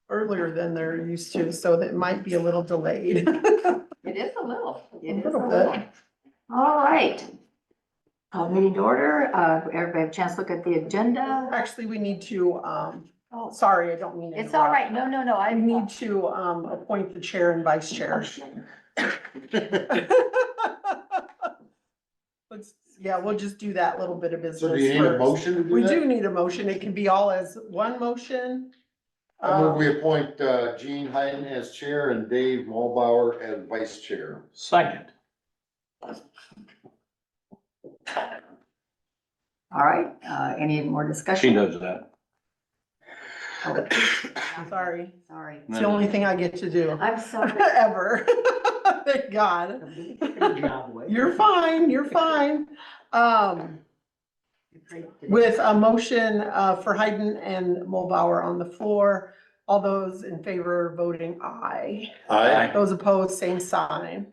Earlier than they're used to, so that might be a little delayed. It is a little, it is a little little. bit. All right. Meeting to order, everybody have a chance to look at the agenda. Actually, we need to, sorry, I don't mean to It's all right, interrupt. no, I I need to, appoint the chair and vice chair. Yeah, we'll just do that little bit of business So do you need a first. motion to do We that? do need a motion. It can be all as one motion. I move we appoint Gene Hayden as chair and Dave Mulbauer as vice chair. Second. All right, any more discussion? She does that. I'm sorry. Sorry. It's the only thing I get to do. I'm sorry. Ever. Thank God. You're fine, you're fine. With a motion for Hayden and Mulbauer on the floor, all those in favor voting aye. Aye. Those opposed, same sign.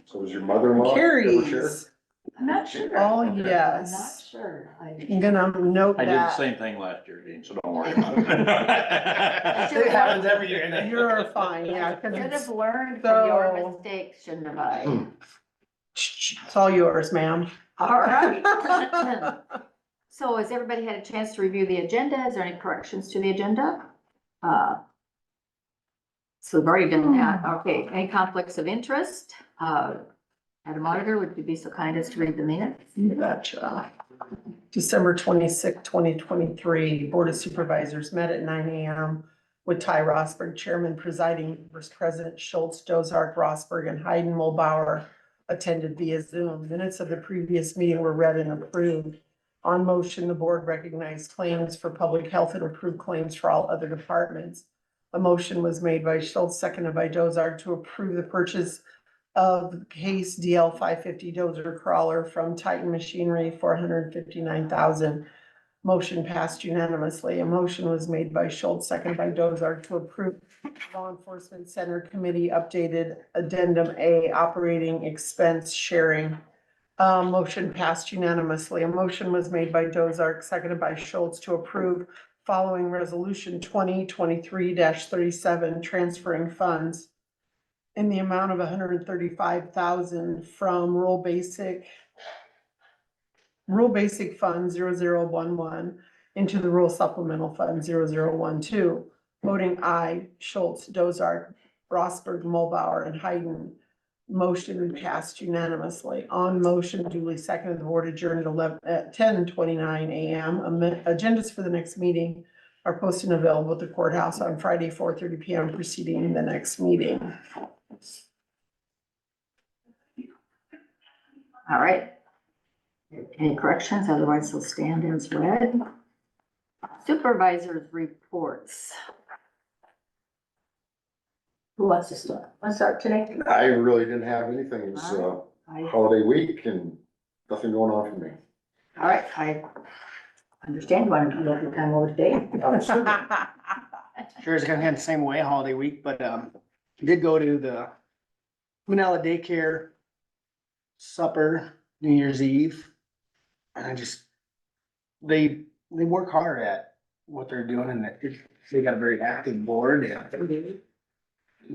So was your mother-in-law ever chair? Carries. I'm not sure. Oh, I'm not yes. sure. I'm gonna note I did the that. same thing last year, Dean, so don't worry about it. It happens every year. You're fine, yeah, because Should it's, have learned from your So- mistakes, shouldn't have I? it's all yours, ma'am. All right. So has everybody had a chance to review the agenda? Is there any corrections to the agenda? So we've already done that. Okay, any conflicts of interest? Madam Auditor, would you be so kind as to read the minutes? Gotcha. December 26, 2023, Board of Supervisors met at 9 AM with Ty Rosberg, Chairman, presiding, Vice President Schultz, Dozark, Rosberg, and Hayden Mulbauer attended via Zoom. Minutes of the previous meeting were read and approved. On motion, the board recognized claims for public health and approved claims for all other departments. A motion was made by Schultz, seconded by Dozark, to approve the purchase of case DL 550 dozer crawler from Titan Machinery, $459,000. Motion passed unanimously. A motion was made by Schultz, seconded by Dozark, to approve Law Enforcement Center Committee updated Addendum A operating expense sharing. Motion passed unanimously. A motion was made by Dozark, seconded by Schultz, to approve following resolution 2023-37, transferring funds in the amount of $135,000 from Rural Basic Fund 0011 into the Rural Supplemental Fund 0012. Voting aye, Schultz, Dozark, Rosberg, Mulbauer, and Hayden. Motion passed unanimously. On motion duly seconded, the board adjourned at 10:29 AM. Agendas for the next meeting are posted and available at the courthouse on Friday, 4:30 PM, preceding the next meeting. All right. Any corrections? Otherwise they'll stand as read. Supervisors reports. Who wants to start? Want to start today? I really didn't have anything. It's holiday week and nothing going on for me. All right, I understand. Why don't you look at time over today? Sure, it's kind of had the same way, holiday week, but, did go to the Manila daycare supper, New Year's Eve. And I just, they work hard at what they're doing and they got a very active board. And Do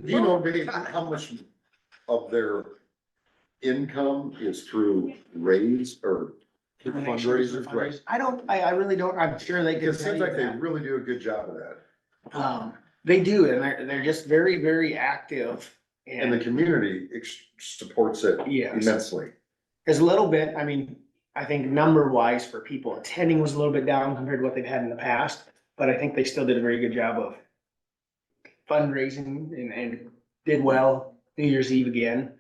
you know, Dave, how much of their income is through raise or fundraisers? Right. I really don't, I'm sure they Because could it tell seems you like they that. really do a good job of that. They do, and they're just very, very active. And the community supports it Yes. immensely. There's a little bit, I mean, I think number wise for people attending was a little bit down compared to what they've had in the past, but I think they still did a very good job of fundraising and did well New Year's Eve again.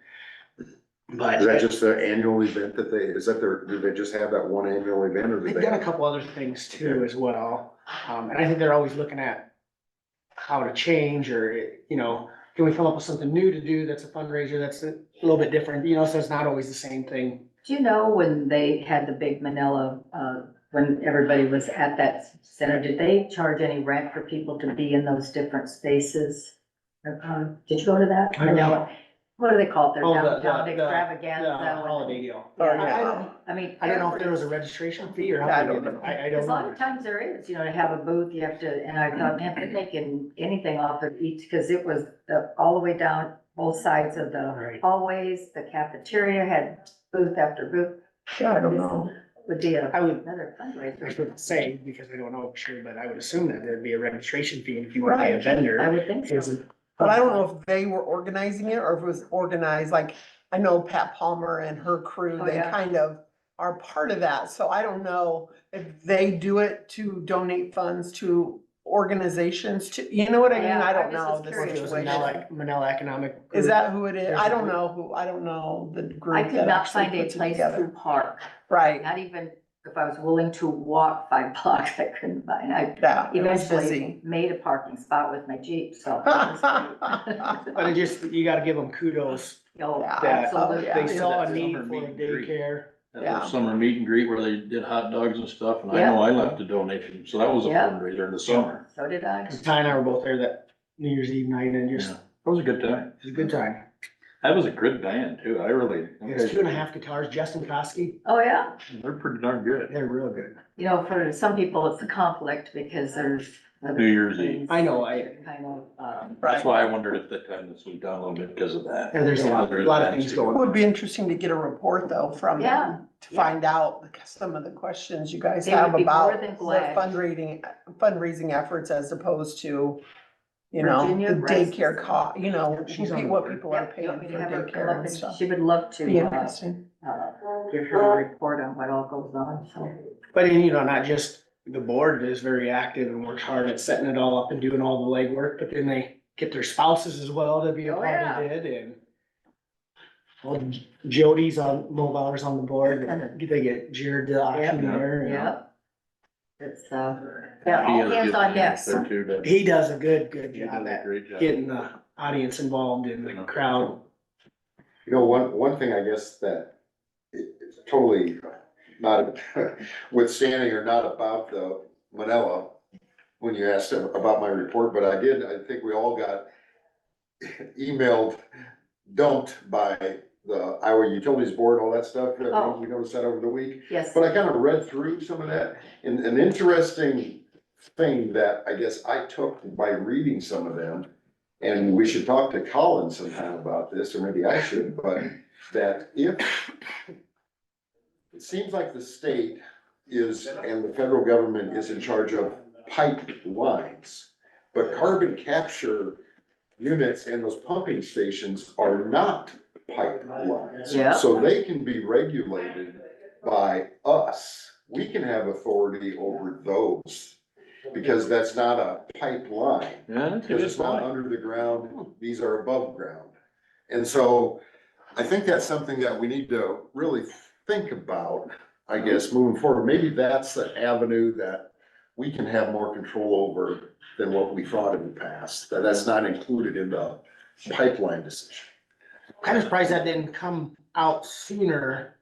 But Is that just an annual event that do they just have that one annual event or do they've they? done a couple other things too as well. And I think they're always looking at how to change or, you know, can we come up with something new to do that's a fundraiser that's a little bit different, you know, so it's not always the same thing. Do you know when they had the big Manila, when everybody was at that center, did they charge any rent for people to be in those different spaces? Did you go to that? I don't know. Manila? what do they call it, their Oh, downtown the extravaganza. holiday deal. Oh, Yeah, yeah. I mean. I don't know if there was a registration fee or Yeah, I how they don't did it. know. I Because don't a lot know. of times there is, to have a booth, you have to, and I thought, man, they're making anything off of each, because it was all the way down both sides of the Right. hallways, the cafeteria had booth after booth. Yeah, I don't know. Would be I would, another I fundraiser. shouldn't say, because I don't know for sure, but I would assume that there'd be a registration fee if you want to pay a Right. vendor. I would think so. But I don't know if they were organizing it or if it was organized, like, I know Pat Palmer and her crew, Oh, they yeah. kind of are part of that. So I don't know if they do it to donate funds to organizations to, you know what I mean? Yeah, I I don't was know just the Or if it was a situation. Manila Economic. Is Group. that who it is? There's I a don't group. know who, I don't know the I group could that not actually find a puts it place to together. park, Right, not even if I was willing to walk 5 blocks, I couldn't find, I yeah, it was eventually busy. made a parking spot with my Jeep, so. It was great. But it just, you gotta give them kudos Oh, Yeah. that absolutely. yeah. they saw a That need summer for meet a and greet. daycare. That Yeah. little summer meet and greet where they did hot dogs and stuff, and I Yeah. know I left a donation, so that was a Yeah. fundraiser in the summer. So did I. Cause Ty and I were both there that New Year's Eve night and just, Yeah, it was a good time. it was a good time. That was a good band too, I really. It was 2.5 guitars, Justin Koski, Oh, yeah. They're pretty darn good. they're real good. For some people, it's a conflict because there's. other New Year's Eve. things I know, that Kind of, That's why I wondered if the attendance was down a little bit because of that. Yeah, there's a lot of things It going would be interesting to get a report though from Yeah, them to find out some of the questions you guys They have would be more about than the glad. fundraising efforts as opposed to, you know, Virginia the writes- daycare cost, you know, She's on what board. people are Yep, you paying want for me to have her come daycare up and and stuff. she would love Be to, interesting. give her a report on what all goes on, so. But not just the board is very active and works hard at setting it all up and doing all the legwork, but then they get their spouses as well to be a Oh, part yeah. of it and. Well, Jody's on, Mulbauer's on the board, and they get Jared to auction Yep. there. and Yeah. It's, He all has a hands good on team deck. there too, doesn't He does a good He job does a at great job. getting the audience involved in the crowd. One thing I guess that it's totally not withstanding or not about the Manila, when you asked about my report, but I think we all got emailed, dumped by the Iowa Utilities Board, all that stuff. Oh. We noticed that over the week. Yes, But I kind of read through some of that, and an interesting thing that I guess I took by reading some of them, and we should talk to Colin sometime about this, or maybe I should, but that if it seems like the state is, and the federal government is in charge of pipelines, but carbon capture units and those pumping stations are not pipelines. Yeah. So they can be regulated by us. We can have authority over those, because that's not a pipeline. Yeah, that's a Because good it's not point. under the ground, these are above ground. And so I think that's something that we need to really think about, I guess, moving forward. Maybe that's an avenue that we can have more control over than what we thought in the past, that's not included in the pipeline decision. Kind of surprised that didn't come out sooner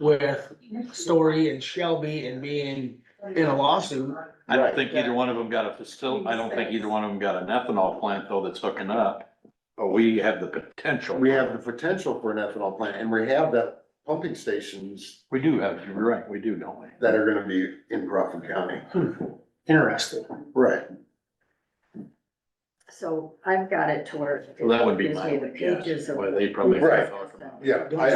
with Story and Shelby and being in a lawsuit. I don't think either one of them got I don't think either one of them got an ethanol plant though that's hooking up. But we have the potential. We have the potential for an ethanol plant, and we have that pumping stations We do have, you're right, we do, don't we? that are gonna be in Crawford County. Interesting. Right. so I've got it to where. So that would be gives my me the only guess, pages of. why they probably. Right. talk about it. Yeah, I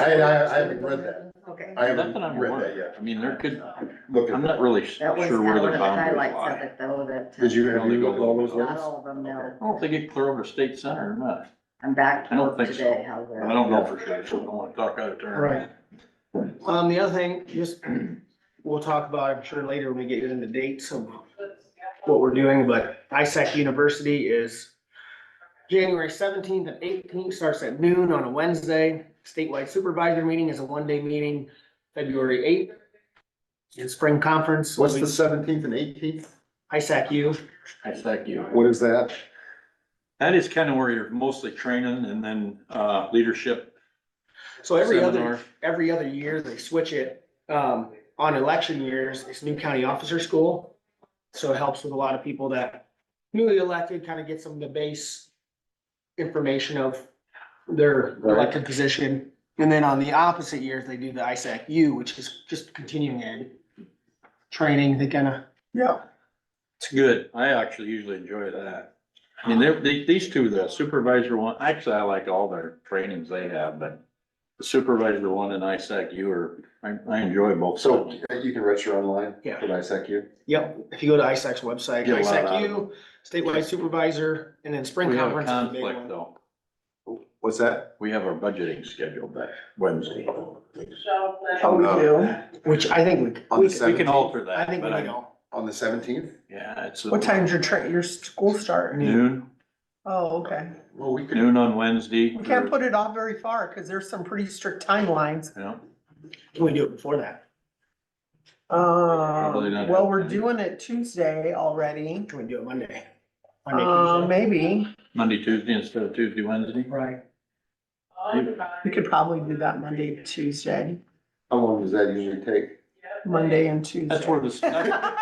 haven't read that. Okay. I haven't Nothing I'm read aware that of. yet. I mean, there could, Look I'm at, not really That was sure kind where of one their of the boundaries highlights of lie. it, though, that. did you look at all those Not lists? all of them, I no. don't know if they get clear over State Center or not. I'm back I don't think so. today, how they're. I don't know for sure, so I don't wanna talk out of turn. Right. The other thing, just, we'll talk about, I'm sure later when we get into dates of what we're doing, but ISAC University is January 17th and 18th, starts at noon on a Wednesday. Statewide supervisor meeting is a one-day meeting, February 8th. And spring conference. What's the 17th and 18th? ISAC U. I thank you. What is that? That is kind of where you're mostly training and then, leadership So seminar. every other year, they switch it. On election years, it's new county officer school. So it helps with a lot of people that newly elected, kind of gets them the base information of their elected position. And then on the opposite years, they do the ISAC U, which is just continuing ed training. They kinda, Yeah. It's good. I actually usually enjoy that. I mean, these two, the supervisor one, actually, I like all their trainings they have, but the supervisor one and ISAC U are, I enjoy both. So you can register online Yeah. for ISAQ? yep, if you go to ISAC's website, Get a lot out ISAC of U, statewide supervisor, and then spring We have a conference is the big conflict one. though. What's that? We have our budgeting scheduled that Wednesday. Oh, we do. Which I think On we the could, We can alter I that, think we but can all. On the 17th? yeah, it's What time's your school start? noon, Oh, okay. Well, we could, noon on Wednesday. We can't put it off very far, cause there's some pretty strict timelines. Yeah, Can we do it before that? Probably not. Well, we're doing it Tuesday already. Can we do it Monday? Tuesday? Maybe. Monday, Tuesday instead of Tuesday, Wednesday. Right. We could probably do that Monday, Tuesday, how long does that usually take? Monday and Tuesday. That's where the,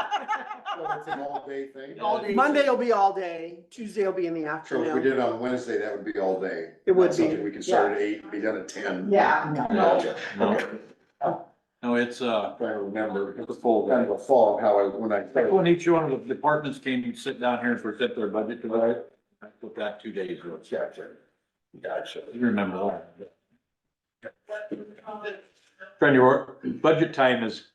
Well, it's an all-day thing? All day. Monday will be all day, Tuesday will be in the So if we afternoon. did it on Wednesday, that would be all day. It would Not be, something we can start at 8 and be done at 10. Yeah. Gotcha. no, it's, Trying to remember, it's a full kind day. of a fall of how when I. Like when each one of the departments came and sit down here and present their budget to us, I put that 2 days ago. Gotcha. You remember that. Trying to work, budget time is,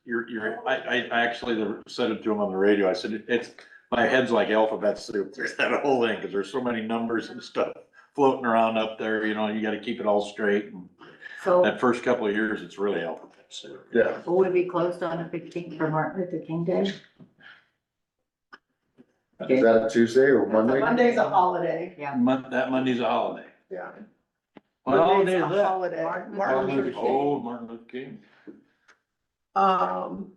I actually said it to him on the radio. I said, it's, my head's like alphabet soup. There's that whole thing, cause there's so many numbers and stuff floating around up there, you know, you gotta keep it all straight. And So that first couple of years, it's really alphabet soup. Yeah. will we be closed on the 15th for Martin Luther King Day? Is that a Tuesday or Monday? Monday's a holiday, Yeah. That Monday's a holiday. yeah. What holiday Monday's is a that? holiday. Martin Luther King. Oh, Martin Luther King. Um,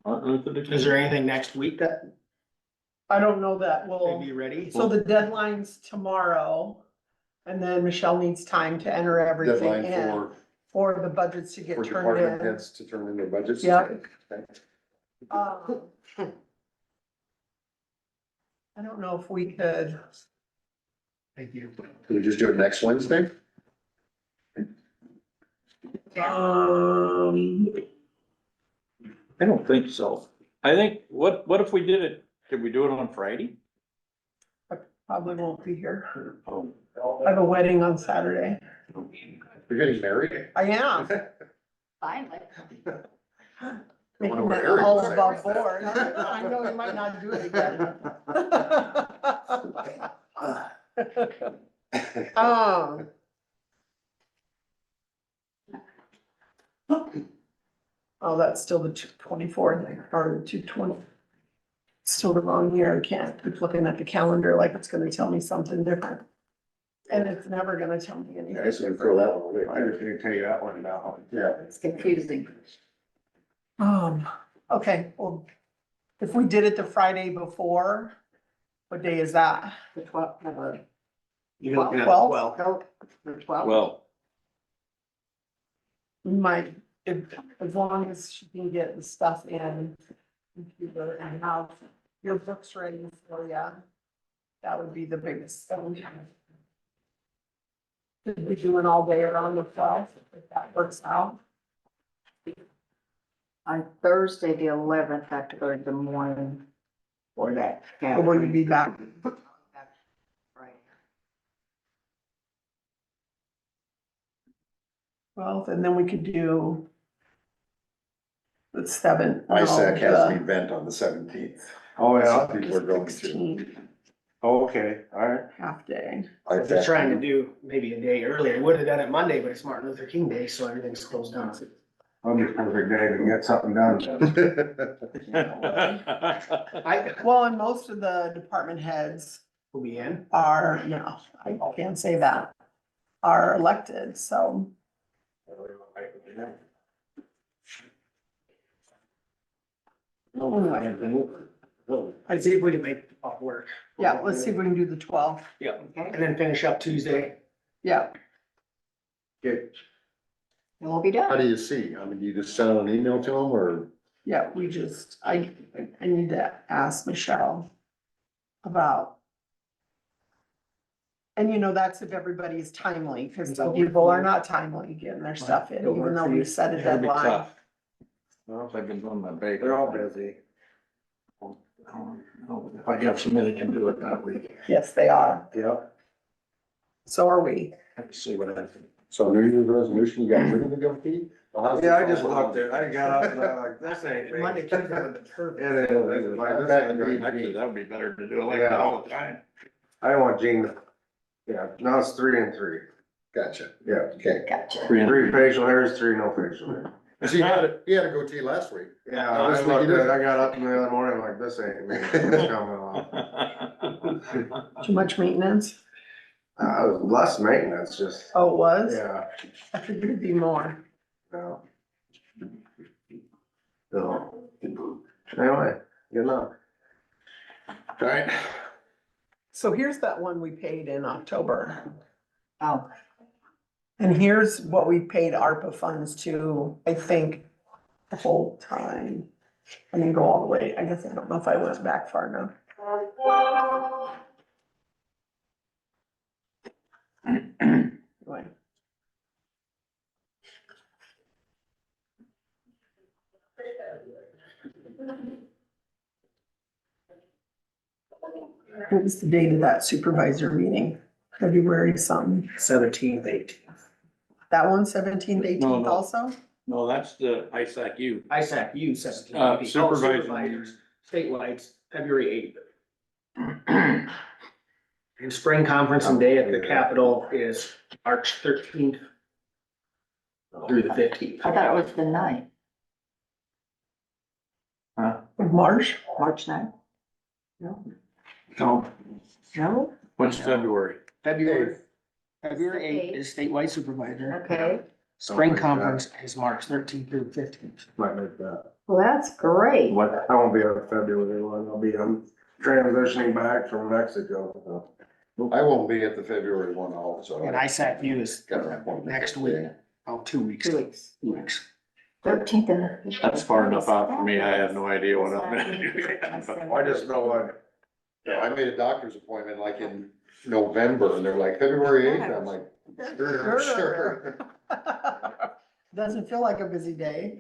Martin Luther King. Is there anything next week that I don't know that may will, be ready? so the deadline's tomorrow. And then Michelle needs time to enter everything Deadline in for the budgets to get for turned department in. heads to turn in their budgets? Yeah. Okay. I don't know if we could, Thank you. Can we just do it next Wednesday? I don't think so. I think, what if we did it, could we do it on Friday? probably won't be here. Oh. I have a wedding on Saturday. You're getting married? I am. Finally. Making wonder that what Eric all would say. above board. I know you might not do it again. Um. Oh, that's still the 24th or the 2/20. Still the wrong year. I can't keep looking at the calendar like it's gonna tell me something different. And it's never gonna tell me anything. I guess we can throw that one away. I just need to tell you that one now. Yeah. It's confusing. Okay, well, if we did it the Friday before, what day is that? The 12th, You're looking at Well, 12. no, the 12th. Well, We might, if, as long as she can get the stuff in, computer and have your books ready for you, that would be the biggest thing. Could we do an all day around the 12th, if that works out? On Thursday, the 11th, I have to go to Des Moines for that. Or will you be back? Right. Well, and then we could do the 7th. ISAC has an event on the 17th. Oh, yeah, People are going to. 16th, oh, okay, all right. half day. If they're trying to do maybe a day earlier, would have done it Monday, but it's Martin Luther King Day, so everything's closed down. I'll be perfect day to get something done. I Well, and most of the department heads will be in. are, no, I can't say that, are elected, so. I'd see if we can make it off work. Yeah, let's see if we can do the 12th. Yeah, Okay, and then finish up Tuesday. Yeah, Okay, and we'll be how done. do you see? I mean, do you just send an email to them or? yeah, we just, I need to ask Michelle about And you know, that's if everybody is timely, because some people are not timely getting their stuff in, even though we set a It'll be deadline. tough. Well, I've been doing my bacon. They're all busy. If I have somebody that can do it that week, Yes, they are. Yep. So are we. I have to see what I can. So New Year's resolution, you got rid of the goatee? Yeah, I just looked there. I got up and I was like, this ain't me. Monday, Tuesday with the turf. It is. It's like, this ain't me. Actually, that would be better to do it like that all the time. I don't want Gene to, yeah, now it's 3 and 3. Gotcha. Yeah. Okay. Gotcha. 3 facial hairs, 3 no facial hair. So you had a goatee last week. Yeah, I just looked at it. I got up in the other morning, I'm like, this ain't me. It's coming off. Too much maintenance? It was less maintenance, just, Oh, it was? yeah, I figured it'd be more. no. So, anyway, good enough. Right. So here's that one we paid in October. Oh, And here's what we paid ARPA funds to, I think, the whole time. I didn't go all the way. I guess I don't know if I went back far enough. Anyway. What was the date of that supervisor meeting? February something. 17th, 18th. That one, 17th, 18th No. also? No, that's the ISAC. ISAC, you 17th. Supervisor. Statewide, February 8th. And spring conference and day at the Capitol is March 13th through the 15th. I thought it was the 9th, Of March? March 9th. No, No? what's February? February 8th is statewide supervisor. Okay, Spring conference is March 13th through the 15th. Might make that. well, that's great. What, I won't be on February one, I'm transitioning back from Mexico, so. I won't be at the February one also. And ISAC you is Got an appointment. next week, 2 weeks. 2 weeks. 2 weeks. 13th and the 15th. That's far enough out for me. I have no idea what I'm gonna do. I just know what, Yeah, I made a doctor's appointment like in November and they're like, February 8th. I'm like, sure. Doesn't feel like a busy day,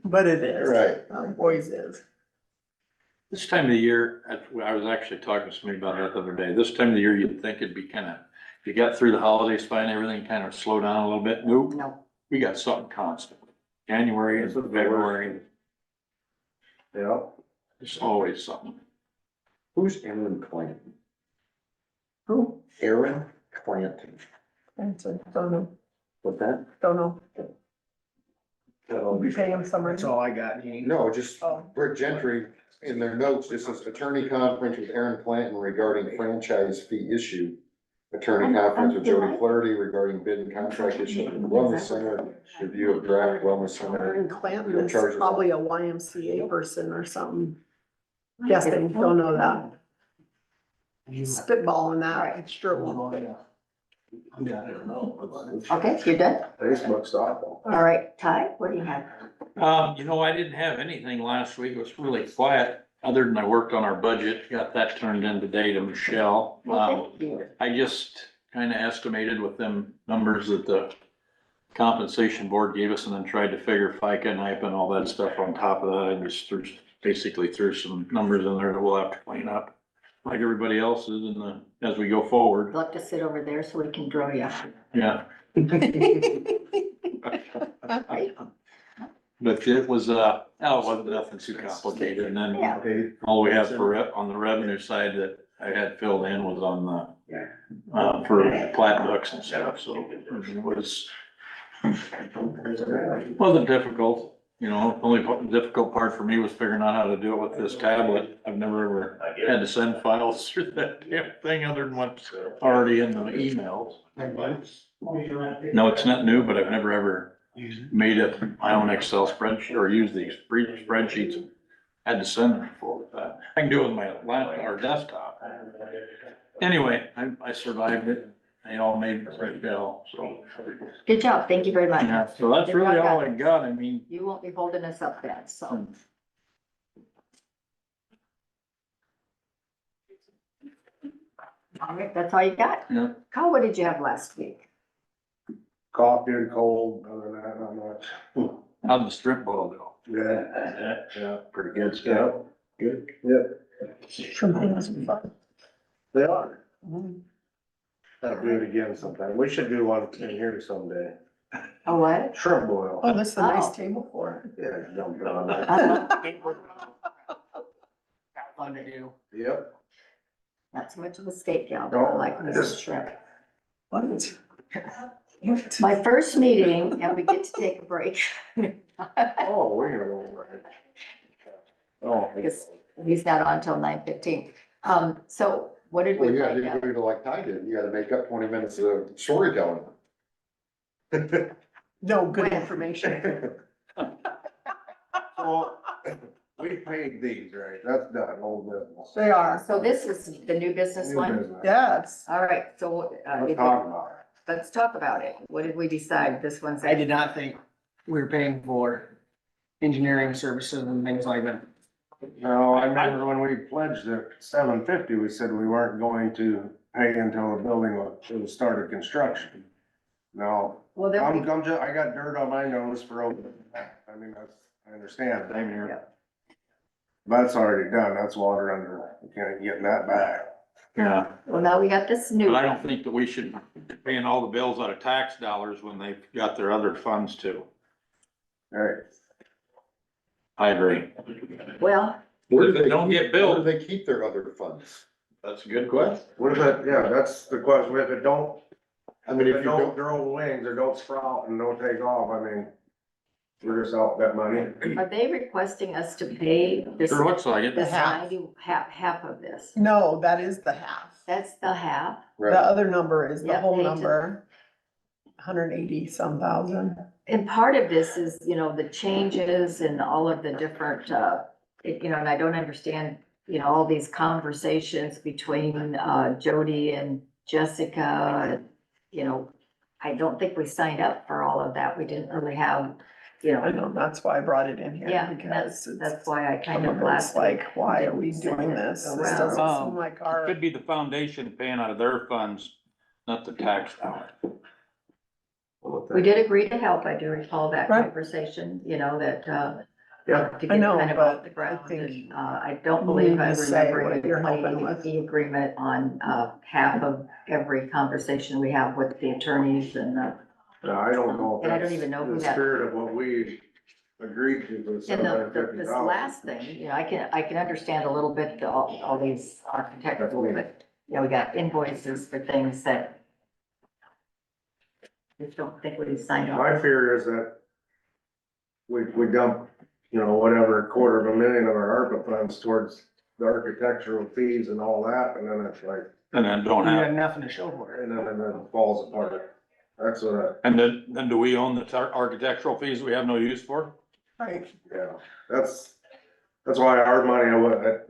but it is. Right. Always is. This time of the year, I was actually talking to somebody about that the other day. This time of the year, you'd think it'd be kind of, if you got through the holidays fine, everything kind of slow down a little bit. Nope, No, we got something constant. January and February, yeah. there's always something. Who's Aaron Clanton? Who? Aaron Clanton. Don't know, What's that? don't know. We pay him some. That's all I got, Gene. No, just Oh. Brick Gentry in their notes, this is attorney conference with Aaron Clanton regarding franchise fee issue. Attorney conference with Jody Flaherty regarding bid and contract issue with the Wellness Center, review of draft Wellness Center. Aaron Clanton No is charges. probably a YMCA person or something. Guessing, don't know that. Spitballing that, it's true. okay, you're done? Facebook's awful. All right, Ty, what do you have? You know, I didn't have anything last week. It was really quiet, other than I worked on our budget, got that turned in today to Michelle. Well, thank you. I just kind of estimated with them numbers that the compensation board gave us and then tried to figure FICA and IPA and all that stuff on top of that. I just basically threw some numbers in there that we'll have to clean up like everybody else is as we go forward. You'll have to sit over there so we can draw you. Yeah, but it was, it wasn't nothing too complicated. And then Yeah. all we have on the revenue side that I had filled in was on the, for plat books and stuff, so it wasn't difficult. You know, only difficult part for me was figuring out how to do it with this tablet. I've never ever had to send files through that damn thing other than what's already in the emails. No, it's not new, but I've never ever made up my own Excel spreadsheet or used these spreadsheets. Had to send them for that. I can do it with my laptop or desktop. Anyway, I survived it. They all made it right well, so. Good job, thank you very much. Yeah, so that's really all I got. I mean, You won't be holding us up then, so. All right, that's all you got? Yeah. Kyle, what did you have last week? Coffee and cold, other than that, not much. How'd the strip ball go? Yeah, yeah, Pretty good yeah, stuff. good, yeah, Shrimp wings are fun. they are. Mhm. I'll do it again sometime. We should do one in here someday. A what? Shrimp boil. Oh, this is a nice Oh. table for Yeah, dump it on there. Fun to do. Yep. Not so much of a steak gal, but I like me some Just- shrimp. it. What? My first meeting, and we get to take a break. Oh, we're gonna go over it. Oh. Because he's not on until 9:15. So what did Well, we yeah, find you out? do it like Ty did, you gotta make up 20 minutes of storytelling. No, good When? information. So, we paid these, right? That's done, old business. They are. So this is the new business New one? business. Yes. All right, so Let's talk about let's talk about it. What did we decide? This one's. I did not think we were paying for engineering services and things like that. it. No, I remember when we pledged the $750, we said we weren't going to pay until the building was started construction. No, Well, then, I got dirt on my nose for over, I mean, I understand. Same here. That's already done, that's water under, you can't get that back. Yeah, well, now we got this new. but I don't think that we should be paying all the bills out of tax dollars when they've got their other funds too. Right, I agree. Well, Where If they don't get billed- Where do they keep their other funds? That's a good question. what if that, yeah, that's the question, if it don't, I mean, if if it you don't don't, grow wings or don't sprout and don't take off, I mean, we're just out that money. are they requesting us to pay this, Sure looks like it. this half. 90, half of this? No, that is the half. That's the half. The right, other number is the Yeah, whole paid to- number. 180-some thousand. And part of this is, the changes and all of the different, and I don't understand, all these conversations between, Jody and Jessica. I don't think we signed up for all of that. We didn't really have, I know, that's why I brought it in here. yeah, Because that's it's, why I kind of it's last like, week. why are we doing this? This doesn't Around. seem like It our, could be the foundation paying out of their funds, not the tax dollar. We did agree to help. I do recall that Right. conversation, that, Yeah. to I get know, kind of but off the ground. I think And, I don't you believe need I to say remember what you're helping with. the agreement on, half of every conversation we have with the attorneys and, No, I don't know if And I don't that's even know who the that- spirit of what we agreed to was and $750. this last thing, I can understand a little bit, all these architectural, but, we got invoices for things that I just don't think we signed off. My fear is that we dump, whatever, $250,000 of our ARPA funds towards the architectural fees and all that, and then it's like, And then don't You have, had nothing to show for it. and then it falls apart. That's what and then do we own the architectural fees we have no use for? right, that's why our money,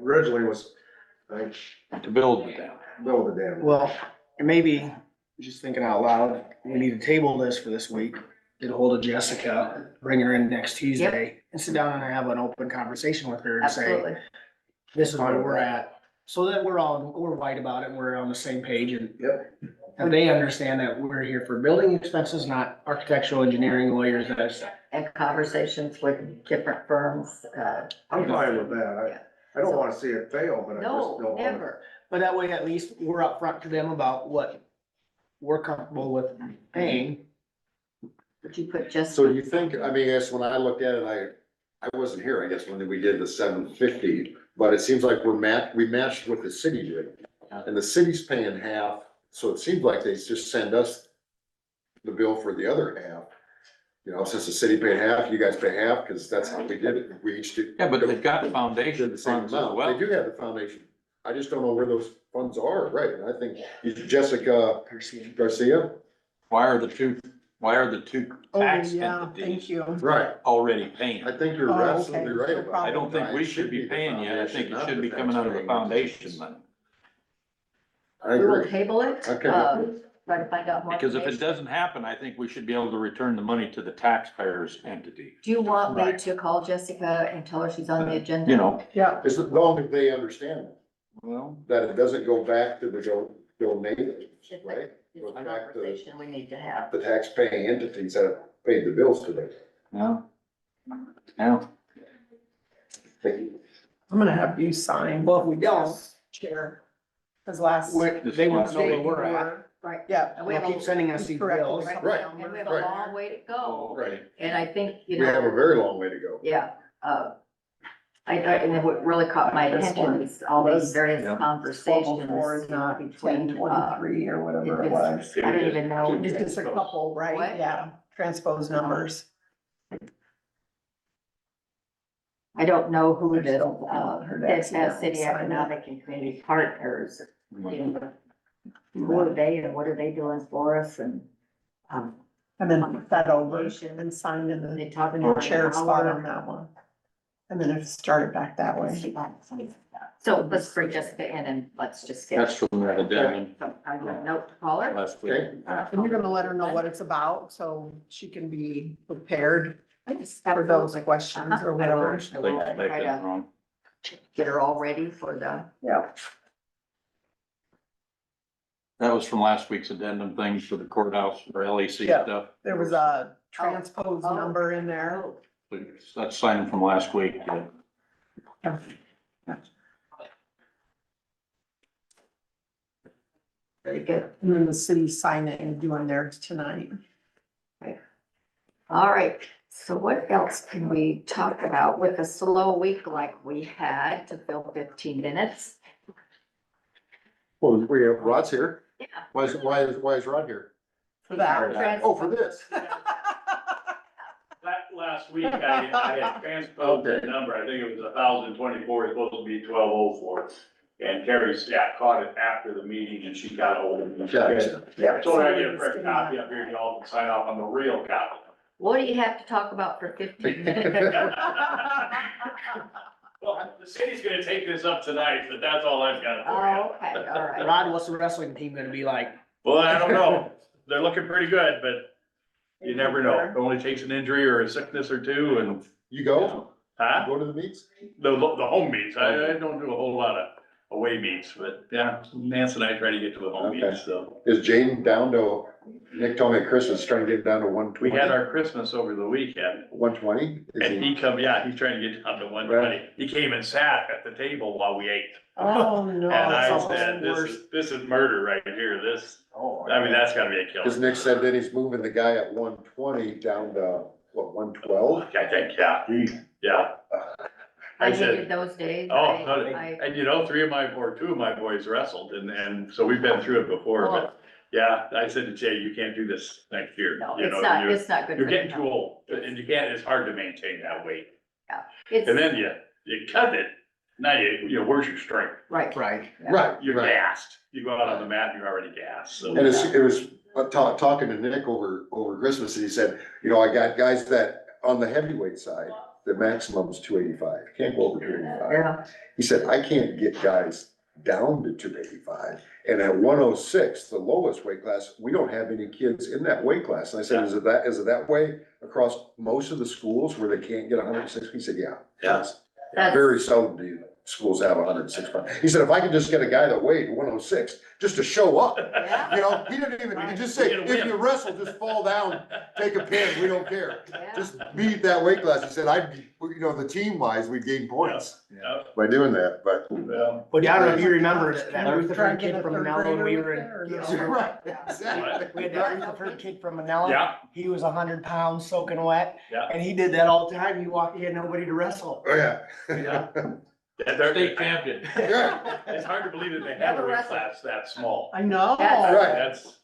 originally was, like, To build the dam. build the dam. Well, and maybe, just thinking out loud, we need to table this for this week. Get a hold of Jessica, bring her in next Tuesday and sit down and have an open conversation with her and say, Absolutely. this is where we're at. So that we're right about it and we're on the same page and Yep, and they understand that we're here for building expenses, not architectural engineering lawyers. That's, And conversations with different firms, I'm fine with that. I don't wanna see it fail, but I just no, don't want. never. but that way at least we're upfront to them about what we're comfortable with paying. But you put just. so you think, I mean, I guess when I looked at it, I wasn't here, I guess, when we did the 750, but it seems like we matched what the city did. And the city's paying half, so it seems like they just send us the bill for the other half. Since the city paid half, you guys pay half, cause that's how we did it, we each did. Yeah, but they've got did foundation the same funds as amount, they well. do have the foundation, I just don't know where those funds are, right, and I think Jessica Garcia, Why are the two oh, tax yeah, thank entities you. right, already paying? I think you're Oh, okay. absolutely right So about I that. don't think we It should be the paying yet. I foundation, think it not should be the coming out of the taxpaying foundation entities. money. I We will agree. table it, Okay. try to find out more. Because if it information. doesn't happen, I think we should be able to return the money to the taxpayers entity. Do you want me Right. to call Jessica and tell her she's on the agenda? Yeah, As long as they understand Well, that it doesn't go back to donations, It's right? a Goes back to conversation we need to have. the tax paying entities that have paid the bills today. No. No. I'm gonna have you sign. Well, if we don't, Chair, cause last. they won't know where we're at. Right. Yeah. And we They'll have keep a, sending us these Correct. bills. Right. and we have a Right. long way to go. Right. And I think, you We have a know, very long way to go. yeah, and then what really caught my This attention one is all these was various Yeah. conversations 1204, not between, 1023 or whatever it it's- was. I don't even know. It's just a couple, right? What? Yeah, transpose numbers. I don't know who I just the, don't want her to this accidentally has city sign it. economic and community partners. Who are they and what are they doing for us and, And then put that over and sign in they the, talk in your about chair an spot hour. on that one. And then if start it back that way. So let's bring Jessica in and let's just get. That's from that addendum So I have a note to call her. last week. Okay. And you're gonna let her know what it's about, so she can be prepared I just for those questions or whatever. I will They try did to wrong. get her all ready for the, Yeah. That was from last week's addendum things for the courthouse or LEC Yeah. stuff. There was a transpose Oh. number in there. That's signed from last week. Yeah. very good. And then the city signing and doing theirs tonight. All right, so what else can we talk about with a slow week like we had to fill 15 minutes? Well, we have, Rod's here. Yeah. Why is Rod here? For that. Oh, for this. Last week, I had transposed the number, I think it was 1,024, it's supposed to be 1,204. And Terry, caught it after the meeting and she got hold of me. Gotcha. Yeah. So I get a fresh copy up here, y'all can sign off on the real copy. What do you have to talk about for 15 minutes? Well, the city's gonna take this up tonight, but that's all I've got for Oh, okay, all right. Rod, what's the wrestling team gonna be like? you. Well, I don't know, they're looking pretty good, but you never know, it only takes an injury or a sickness or two and, You go? huh? Go to the meets? The home meets, I don't do a whole lot of away meets, but yeah, Nance and I try to get to the home Okay. meets, so. Is Jaden down to, Nick told me at Christmas, trying to get down to 120? We had our Christmas over the weekend. 120? And he come, yeah, he's trying to get down to 120. He came and sat at the table while we ate. Oh, no. And I that's said, the this worst. is murder right here. I mean, that's gotta be a Cause killer. Nick said that he's moving the guy at 120 down to, what, 112? I think, yeah, yeah. I I said- hated those days. Oh, I- and you know, two of my boys wrestled and so we've been through it before, but yeah, I said to Jay, you can't do this next year. No, You it's know, not, you're- it's not good. You're for getting the too health. old and you can't, it's hard to maintain that weight. It's, And then you cut it, now where's your strength? right. Right. Yeah. Right, You're right. gassed. You go out on the mat, you're already gassed, so. And it was talking to Nick over Christmas, and he said, I got guys that, on the heavyweight side, the maximum is 285, can't go over 285. Yeah, He said, I can't get guys down to 285, and at 106, the lowest weight class, we don't have any kids in that weight class. And I said, is it that way across most of the schools where they can't get 106? He said, yeah. Yeah. That's- Very seldom do schools have 106 pounds. He said, if I could just get a guy that weighed 106, just to show up, yeah, he didn't even, he just say, if you wrestle, just fall down, take a pin, we don't care. yeah. Just beat that weight class. He said, the team wise, we gain points Yeah. by doing that, but. Well, But I don't know if you remember that We're Rutherford trying to kid get a from third Manila when we grader were with there, or in. no? Right, exactly. We had that Rutherford kid from Manila. Yeah, He was 100 pounds soaking wet, yeah. and he did that all the time. He had nobody to wrestle. Oh, yeah. Yeah. They're State champion. Yeah. It's hard to believe that they have a weight class that small. I know. That's- Right. That's,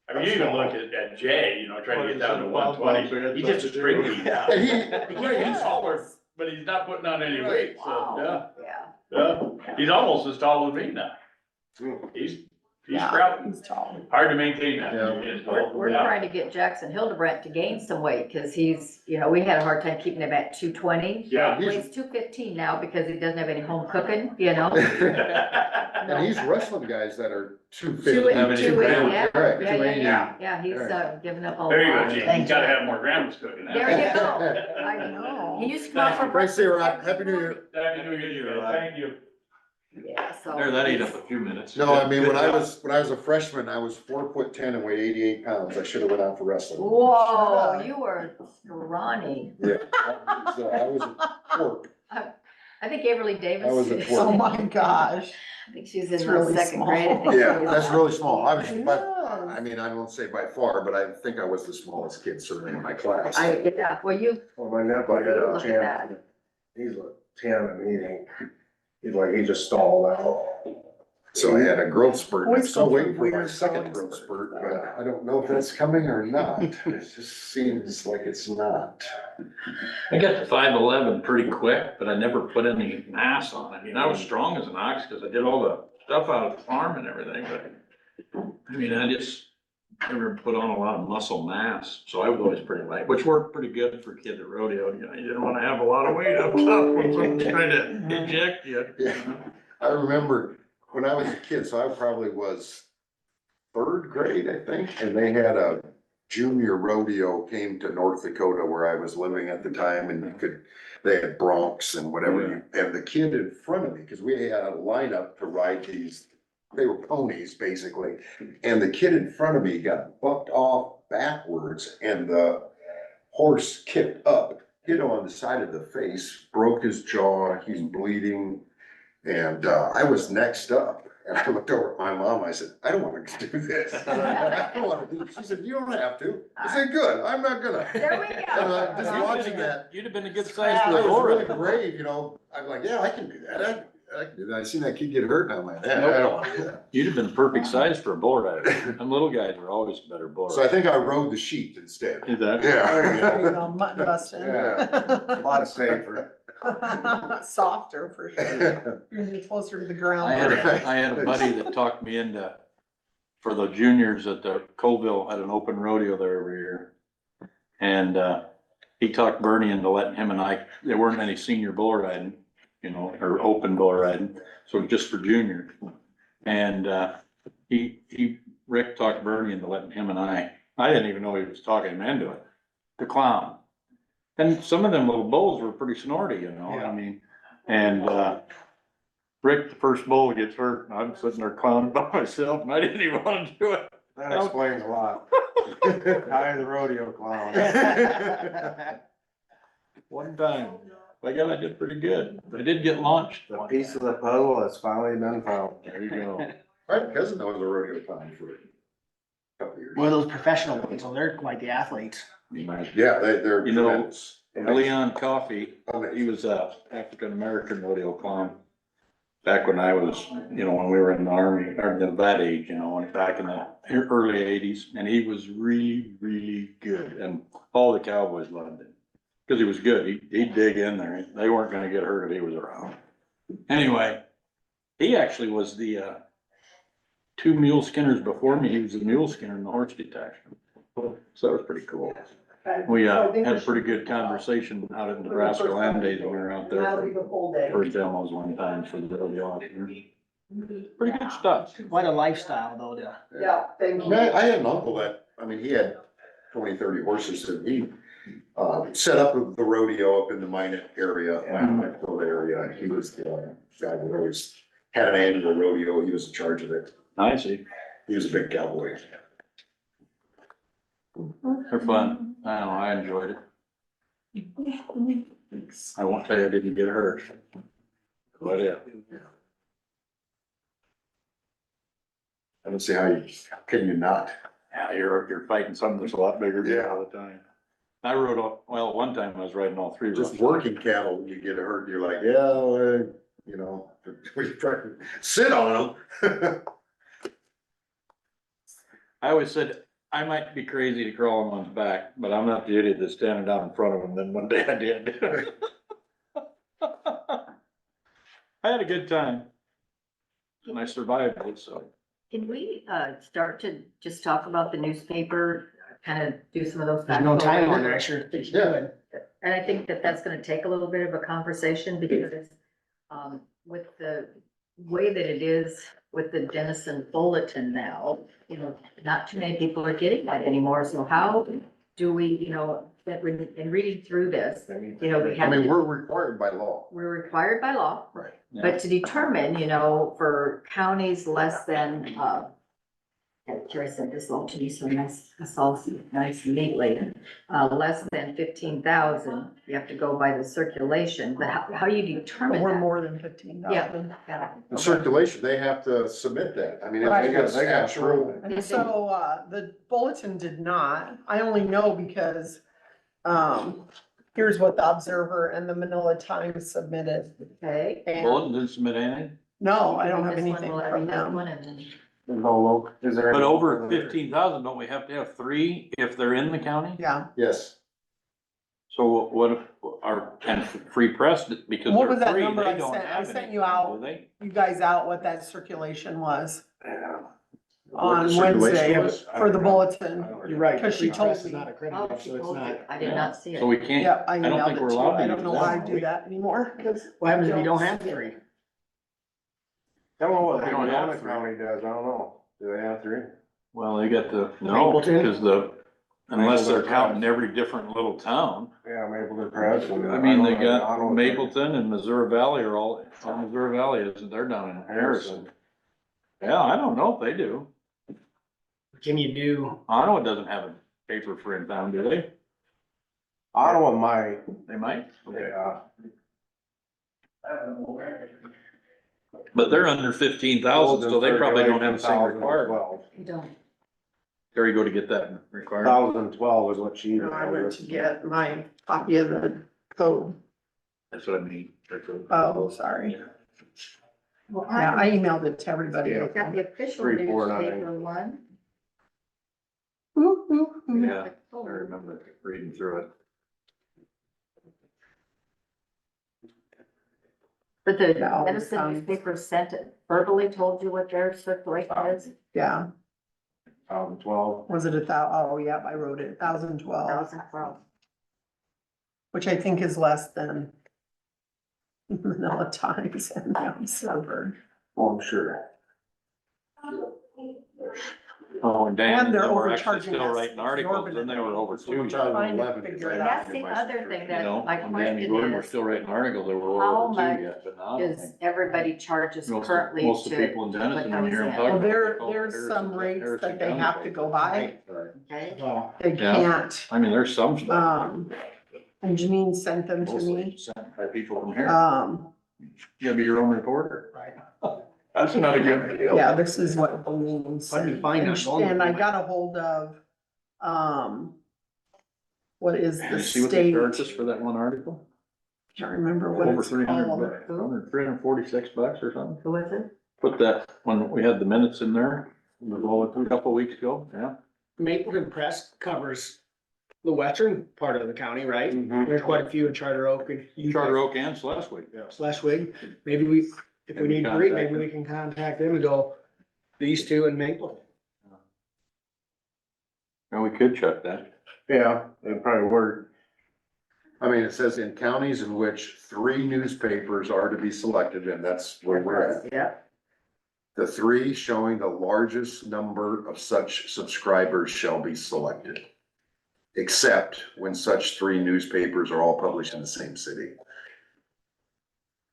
I mean, you even look at Jay, trying to get down to 120, he just a straight lead down. And He's taller, but he's not putting on any weight, so, Wow, yeah. yeah. He's almost as tall as me now. He's Yeah, sprouting. he's tall. Hard to maintain that. Yeah. We're Yeah. trying to get Jackson Hildebrandt to gain some weight, cause he's, we had a hard time keeping him at 220. Yeah. He weighs 215 now because he doesn't have any home cooking, And he's wrestling guys that are 250. 280, 280, yeah, Right, yeah, 280. yeah, he's, giving up all. There you that. go, Gene, you gotta have more grandmas cooking now. There you go. I know. He used to come out for Right, see you, Rod. breakfast Happy New every Year. Happy New Year, thank you. Yeah, so. There, that ate up a few minutes. No, I mean, Good when I job. was a freshman, I was 4'10" and weighed 88 pounds. I should have went out for wrestling. Whoa, you were scrawny. Yeah, so I was a twerp. I think Averly Davis. I was a is- twerp. Oh my gosh. I think she's It's in really the second small. grade. I think Yeah, she is. that's really small. I was, It I is. mean, I won't say by far, but I think I was the smallest kid certainly in my class. Yeah, well, you, Well, my nephew had a Look at chance, he's a 10 and he just stalled out. So I had a growth spurt. I'm Boys still go waiting through for my weird second growing growth spurt, but I don't know if that's coming or not. It just seems like it's not. I got to 5'11" pretty quick, but I never put any mass on. I mean, I was strong as an ox because I did all the stuff out of the farm and everything, but I mean, I just never put on a lot of muscle mass. So I was always pretty light, which worked pretty good for a kid at rodeo. You know, you didn't want to have a lot of weight up top when someone's trying to eject you. Yeah. I remember when I was a kid, so I probably was third grade, I think, and they had a junior rodeo came to North Dakota where I was living at the time, and they had broncs and whatever, and the kid in front of me, because we had a lineup to ride these, they were ponies basically, and the kid in front of me got bucked off backwards, and the horse kicked up, hit him on the side of the face, broke his jaw, he's bleeding. And I was next up, and I looked over at my mom, I said, I don't wanna do this. I don't wanna do this. She said, you don't have to. I said, good, I'm not gonna. There we go. And just watching that, You'd have been a good size I for a was bull really rider. brave, you know, I'm like, yeah, I can do that, I can do that. I seen that kid get hurt, and I'm like, yeah, I don't wanna do that. You'd have been the perfect size for a bull rider. Them little guys were always better bull So I riders. think I rode the sheep instead. Is that? Yeah. There you go, mutton busting. A lot safer. Softer for sure. You're closer to the ground. I had a buddy that talked me into, for the juniors at the Colville, had an open rodeo there every year. And, he talked Bernie into letting him and I, there weren't any senior bull riding, you know, or open bull riding, so just for juniors. And, Rick talked Bernie into letting him and I didn't even know he was talking him into it, the clown. And some of them little bulls were pretty snorty, you know, I mean, and, Rick, the first bull gets hurt, and I'm sitting there clowning by myself, and I didn't even want to do it. That explains a lot. I the rodeo clown. One time, by God, I did pretty good. I did get launched. The piece of the puzzle has finally been found. There you go. My cousin was a rodeo clown for a couple years. One of those professional ones, so they're like the athletes. Yeah, they're You know, tremendous. Leon Coffey, he was a African-American rodeo clown. Back when I was, you know, when we were in the army, or that age, you know, and back in the early '80s, and he was really, really good, and all the cowboys loved him. Cause he was good, he'd dig in there, they weren't gonna get hurt if he was around. Anyway, he actually was the, two mule skinners before me, he was the mule skinner in the horse detachment. So that was pretty cool. We, had a pretty good conversation out in Nebraska land days when we were out there for demos one time for the rodeo officers. Pretty good stuff. Quite a lifestyle though, to. Yeah, thank you. I had an uncle that, I mean, he had 20, 30 horses, and he, set up the rodeo up in the Minot area, Minot area. He was the guy that always had an annual rodeo, he was in charge of it. I see. He was a big cowboy. They're fun. I know, I enjoyed it. I won't tell you I didn't get hurt. But yeah. I don't see how can you not? Yeah, you're fighting something that's a lot bigger than you all the time. I rode, well, one time I was riding all three. Just rough. working cattle, you get hurt, you're like, yeah, well, you know, we try to sit on them. I always said, I might be crazy to crawl on one's back, but I'm not the idiot that's standing down in front of him. Then one day I did. I had a good time. And I survived it, so. Can we, start to just talk about the newspaper, kind of do some of those? There's no facts time over on there, there? I sure think you Yeah. could. And I think that that's gonna take a little bit of a conversation because, with the way that it is with the Denison Bulletin now, you know, not too many people are getting that anymore. So how do we, you know, that in reading through this, you know, we I have, mean, we're required by law. we're required by law, Right. but to determine, you know, for counties less than, Jerry sent this all to me, so nice, that's all nice and neatly. Less than 15,000, you have to go by the circulation, but how do you determine We're that? more than 15,000. Yeah. In circulation, they have to submit that. I mean, if Right. they got They gotta actual, prove it. And so, the bulletin did not, I only know because, here's what the Observer and the Manila Times submitted. Okay. Bulletin And, didn't submit anything, no, I don't have This one, anything we'll from read this them. one and then- There's no local, is there? but any over local- 15,000, don't we have to have 3 if they're in the county? Yeah. yes. So what if our, and free press, because What was they're that free, number they I don't sent? I have sent anything, you out. do they? You guys out what that circulation was Yeah. What on the circulation Wednesday was? for the bulletin. You're right. Because she Free told press is me. not Oh, accredited, she so it's told you, not. I did not see it. So we can't, Yep, I don't emailed think it we're to you. allowed to I don't use know that, why I are do we? that anymore, because. What happens if you don't have 3? I don't know what They don't have Monona three. County does, I don't know. Do they have 3? Well, they got the, no, Mapleton? because unless they're Mapleton counting Press. every different little town. Yeah, Mapleton Press and. I mean, they don't know, I got don't know what they- Mapleton and Missouri Valley are all Missouri Valley isn't, they're down in Harrison. Yeah, I don't know if they do. Can you do, Ottawa doesn't have a paper for in town, do they? Ottawa might, They might. yeah. But they're under 15,000, so they probably don't have a thing required. 1,012. You don't. There you go to get that required. 1,012 is what she. You know, I went to get my copy of the code. That's what I mean. Oh, sorry. Well, Yeah, I emailed it to everybody. Yeah. I've got the official 349. newspaper one. Ooh, ooh, ooh. Yeah, I remember reading through it. But the Yeah, all the medicine times. newspaper sent it, verbally told you what their circulation is, Yeah, 1,012. was it oh, yep, I wrote it, 1,012, 2012. which I think is less than Manila Times and the Observer. Oh, I'm sure. Oh, and Dan, And they're they were actually overcharging still us writing articles, then they were over So we're 2. charging Trying to 11. figure it And out. that's the other thing You that know, my and Dan and question Gordon were is, still writing articles, they were how over much 2 yet, but now I don't is think. everybody charges Most of- currently to. most of the people in Denison, when you hear them talk Well, about there, it, call it there's some Harrison- rates Harrison that they County have to paper. go by, Okay, oh, they Yeah. can't, I mean, there's some stuff. and Janine sent them to Mostly me. sent by people from here. You gotta be your own reporter. right. That's not a good deal. Yeah, this is what Janine Hard to sent. find And on sh- Golden And I Point. got a hold of, what is Did the you see what they state? charged us for that one article? Can't remember what Over it's 300 called. bucks, 346 bucks or something. who is it? Put that, when we had the minutes in there, a couple of weeks ago, yeah. Mapleton Press covers the western part of the county, right? Mhm. There's quite a few in Charter Oak and. Charter Oak and Schleswig. Schleswig, maybe we, if we Maybe need to read, contact maybe we can contact them and go, these two and Maple. And we could check that. Yeah, it'd probably work. I mean, it says in counties in which 3 newspapers are to be selected, and that's where we're at. Yeah, The 3 showing the largest number of such subscribers shall be selected. Except when such 3 newspapers are all published in the same city.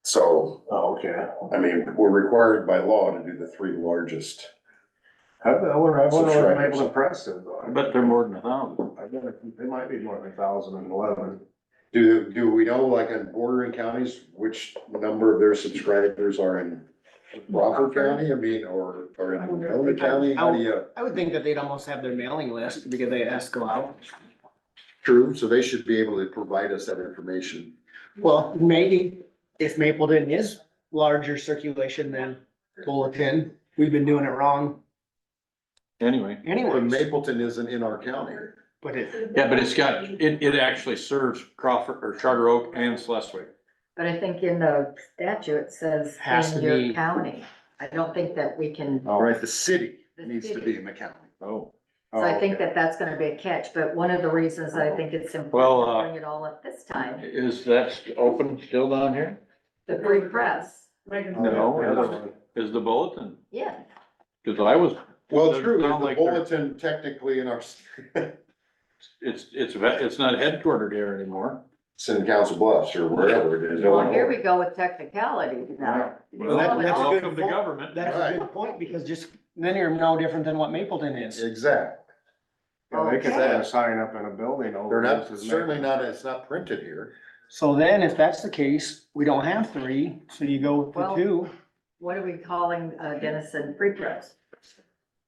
So, Oh, okay. I mean, we're required by law to do the 3 largest. I wonder what Subscribers. Mapleton Press is. I bet they're more than 1,000. I bet they might be more than 1,011. Do we know, like in bordering counties, which number of their subscribers are in Crawford County? I mean, or in Monona County? How do you? I would think that they'd almost have their mailing list because they ask go out. True, so they should be able to provide us that information. Well, maybe if Mapleton is larger circulation than Bulletin, we've been doing it wrong Anyway, But anyway. Mapleton isn't in our county. But it, yeah, but it actually serves Crawford or Charter Oak and Schleswig. but I think in the statute, it says Has in to your be- county. I don't think that we can, All right, the city The needs to city. be in the county. Oh. so I think okay. that that's gonna be a catch, but one of the reasons that I think it's Well, important to bring it all up this time, Is that open still down here? the free press, No, is the bulletin, yeah. cause I was, Well, Doesn't true, sound the like they're- bulletin technically in our, it's not headquartered here anymore. It's in Council Bluffs or wherever it is. Well, here we go with technicalities now. Well, that's a good Welcome to point. government. That's a good point, because just, then you're no different than what Mapleton is. Exactly. Yeah, they could Okay. put a sign up in a building over. They're not, this is certainly Maple. not, it's not printed here. So then, if that's the case, we don't have three, so you go with the Well- two. What are we calling Dennison Free Press?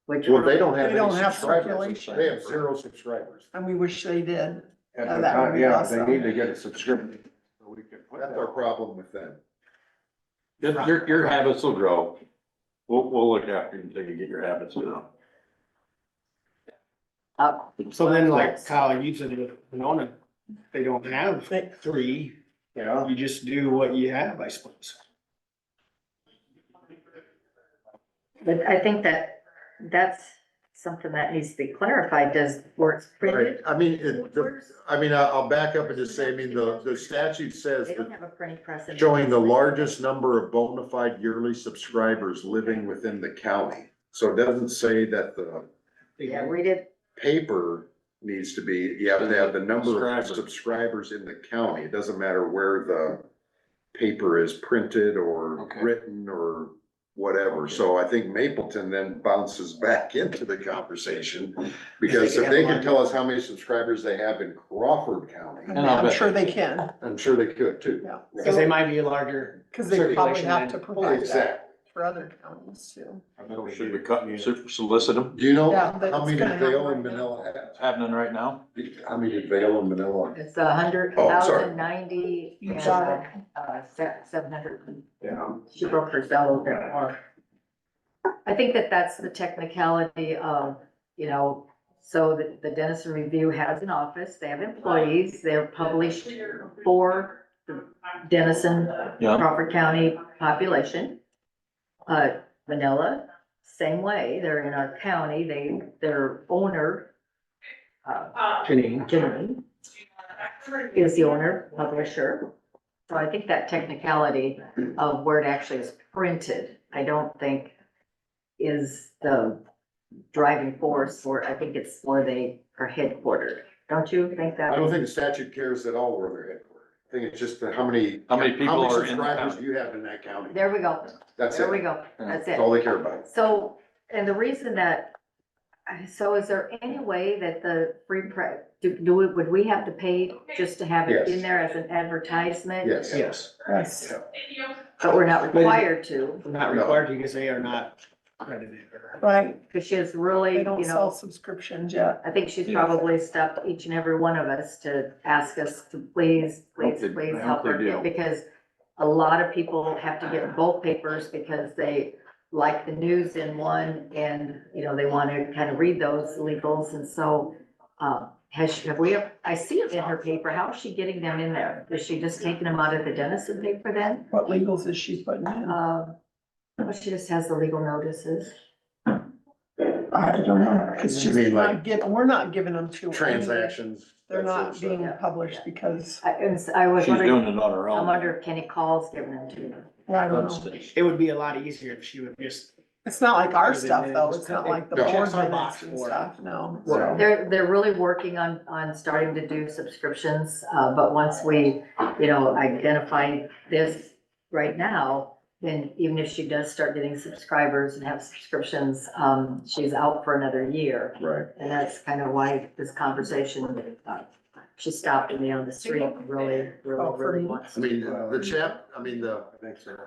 Which. Well, they don't have They don't any have subscribers. circulation. They have 0 subscribers. And we wish they did. At the that would time, be yeah, awesome. they need to get a subscription. So we could put That's that. our problem with them. Your habits will grow. We'll look after you until you get your habits down. So then, like Kyle, you said with Winona, they don't have three, Yeah, you just do what you have, I suppose. But I think that's something that needs to be clarified, does, where it's Right, printed? I mean, Where's- I'll back up and just say, I mean, the statute says They don't that have a printing press. in showing the there. largest number of bona fide yearly subscribers living within the county. So it doesn't say that the Yeah, read it. paper needs to be, you have to have the number of Subscribers. subscribers in the county. It doesn't matter where the paper is printed or Okay. written or whatever. So I think Mapleton then bounces back into the conversation. Because if they can tell us how many subscribers they have in Crawford County, And I'll I'm bet sure they they can, I'm sure they could too. yeah. Cause they might be a larger. Cause they probably circulation have to than- provide that Exactly. for other counties too. Should we cut, solicit them? Do you know Yeah, but how it's many gonna did Vale happen and right now. Manila have? Happening right now? How many did Vale and Manila? It's 100, Oh, sorry. 1,090 You and, got it. 700. yeah. She broke her down a little bit more. I think that that's the technicality of, you know, so the Dennison Review has an office, they have employees, they're published for the Dennison, Yeah. Crawford County population. Manila, same way, they're in our county, their owner, Janine. Janine, is the owner, publisher. So I think that technicality of where it actually is printed, I don't think is the driving force, or I think it's where they are headquartered. Don't you think that? I don't think the statute cares at all where they're headquartered. I think it's just how many How many people are in the subscribers county? do you have in that county? There we go, That's there we it. go, that's That's all it. they care about. So, and the reason that, so is there any way that the free press, would we have to pay just to have it in Yes. there as an advertisement? Yes. Yes, Yes. But we're not required to, not required because they are not accredited or. Right, because she's really, they don't you sell know, subscriptions yet. I think she's probably stopped each and every one of us to ask us to please I hope they help her do. get, because a lot of people have to get both papers because they like the news in one and, you know, they want to kind of read those legals, and so, I see it in her paper, how is she getting them in there? Is she just taking them out of the Dennison paper then? What legals is she putting in? Well, she just has the legal notices. I don't know, cause You she's mean like not giving, we're not giving them to her. Transactions. They're that sort not of being stuff. published because, I was She's wondering, doing it on her I own. wonder if Kenny Calls giving them to her. I don't know. It would be a lot easier if she would just. It's not like our Other than stuff that, though, it's it's not not- like the No. board Checks our minutes box and for it. stuff, no. Right. They're really working on starting to do subscriptions, but once we, you know, identify this right now, then even if she does start getting subscribers and have subscriptions, she's out for another year. Right. And that's kind of why this conversation, she stopped me on the street, really, Oh, for really me? wants I to. mean, the I think so.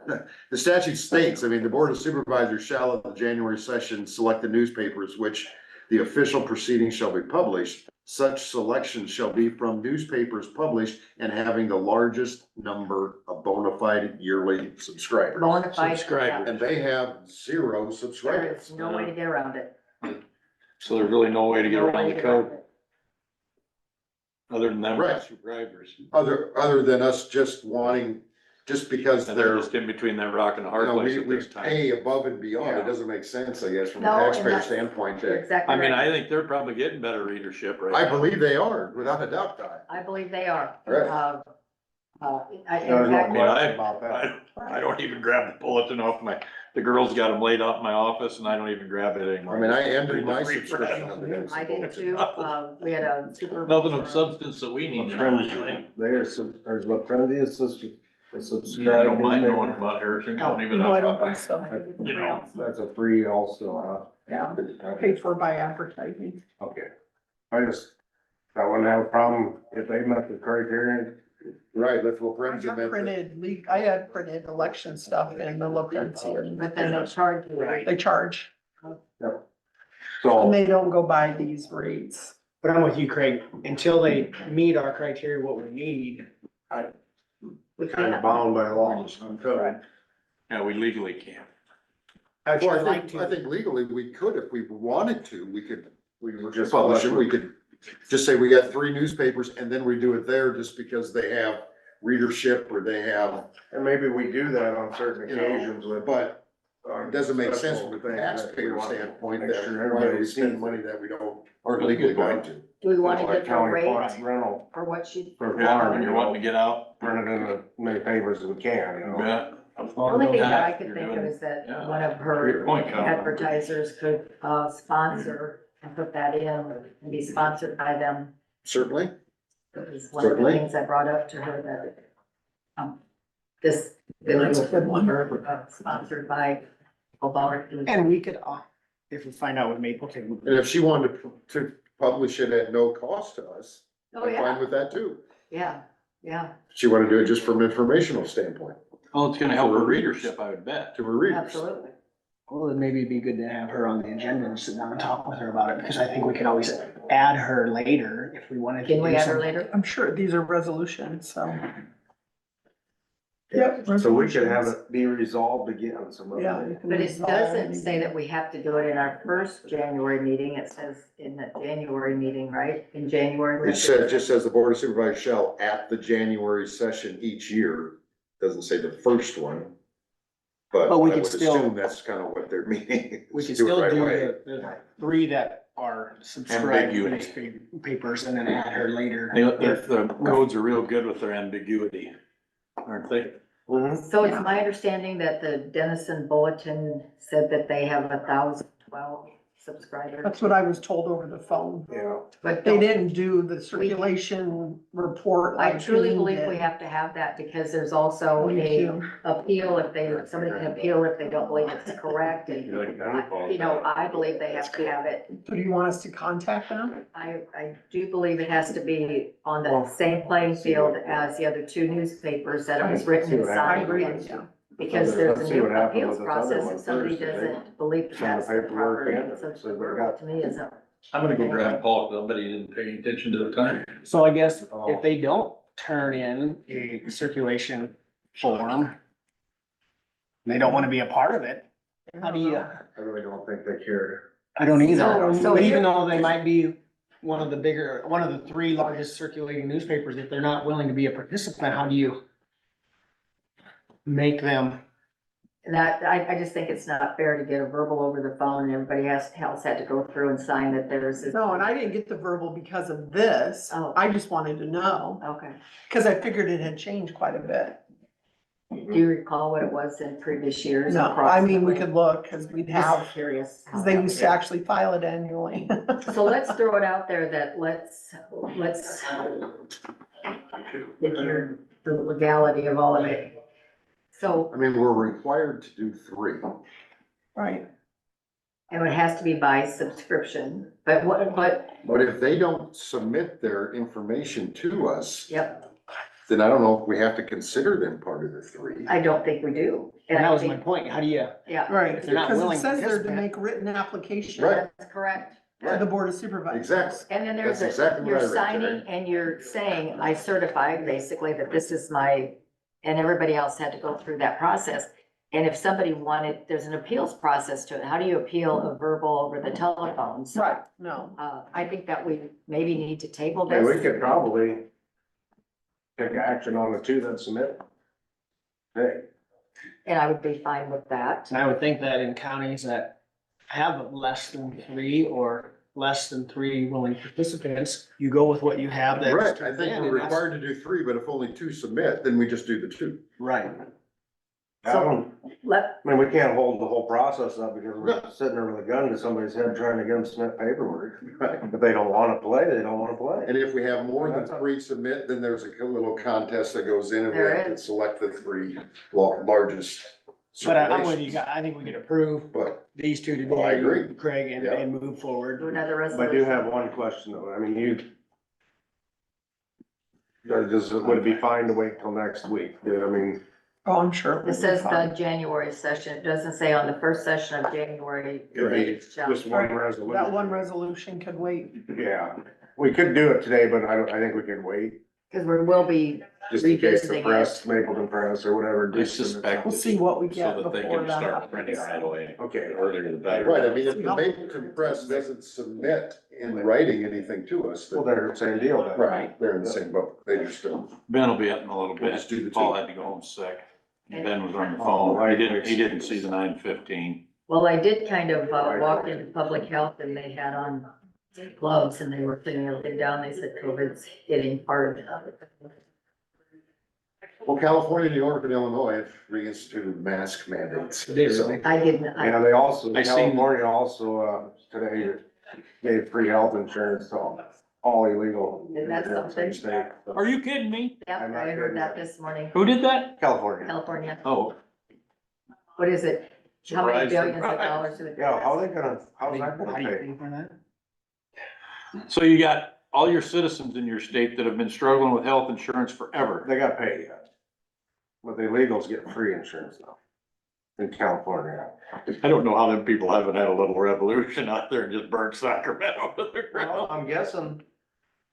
the statute states, I mean, the Board of Supervisors shall at the January session select the newspapers which the official proceedings shall be published. Such selection shall be from newspapers published and having the largest number of bona fide yearly subscribers. Bona fide. Subscribers. And they have 0 There subscribers. is no way to get around it. So there's really no way to get No around way the to code, get it. other than them Right. subscribers. Other than us just wanting, just because And they're they're, just in between that rock and a hard you know, place we at this time. pay above and beyond. Yeah. It doesn't make sense, I guess, from a No, and taxpayer that's- standpoint. You're exactly I mean, right. I think they're probably getting better readership right now. I believe they are, without a doubt, Ty. I believe they are. Right. There's in no fact, question about that. I don't even grab the bulletin off the girls got them laid out in my office and I don't even grab it anymore. I mean, I ended my Refresh. subscription of the. I did too, we had a super. Nothing of substance that we need. There's what Frenzy is, I subscribe. don't mind knowing about Harrison County, but No, I don't think so. you know, That's a free also, Yeah, huh? paid for by advertising. Okay. I wouldn't have a problem if they met the criteria. Right, that's what I Brenda got meant. printed, I had printed election stuff in the Lopez here. But then they charge you, right? They charge, and So, they don't go by these rates. But I'm with you, Craig, until they meet our criteria, what we need. We kind of can't. bound by law, until. yeah, we legally can't. I'd Well, sure like I to. think legally we could, if we wanted to, we could Just just publish it, we could just say we got 3 newspapers and then we do it there just because they have readership or they have, And maybe we do that on certain you know, occasions with. but it doesn't make sense from a special things that we taxpayer want to standpoint make that sure why do we everybody spend sees money it. that we don't, aren't legally going to. Do we wanna Like get the county rate farm rental for what she? for Yeah, farm, when you you're wanting to know, get out. print it in as many papers as we can, you know. Yeah. The only thing that I Yeah, could you're think of doing- is that yeah. one of Good her point, Colin. advertisers could, sponsor and put that in and be sponsored by them. Certainly, That was one of the Certainly. things I brought up to her that, this. That's a good one. Sponsored by Obama. And we could, if we find out with Mapleton, and if she wanted to publish it at no cost to us, Oh, I'm yeah, fine with that too. yeah, yeah, She wanted to do it just from an informational standpoint, Well, it's gonna help her readership, I would bet. to her readers. absolutely. well, then maybe it'd be good to have her on the agenda and sit down and talk with her about it, because I think we could always add her later if we wanted to. Can we do add her something. later? I'm sure these are resolutions, so. Yep. So we could have it be resolved again, some of Yeah. it. you can But it resolve doesn't any- say that we have to do it in our first January meeting, it says in the January meeting, right? In January. we It have to- said, just says the board of supervisors shall at the January session each year, doesn't say the first one. But I But we would could still- assume that's kind of what they're meaning. We can Do it still right do away. the 3 that are subscribed Ambiguity. newspapers and then add her later. The codes are real good with their ambiguity, aren't they? So it's my understanding that the Denison Bulletin said that they have 1,012 subscribers. That's what I was told over the phone. Yeah. But They don't- didn't do the circulation report I like. truly June believe did. we have to have that because there's also Me a too. appeal if somebody can appeal if they don't believe it's correct. And, you know, I believe they have to have it. So do you want us to contact them? I do believe it has to be on the same playing field as the other 2 newspapers that it was written and I signed. agree and- with you. Because there's Let's a see new what happens appeals with this other process one if somebody first, if they doesn't believe that send the that's the paperwork proper. in, So so the they verbal got- to me is a. I'm gonna go grab Paul, somebody didn't pay attention to the time. So I guess if they don't turn in a circulation form, they don't wanna be a part of it, how do you, I really don't think they care. I don't either. So But here- even though they might be one of the 3 largest circulating newspapers, if they're not willing to be a participant, how do you make them? That, I just think it's not fair to get a verbal over the phone and everybody else had to go through and sign that there's. No, and I didn't get the verbal because of this. Oh. I just wanted to know, Okay. because I figured it had changed quite a bit. Do you recall what it was in previous years? No, I mean, we could look, because we'd Just have, curious. how because they that used was. to actually file it annually. So let's throw it out there that let's figure the legality of all of it. So, I mean, we're required to do 3. Right, and it has to be by subscription, but But if they don't submit their information to us, yep, then I don't know if we have to consider them part of the 3. I don't think we do. And I that was my think- point, how do you, Yeah, right, If they're not because it willing to says there to participate. make written application Right. that's correct. to the Board of Supervisors. Exactly. And then there's That's a, exactly what you're I read, signing and you're saying, I certify basically that this is my, and everybody else had to go through that process. And if somebody wanted, there's an appeals process to it. How do you appeal a verbal over the telephone? So, Right, no, I think that we maybe need to table I mean, we this. could probably take action on the 2 that submit. Hey, And I would be fine with that. and I would think that in counties that have less than 3 or less than 3 willing participants, you go with what you have that's. Right, I think Yeah, we're and that's- required to do 3, but if only 2 submit, then we just do the 2. Right. I Let, mean, we can't hold the whole process up because we're sitting there with a gun to somebody's head trying to get them to submit paperwork. If they don't wanna play, they don't wanna play. And if we have more than 3 submit, then there's a little contest that goes in and we There have to is. select the 3 largest. But I'm with you, circulations. I think we could approve But these two Well, I today, agree. Craig, and, Yeah. and move do forward. another I resolution. do have one question though, I mean, would it be fine to wait till next week? I mean, Oh, I'm sure. It says the January session, it doesn't say on the first session of January. it'd be just one That resolution. one resolution could wait. Yeah, we could do it today, but I think we could wait, Cause we will be just in case the revisiting press, it. Mapleton Press or whatever. I suspect. We'll see what we So get that they before can that start printing happens. right away. Okay. The earlier the better. right, I mean, if the Mapleton Press doesn't submit in writing anything to us, Well, then they're the same deal then. right, they're in the same boat. They just don't. Ben will be up in a little We'll just do the bit. 2. Paul had to go home sick. Ben was on the phone. He didn't see the 9:15. Well, I did kind of, walk into public health and they had on gloves and they were cleaning everything down. They said COVID's hitting part of it. Well, California, New York, and Illinois have reinstituted mask mandates. They So- really? I didn't, Yeah, they also, I seen- California also, today gave free health insurance to all illegal. Isn't that something? State. Are you kidding me? yeah, I'm not I heard kidding. that this morning. Who did that? California. California, Oh. what is it? How many Surprise, billions of surprise. dollars do they? Yeah, how are they gonna, how's that How gonna do you pay? think for that? So you got all your citizens in your state that have been struggling with health insurance forever. They got paid yet. But the illegals get free insurance now. In California. I don't know how them people haven't had a little revolution out there and just burned Sacramento to the Well, ground. I'm guessing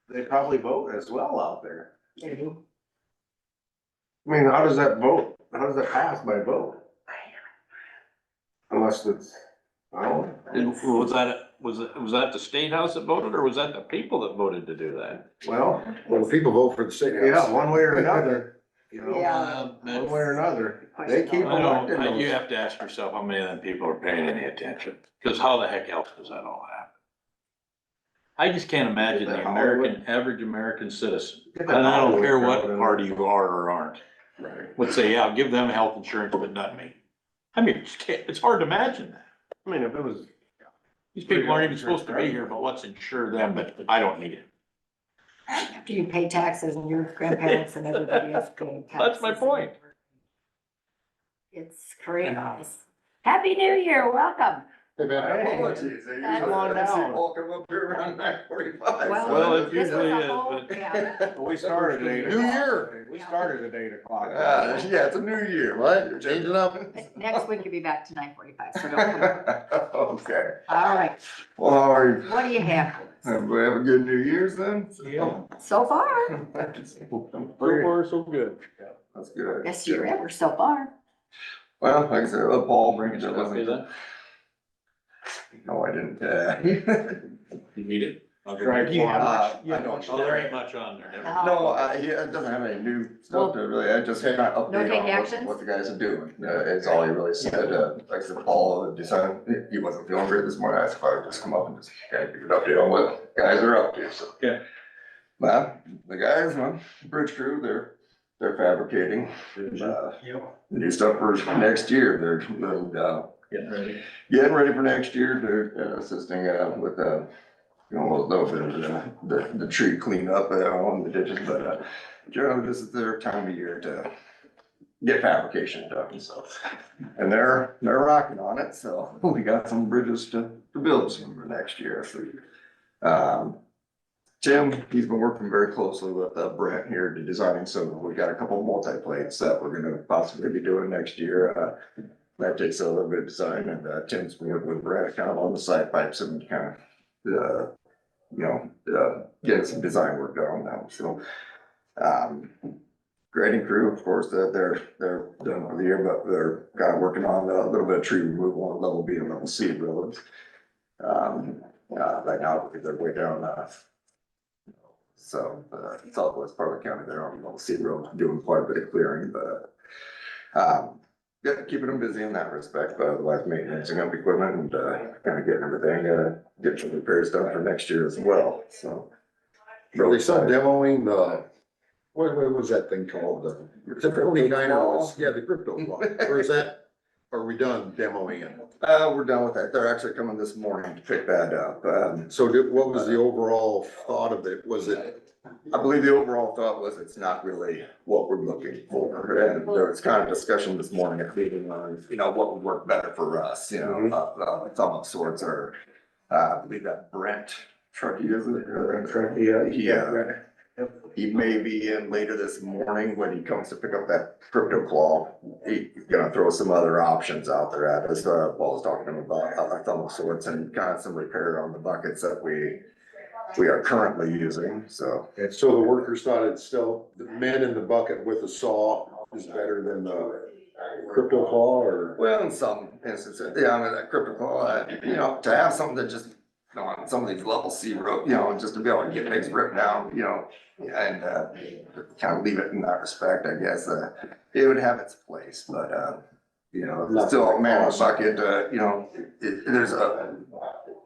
they probably vote as well out there. I mean, how does that vote? How does that pass by vote? Unless it's, I don't know. And was that the state house that voted, or was that the people that voted to do that? Well, Well, the people vote for the state house. yeah, one way or another, you know, Yeah. one way or another. They keep I electing know, you those. have to ask yourself how many of them people are paying any attention, because how the heck else does that all happen? I just can't imagine the average American citizen, and I don't care what party you are or aren't, would say, yeah, give them health insurance, but not me. I mean, it's hard to imagine that. I mean, if it was, These people aren't even supposed to be here, but let's insure them, but I don't need it. After you pay taxes and your grandparents and everybody else paying taxes. That's my point. It's crazy. Happy New Year, welcome. Hey, man, Hey. apologies. Come on down. Paul come up here around 9:45. Well, it this was usually a is, whole- but- yeah. we started at 8 New o'clock. year. We started at 8 o'clock. Yeah, it's a new year, right? You're changing up. Next week you'll be back to 9:45, so don't come. Okay. All right, Well, how are you? what do you have? Everybody have a good New Year's then? Yeah. So far, So far, so good. That's good. best year ever so far. Well, like I said, Paul Bringing bringing stuff in then? No, I didn't. You need it? Okay. Strike You have one. much, you have I don't- much. Oh, there ain't much on there. never mind. No, yeah, it doesn't have any new stuff to really, I just kind of No update take on actions? what the guys are doing. It's all he really said, like I said, Paul decided, he wasn't feeling great this morning, I asked if I would just come up and just kind of give an update on what guys are up to, so. Yeah. But the guys, well, bridge crew, they're fabricating, Yep. new stuff for next year, they're, getting ready for next year, they're assisting, with, you know, a little bit of the tree cleanup, on the ditches, but, generally, this is their time of year to get fabrication done, so. And they're rocking on it, so we got some bridges to build some for next year, so. Tim, he's been working very closely with, Brent here to design some, we got a couple multi-plates that we're gonna possibly be doing next year, that takes a little bit of design, and, Tim's been working with Brent kind of on the side pipes and kind of, you know, getting some design work done on that, so. Grading crew, of course, they're done for the year, but they're kind of working on a little bit of tree removal on level B and level C roads. Right now, because they're way down, so, southwest part of the county, they're on level C road, doing quite a bit of clearing, but, yeah, keeping them busy in that respect, but otherwise maintaining up equipment and, kind of getting everything, get some repairs done for next year as well, so. Are they still demoing the, what was that thing called? The typically kind of, yeah, the crypto claw. Or is that, are we done demoing it? We're done with that. They're actually coming this morning to pick that up. So what was the overall thought of it? Was it, I believe the overall thought was it's not really what we're looking for. And there was kind of discussion this morning at meeting on, what would work better for us, some of sorts are, I believe that Brent Truckee, is it? He may be in later this morning when he comes to pick up that crypto claw. He's gonna throw some other options out there at us. Paul was talking to him about a thumb of sorts and kind of some repair on the buckets that we are currently using, so. and so the workers thought it's still, the men in the bucket with the saw is better than the crypto claw or? Well, in some instances, yeah, I mean, that crypto claw, to have something that just, on some of these level C road, just to be able to get things ripped down, and, kind of leave it in that respect, I guess, it would have its place, but, still a man in a bucket,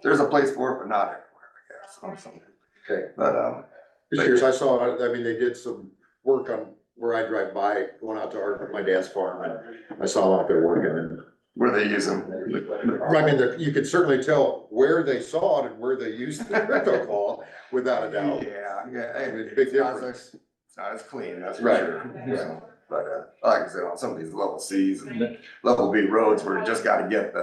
there's a place for it, but not everywhere, I guess. Okay. But, This year's, I saw, I mean, they did some work on where I drive by, going out to my dad's farm, and I saw them out there working and. where they use them. I mean, you could certainly tell where they saw it and where they used the crypto claw, without a doubt. Yeah, I mean, big difference. It's not as clean, that's for Right. sure. Yeah. But, like I said, on some of these level Cs and level B roads, where you just gotta get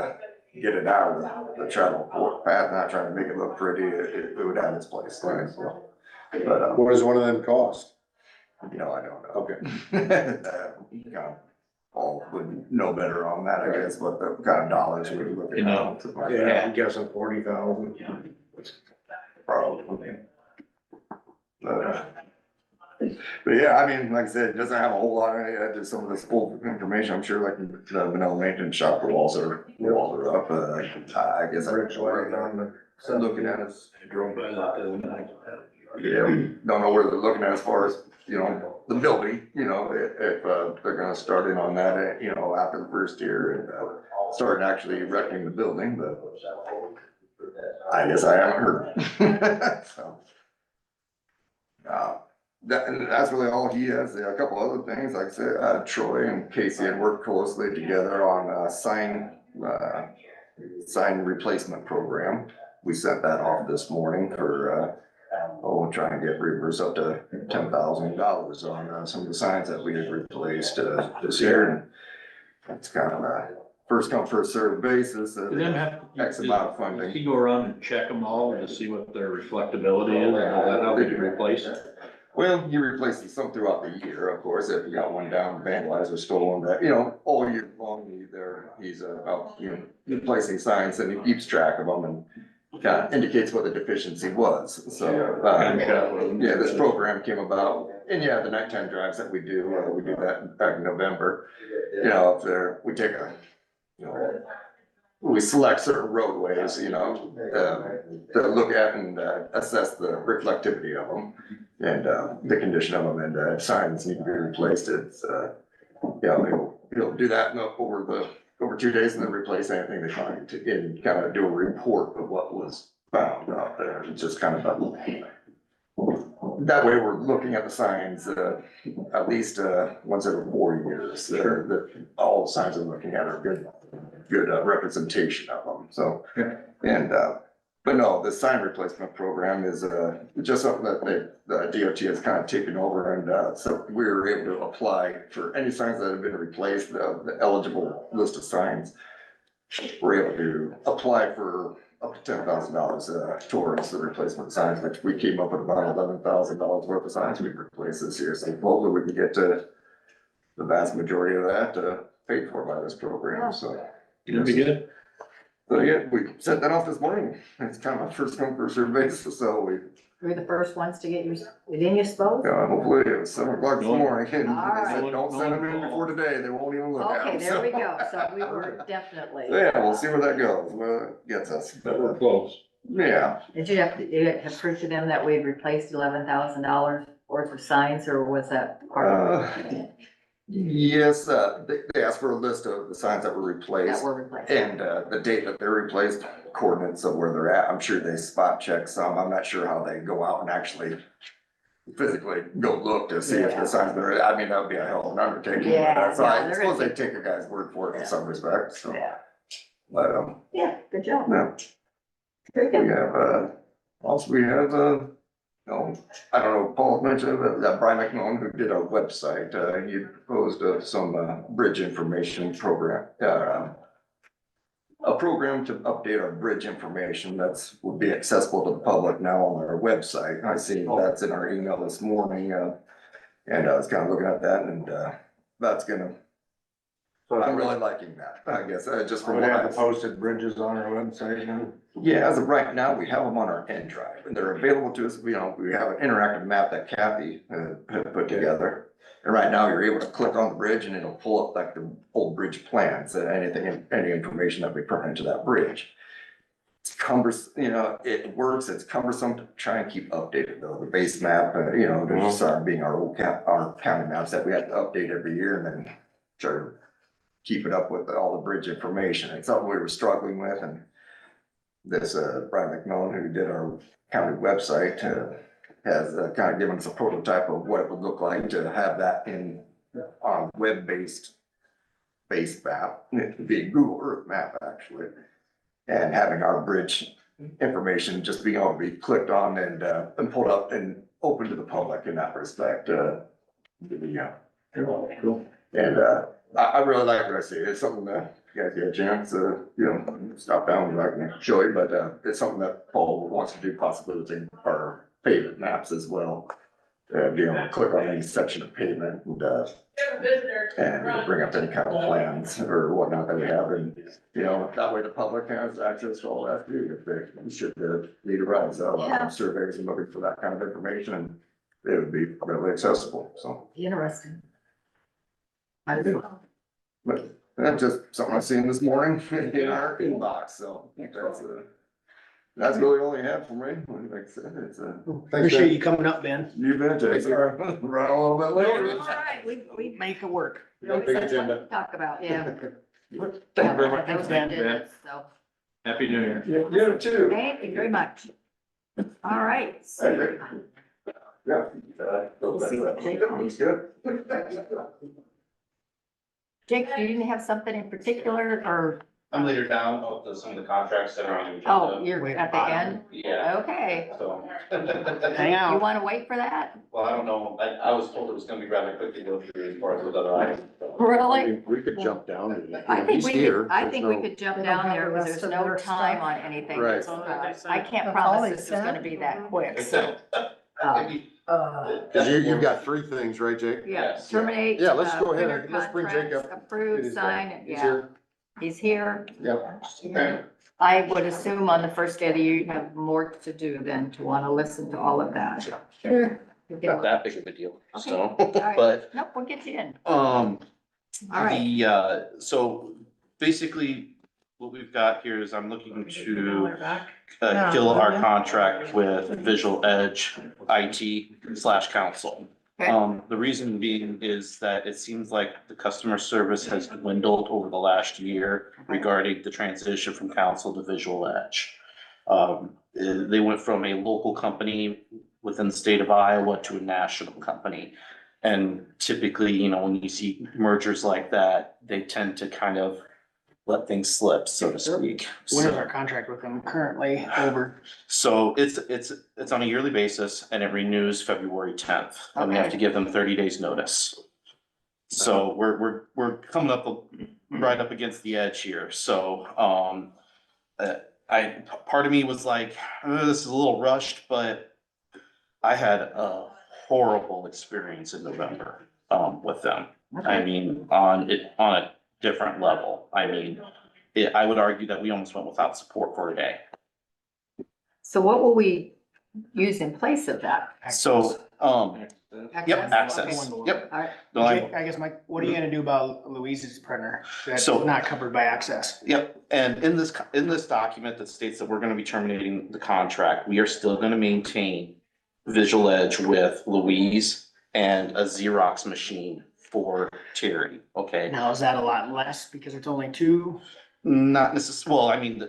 it out of the travel path, not trying to make it look pretty, it would have its place. Right. So, but, What does one of them cost? I don't know. Okay. Paul would know better on that, I guess, what the kind of dollars we're looking at. Yeah, I'm guessing 40,000. Probably. But yeah, I mean, like I said, it doesn't have a whole lot of, just some of this old information, I'm sure, like the vanilla maintenance shop, the walls are up, I guess. Bridge light on I'm looking at is, Drove by that the other night. don't know where they're looking at as far as, the building, if, they're gonna start in on that, after the first year and, start actually erecting the building, but I guess I haven't heard. So. And that's really all he has. There are a couple other things, like I said, Troy and Casey had worked closely together on a sign replacement program. We sent that off this morning for, try and get reimbursed up to $10,000 on some of the signs that we had replaced this year. And that's kind of a first come, first served basis. Do them have, X amount of does funding. he go around and check them all to see what their reflectability is, and all that, how they can replace it? Well, you replace some throughout the year, of course, if you got one down, vandalized or stolen, that, all year long, he's out, replacing signs, and he keeps track of them and kind of indicates what the deficiency was, so. Yeah, this program came about, and yeah, the nighttime drives that we do that back in November. We take we select certain roadways, to look at and assess the reflectivity of them and the condition of them, and signs need to be replaced. It's, he'll do that over 2 days and then replace anything they find and kind of do a report of what was found out there. It's just kind of that way we're looking at the signs at least once every 4 years. That all the signs we're looking at are good representation of them. So, and but no, the sign replacement program is just something that the DOT has kind of taken over, and so we were able to apply for any signs that have been replaced, the eligible list of signs. We're able to apply for up to $10,000 towards the replacement signs, which we came up with about $11,000 worth of signs we replaced this year. So hopefully we can get to the vast majority of that paid for by this program, so. It'll be good. So yeah, we sent that off this morning. It's kind of a first come, first served basis, so We're the first ones to get it in, you suppose? hopefully it was 7 o'clock this morning. And All they right. said, don't send them in before today, they won't even look at them. Okay, there we go. So we were definitely. So yeah, we'll see where that goes, where it gets us. But we're close. Yeah, Did you have proof to them that we had replaced $11,000 worth of signs, or was that part of it? Yes, they asked for a list of the signs that were That replaced were replaced. and, the date that they're replaced, coordinates of where they're at. I'm sure they spot check some. I'm not sure how they go out and actually physically go look to see if the signs are, I mean, that would be a hell of an undertaking. Yeah, So I yeah, they're suppose they gonna take a guy's word for it in some respects, so. Yeah, But, yeah, good job. no, Very we good. have, also we have, no, I don't know, Paul mentioned that Brian McMillan, who did our website, he proposed some bridge information program, a program to update our bridge information that's would be accessible to the public now on our website. I see that's in our email this morning, and I was kind of looking at that, and that's gonna, So I I'm think really liking that, I guess, just from we what have I the see. posted bridges on our website now. Yeah, as of right now, we have them on our end drive, and they're available to us, we have an interactive map that Kathy had put together. And right now, you're able to click on the bridge and it'll pull up like the old bridge plans, anything, any information that we put into that bridge. It's cumbersome, it works, it's cumbersome to try and keep updated though, the base map, there's just being our old our county maps that we have to update every year and then try to keep it up with all the bridge information. It's something we were struggling with, and this, Brian McMillan, who did our county website, has kind of given us a prototype of what it would look like to have that in on web-based map. It would be a Google Earth map, actually. And having our bridge information just being able to be clicked on and pulled up and open to the public in that respect. Yeah. Cool. And, I really like what I see. It's something that you guys get a chance to, stop down and I can show you, but, it's something that Paul wants to do possibly with our pavement maps as well. Be able to click on any section of pavement and bring up any kind of plans or whatnot that we have. And, that way the public has access to all that too, if they should need a run. So a lot of surveys and looking for that kind of information, and it would be readily accessible, so. Interesting. But that's just something I seen this morning in our inbox, so that's really all you have for me. Like I said, it's Appreciate you coming up, Ben. you bet, Jake. Sorry, run a little bit All later. right, we Make it work. Big agenda. talk about, yeah. Thank you very much. Those Ben. agendas, so, Happy New Year. You too. thank you very much. All right. Yeah. We'll see what Jake Looks good. Jake, do you have something in particular, or, I'm later down of some of the contracts that are on the agenda. oh, you're at the end? Yeah, Okay, so. Hang you out. wanna wait for that? Well, I don't know, I was told it was gonna be rather quick to go through as far as with other items. so. Really? We could jump down and. I think he's we here. could, I There's think we no- could jump They don't down have there, the because rest there's of no their time stuff. on anything. Right. I can't That's all promise they this is sent? gonna be that quick, so. Cause you've got three things, right, Jake? Yeah, Yes. terminate. Yeah, let's go ahead printer and let's bring Jake contracts, up. Approve, It is sign, done. it. He's Yeah, here. he's here. Yep. Okay. I would assume on the first day of the year, you have more to do than to wanna listen to all of that. Sure. Not that big of a deal, Okay. so, right. but, Nope, we'll get you in. um, All right. so basically what we've got here is I'm looking to Yeah. kill our contract with Visual Edge IT/council. Okay. The reason being is that it seems like the customer service has dwindled over the last year regarding the transition from council to Visual Edge. They went from a local company within the state of Iowa to a national company. And typically, when you see mergers like that, they tend to kind of let things slip, so to speak. When is our contract with them currently over? So it's on a yearly basis and it renews February 10th, and we have Okay. to give them 30 days notice. So we're coming up right up against the edge here, so, part of me was like, this is a little rushed, but I had a horrible experience in November, with them. I mean, on a different level. I mean, I would argue that we almost went without support for a day. So what will we use in place of that? So, yep, access, Okay. yep. All right. No, I- Jake, I guess, Mike, what are you gonna do about Louise's printer? That's So- not covered by access. Yep, and in this document that states that we're gonna be terminating the contract, we are still gonna maintain Visual Edge with Louise and a Xerox machine for Terry, okay? Now, is that a lot less because it's only two? Not necessarily, well, I mean,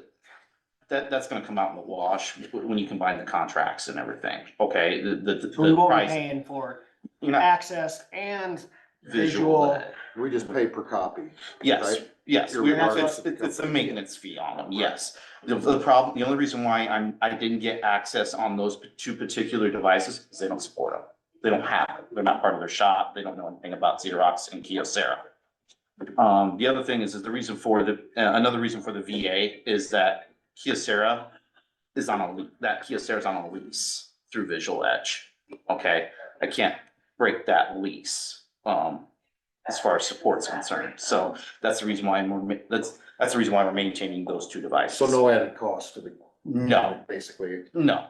that's gonna come out in the wash when you combine the contracts and everything, okay? So we The won't be price, paying for you know, access and visual visual. ed. We just pay per copy. Yes, Right? yes, Your it's, regards. it's a maintenance fee on them, yes. The problem, the only reason why I didn't get access on those two particular devices is they don't support them. They don't have it, they're not part of their shop, they don't know anything about Xerox and Kyocera. The other thing is the reason for another reason for the VA is that Kyocera is on Kyocera is on a lease through Visual Edge, okay? I can't break that lease, as far as support's concerned. So that's the reason why that's the reason why we're maintaining those two devices. So no added cost to the, No, basically. no.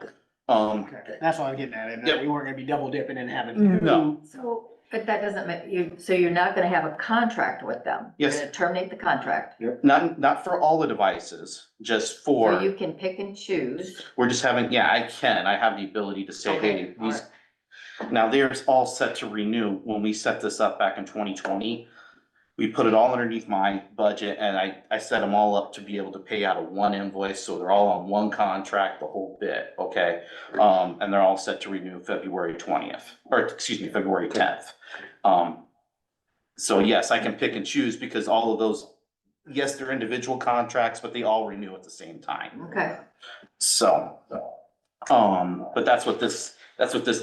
Okay, that's what I'm getting at. Yep. We weren't gonna be double dipping and having. No. So, but that doesn't make you, so you're not gonna have a contract with them? You're Yes. gonna terminate the contract? Not for all the devices, just So you for, can pick and choose? we're just having, yeah, I have the ability to say, Okay, hey, these. Now, they're all set to renew. When we set this up back in 2020, we put it all underneath my budget and I set them all up to be able to pay out of one invoice. So they're all on one contract, the whole bit, okay? And they're all set to renew February 20th, or excuse me, February 10th. So yes, I can pick and choose because all of those, yes, they're individual contracts, but they all renew at the same time. Okay, So, but that's what this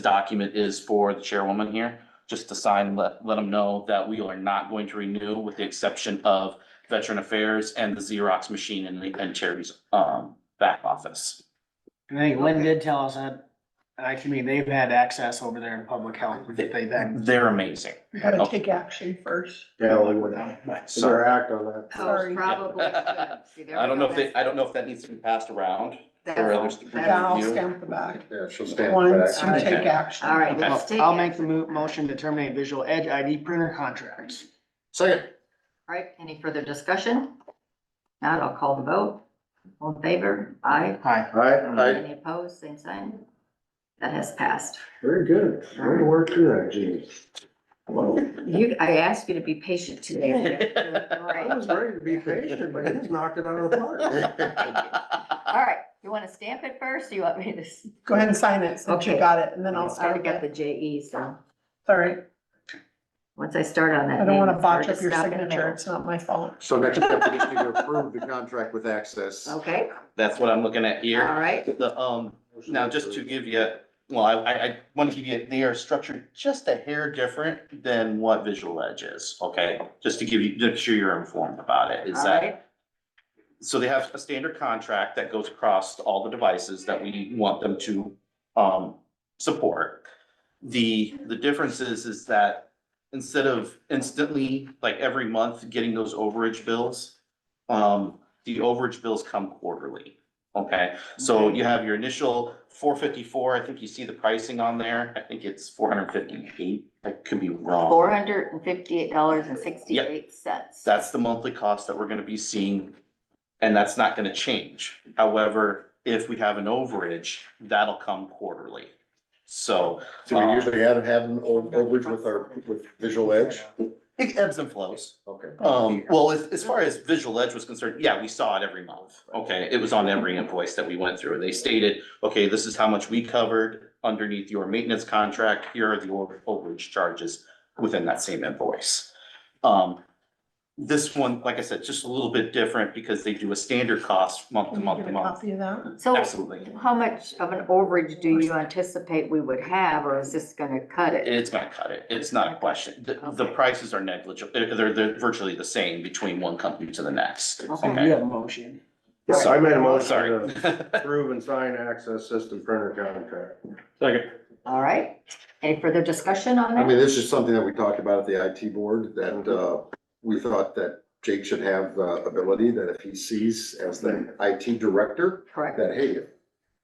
document is for the chairwoman here, just to sign, let them know that we are not going to renew with the exception of Veteran Affairs and the Xerox machine and Terry's, back office. I think Lynn did tell us that, they've had access over there in public health. They've had. They're amazing. You gotta Okay. take action first. Yeah, we would, So, better act on that. oh, Sorry. probably should. See, there I we don't go. know if I don't know if that needs to be passed around for others to Yeah, I'll review. stamp the back. Yeah, she'll stand One, back. two, take action. All right, Okay. let's take. I'll make the action. motion to terminate Visual Edge ID printer contracts. Second. All right, any further discussion? Not, I'll call the vote. All in favor? Aye. Hi. Aye. Any opposed? Same sign. That has passed. Very good. Way to work through that, Gene. I asked you to be patient today. I was Great. ready to be patient, but you just knocked it out of the park. All right, you wanna stamp it first? Or you want me to? Go ahead and sign it since you Okay. got it, and then I'll I start already got the it. JE, so Sorry, once I start on that I don't name, wanna it's botch hard up your stop in the signature, middle. it's not my fault. So next step, we just need to approve the contract with Access. Okay, That's what I'm looking at all here. right, The, now just to give you, well, I want to give you, they are structured just a hair different than what Visual Edge is, okay? Just to give you, make sure you're informed about it, is all that, right. so they have a standard contract that goes across all the devices that we want them to, support. The difference is that instead of instantly, like every month, getting those overage bills, the overage bills come quarterly. Okay, so you have your initial 454, I think you see the pricing on there, I think it's 458, I could be wrong. $458.68. That's the monthly cost that we're gonna be seeing, and that's not gonna change. However, if we have an overage, that'll come quarterly. So, So we usually have an overage with Visual Edge? it ebbs and flows. Okay. Well, as far as Visual Edge was concerned, yeah, we saw it every month, okay? It was on every invoice that we went through. They stated, okay, this is how much we covered underneath your maintenance contract. Here are the overage charges within that same invoice. This one, like I said, just a little bit different because they do a standard cost month to Can you month get to a month. copy of that? So Absolutely. how much of an overage do you anticipate we would have, or is this gonna cut it? It's gonna cut it. It's not a question. The prices are negligible. They're virtually the same between one company to the next. So Okay. you have a motion. Yes, I made a motion Sorry. to approve and sign access system printer contract. Second. All right, any further discussion on I mean, that? this is something that we talked about at the IT board, that, we thought that Jake should have the ability that if he sees as the IT director, Correct. that, hey,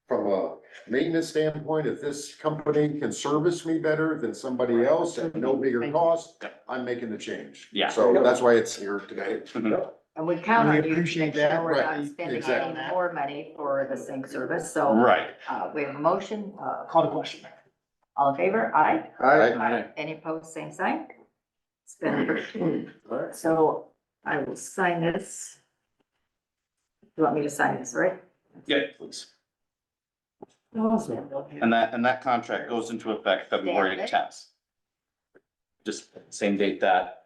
from a maintenance standpoint, if this company can service me better than somebody else at no bigger cost, I'm making the change. Yeah. So that's why it's here today. Mhm. And we count We on you to appreciate make sure that. we're not Right, spending exactly. any more money for the same service, so, Right. we have a motion, Call the question. all in favor? Aye. Aye. Any opposed, same sign? spend. So I will sign this. You want me to sign this, right? Yeah, please. And that contract goes into effect February Damn it. 10th. Just same date that.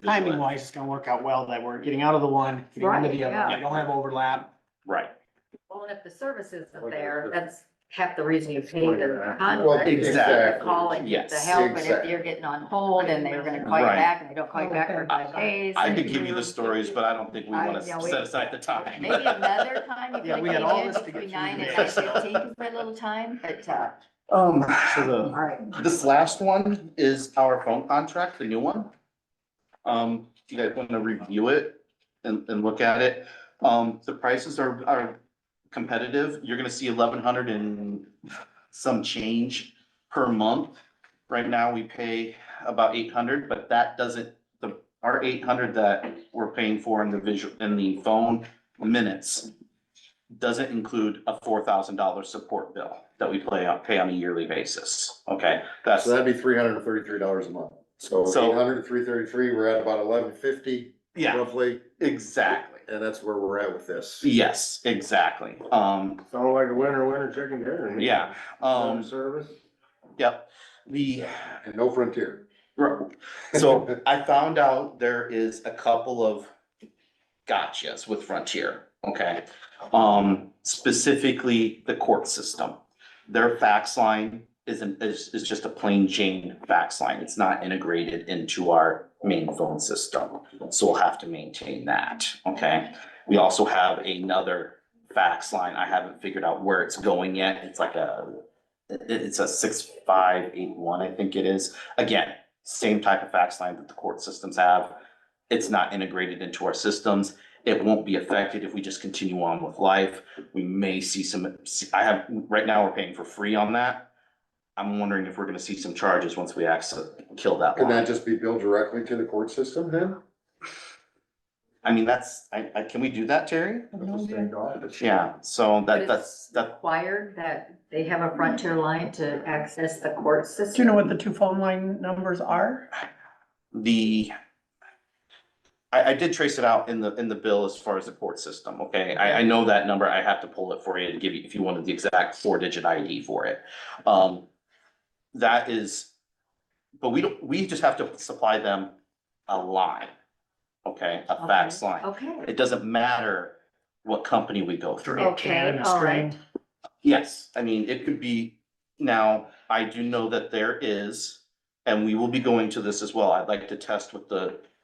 Timing wise, it's gonna work out well that we're getting out of the one, getting into the Right, other. yeah. We don't have overlap. Right, Well, and if the service isn't there, that's half the reason you pay the Well, contract. is exactly. to Call and get the Yes. help, and if Exactly. you're getting on hold and they're gonna call you Right. back and they don't call you back for 5 days. I could give you the stories, but I don't think we wanna Yeah, we- set aside the time. Maybe another time you Yeah, could we have got all came in this to get between through 9 and today, 9:15 for a little time, but, So all right. this last one is our phone contract, the new one. You guys wanna review it and look at it? The prices are competitive. You're gonna see 1,100 and some change per month. Right now, we pay about 800, but that doesn't, our 800 that we're paying for in the phone minutes doesn't include a $4,000 support bill that we pay on a yearly basis, okay? That's, So that'd be $333 a month. So So- 800 to 333, we're at about 1150 yeah, roughly, exactly. and that's where we're at with this. Yes, exactly. Sound like a winner chicken dinner. to me. Yeah, Service. yep. And no Frontier. So I found out there is a couple of gotchas with Frontier, okay? Specifically the court system. Their fax line is just a plain Jane fax line. It's not integrated into our main phone system. So we'll have to maintain that, okay? We also have another fax line. I haven't figured out where it's going yet. It's like it's a 6581, I think it is. Again, same type of fax line that the court systems have. It's not integrated into our systems. It won't be affected if we just continue on with life. We may see right now we're paying for free on that. I'm wondering if we're gonna see some charges once we actually kill that Can that line. just be billed directly to the court system then? I mean, can we do that, Terry? Yeah, so But that's it's required that they have a Frontier line to access the court system. Do you know what the two phone line numbers are? I did trace it out in the bill as far as the court system, okay? I know that number. I have to pull it for you to give you, if you wanted the exact 4-digit ID for it. That is, but we just have to supply them a line, okay? A fax line. Okay, It doesn't matter what company we go through. okay, all right. Yes, I mean, it could be, now, I do know that there is, and we will be going to this as well. I'd like to test with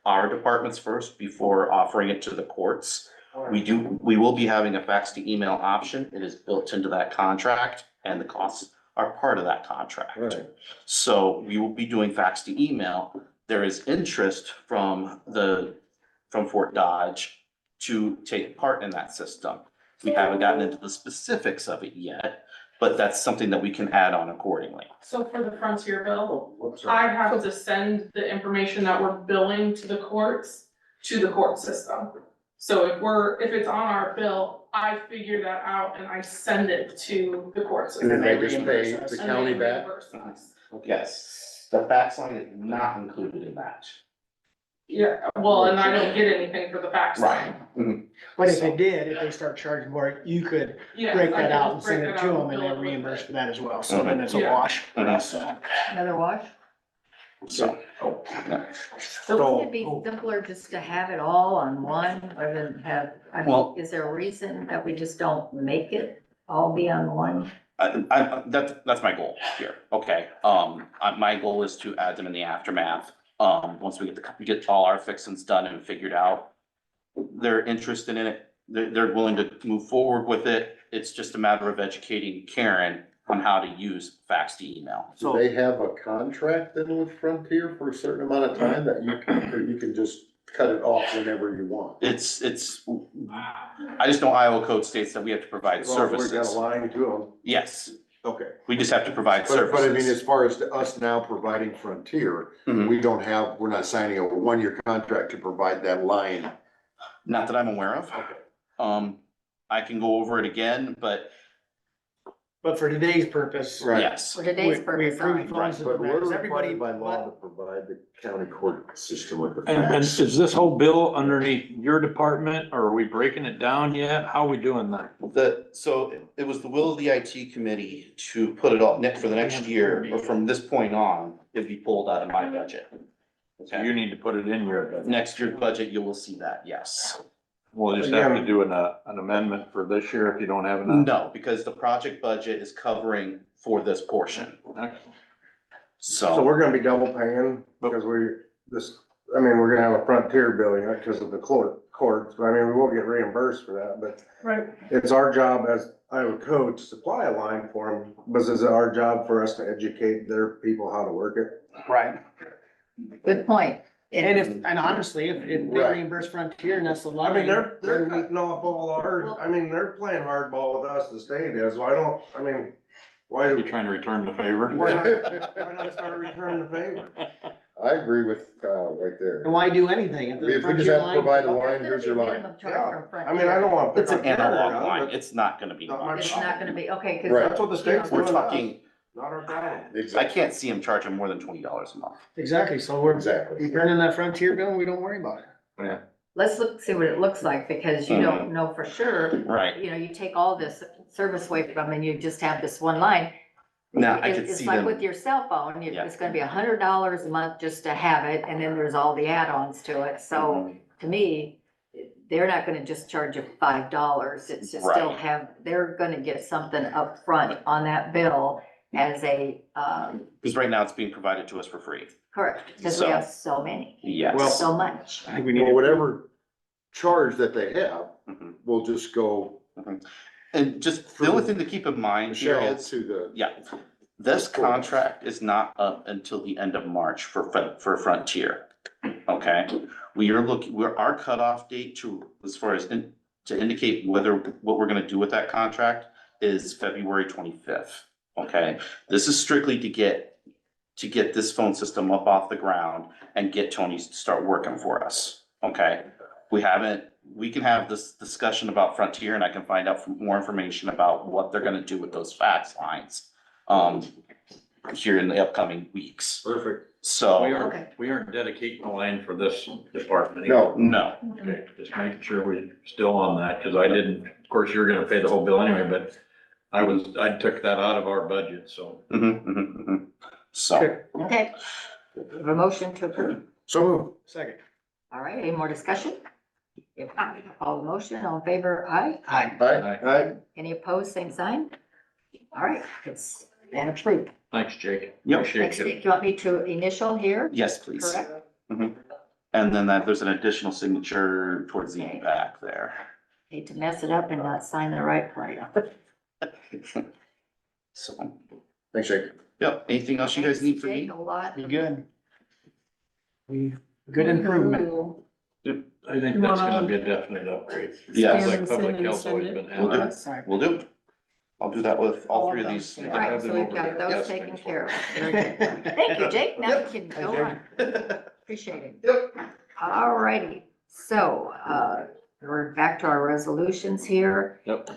our departments first before offering it to the courts. We will be having a fax to email option. It is built into that contract and the costs are part of that contract. Right. So we will be doing fax to email. There is interest from Fort Dodge to take part in that system. We haven't gotten into the specifics of it yet, but that's something that we can add on accordingly. So for the Frontier bill, I have to send the information that we're billing to the courts to the court system. So if it's on our bill, I figure that out and I send it to the court system. And then they just pay the And county they back? reimburse us. Yes, the fax line is not included in that. Yeah, well, and I don't get anything for the fax line. But if it did, if they start charging more, you could Yeah, break I that can out and just break send it that to out them and bill it then with reimburse it. for that as well. So then it's a Yeah. wash for us, so. Another wash? So, So wouldn't it be simpler just to have it all on one rather than have, I Well- mean, is there a reason that we just don't make it all be on one? that's my goal here, okay? My goal is to add them in the aftermath. Once we get all our fixings done and figured out. They're interested in it, they're willing to move forward with it. It's just a matter of educating Karen on how to use fax to email. Do they have a contract then with Frontier for a certain amount of time that you can just cut it off whenever you want? It's, I just know Iowa code states that we have to provide As long as we got a services. line to Yes, Okay. we just have to provide But I mean, as services. far as us now providing Frontier, Mhm. we're not signing a 1-year contract to provide that line. Not that I'm aware of. Okay. I can go over it again, but But for today's purpose. Right. Yes. For today's We purpose, all approve right. funds But we're because everybody. required by law to provide the county court system with the And facts. is this whole bill underneath your department, or are we breaking it down yet? How are we doing that? So it was the will of the IT committee to put it all, for the next year, or from this point on, it'd be pulled out of my budget. So you need to put it in your, Next year's budget, you will see that, yes. we'll just have to do an amendment for this year if you don't have enough. No, because the project budget is covering for this portion, So so. we're gonna be double paying because we're gonna have a Frontier billing because of the courts, but I mean, we won't get reimbursed for that, but Right. it's our job as Iowa code to supply a line for them, but is it our job for us to educate their people how to work it? Right. Good point. And honestly, if they Right. reimburse Frontier and that's the I line. mean, they're cutting off all they're playing hardball with us, the state is, why Are you trying to return the favor? why not start returning the favor? I agree with Kyle right there. And why do anything? If we just have to provide a line, here's your line. Yeah, I mean, I don't wanna pick It's an on Canada, analog line, but it's not gonna be. Not my much. It's not gonna be, okay, cause. Right. that's what the state's We're doing to us, talking, not our problem. I Exactly. can't see them charging more than $20 a month. Exactly, so we're Exactly. returning that Frontier bill and we don't worry about it. Let's see what it looks like, because you don't know for sure. Right. You know, you take all this service away from them and you just have this one line. Now, I It's- could see It's like them, with your cell phone, Yeah. it's gonna be $100 a month just to have it, and then there's all the add-ons to it, so Mm-hmm. to me, they're not gonna just charge you $5, it's to still Right. have, they're gonna get something up front on that bill as a, because right now it's being provided to us for free. correct, because we So- have so many, Yes. so much. I think we need Well, to. whatever charge that they have, Mhm. will just go And just, the only thing to keep in mind here Michelle is, to the. yeah, this contract is not up until the end of March for Frontier. Okay, our cutoff date as far as to indicate what we're gonna do with that contract is February 25th. Okay, this is strictly to get this phone system up off the ground and get Tony to start working for us. Okay, we can have this discussion about Frontier and I can find out more information about what they're gonna do with those fax lines here in the upcoming weeks. Perfect. So, We aren't dedicating a line for this department. No, no, Okay, just making sure we're still on that, cause I didn't, of course, you're gonna pay the whole bill anyway, but I took that out of our budget, so. So, Okay, we have a motion to approve. so Second. All right, any more discussion? If not, all the motion, all in favor, aye. Aye. I, Any opposed, same sign? All right, it's been approved. Thanks, Jake. Yep. Appreciate Next, do it. you want me to initial here? yes, please. Correct? And then there's an additional signature towards the back there. Hate to mess it up and not sign the right place. So, thanks, Jake. yep, anything else you guys need from me? Jake, a lot. Be good. Good improvement. Ooh. I think that's gonna be a definite upgrade. Yes. Like public health's always been We'll do. having. Will do. I'll do that with all three of these. All right, so we've got those taken care of. Very good. Thank you, Jake. Now you can go on. Appreciate it. Yep. All righty, so, we're back to our resolutions here. Yep.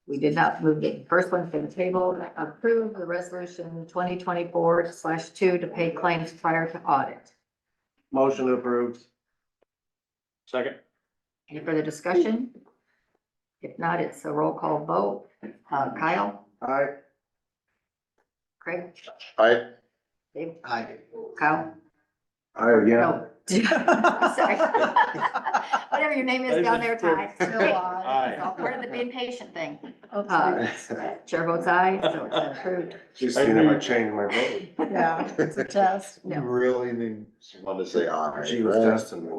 We did not move the first one to the table, approve the resolution 2024/2 to pay claims prior to audit. Motion approved. Second. Any further discussion? If not, it's a roll call vote. Kyle, Aye. Craig, I, Dave, Aye. Kyle? Aye again. No. Sorry. Whatever your name is down there, Ty. Aye. It's all part of the being patient thing. Okay. Chair votes aye, so it's been approved. She's seen if I changed my vote. Yeah, it's a test. you No. really need someone to say aye. She was right? testing me.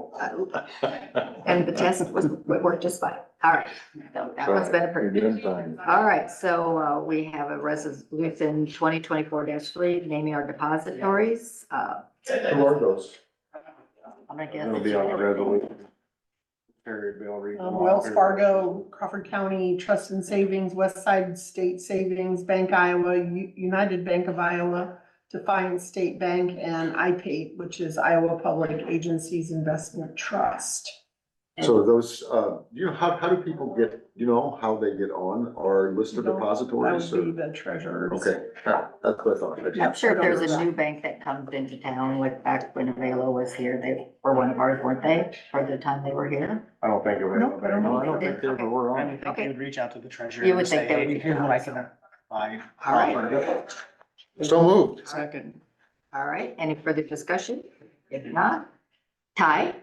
And the test it worked just fine. All right, so that one's been You're approved. doing fine. All right, so we have a resolution 2024-3 naming our depositories. Who are those? I'm gonna guess. It'll be on the resolution. Period, Bill Reed. Wells Fargo, Crawford County Trust and Savings, West Side State Savings, Bank Iowa, United Bank of Iowa, Defiance State Bank, and IPATE, which is Iowa Public Agencies Investment Trust. So those, you know, how do people get, you know, how they get on our list of That depositories? would be or- the treasurers. Okay, that's what I thought. I'm sure if I don't there's know a that. new bank that comes into town, like back when Avalo was here, they were one of ours, weren't they, for the time they were here? I don't think it was. Nope, I don't know. No, I don't think they ever were I on. would think they would reach out to the treasurer. You would and think say, they would "Hey, be here's what I can buy." All right, So moved. Second. all right, any further discussion? If not, Ty,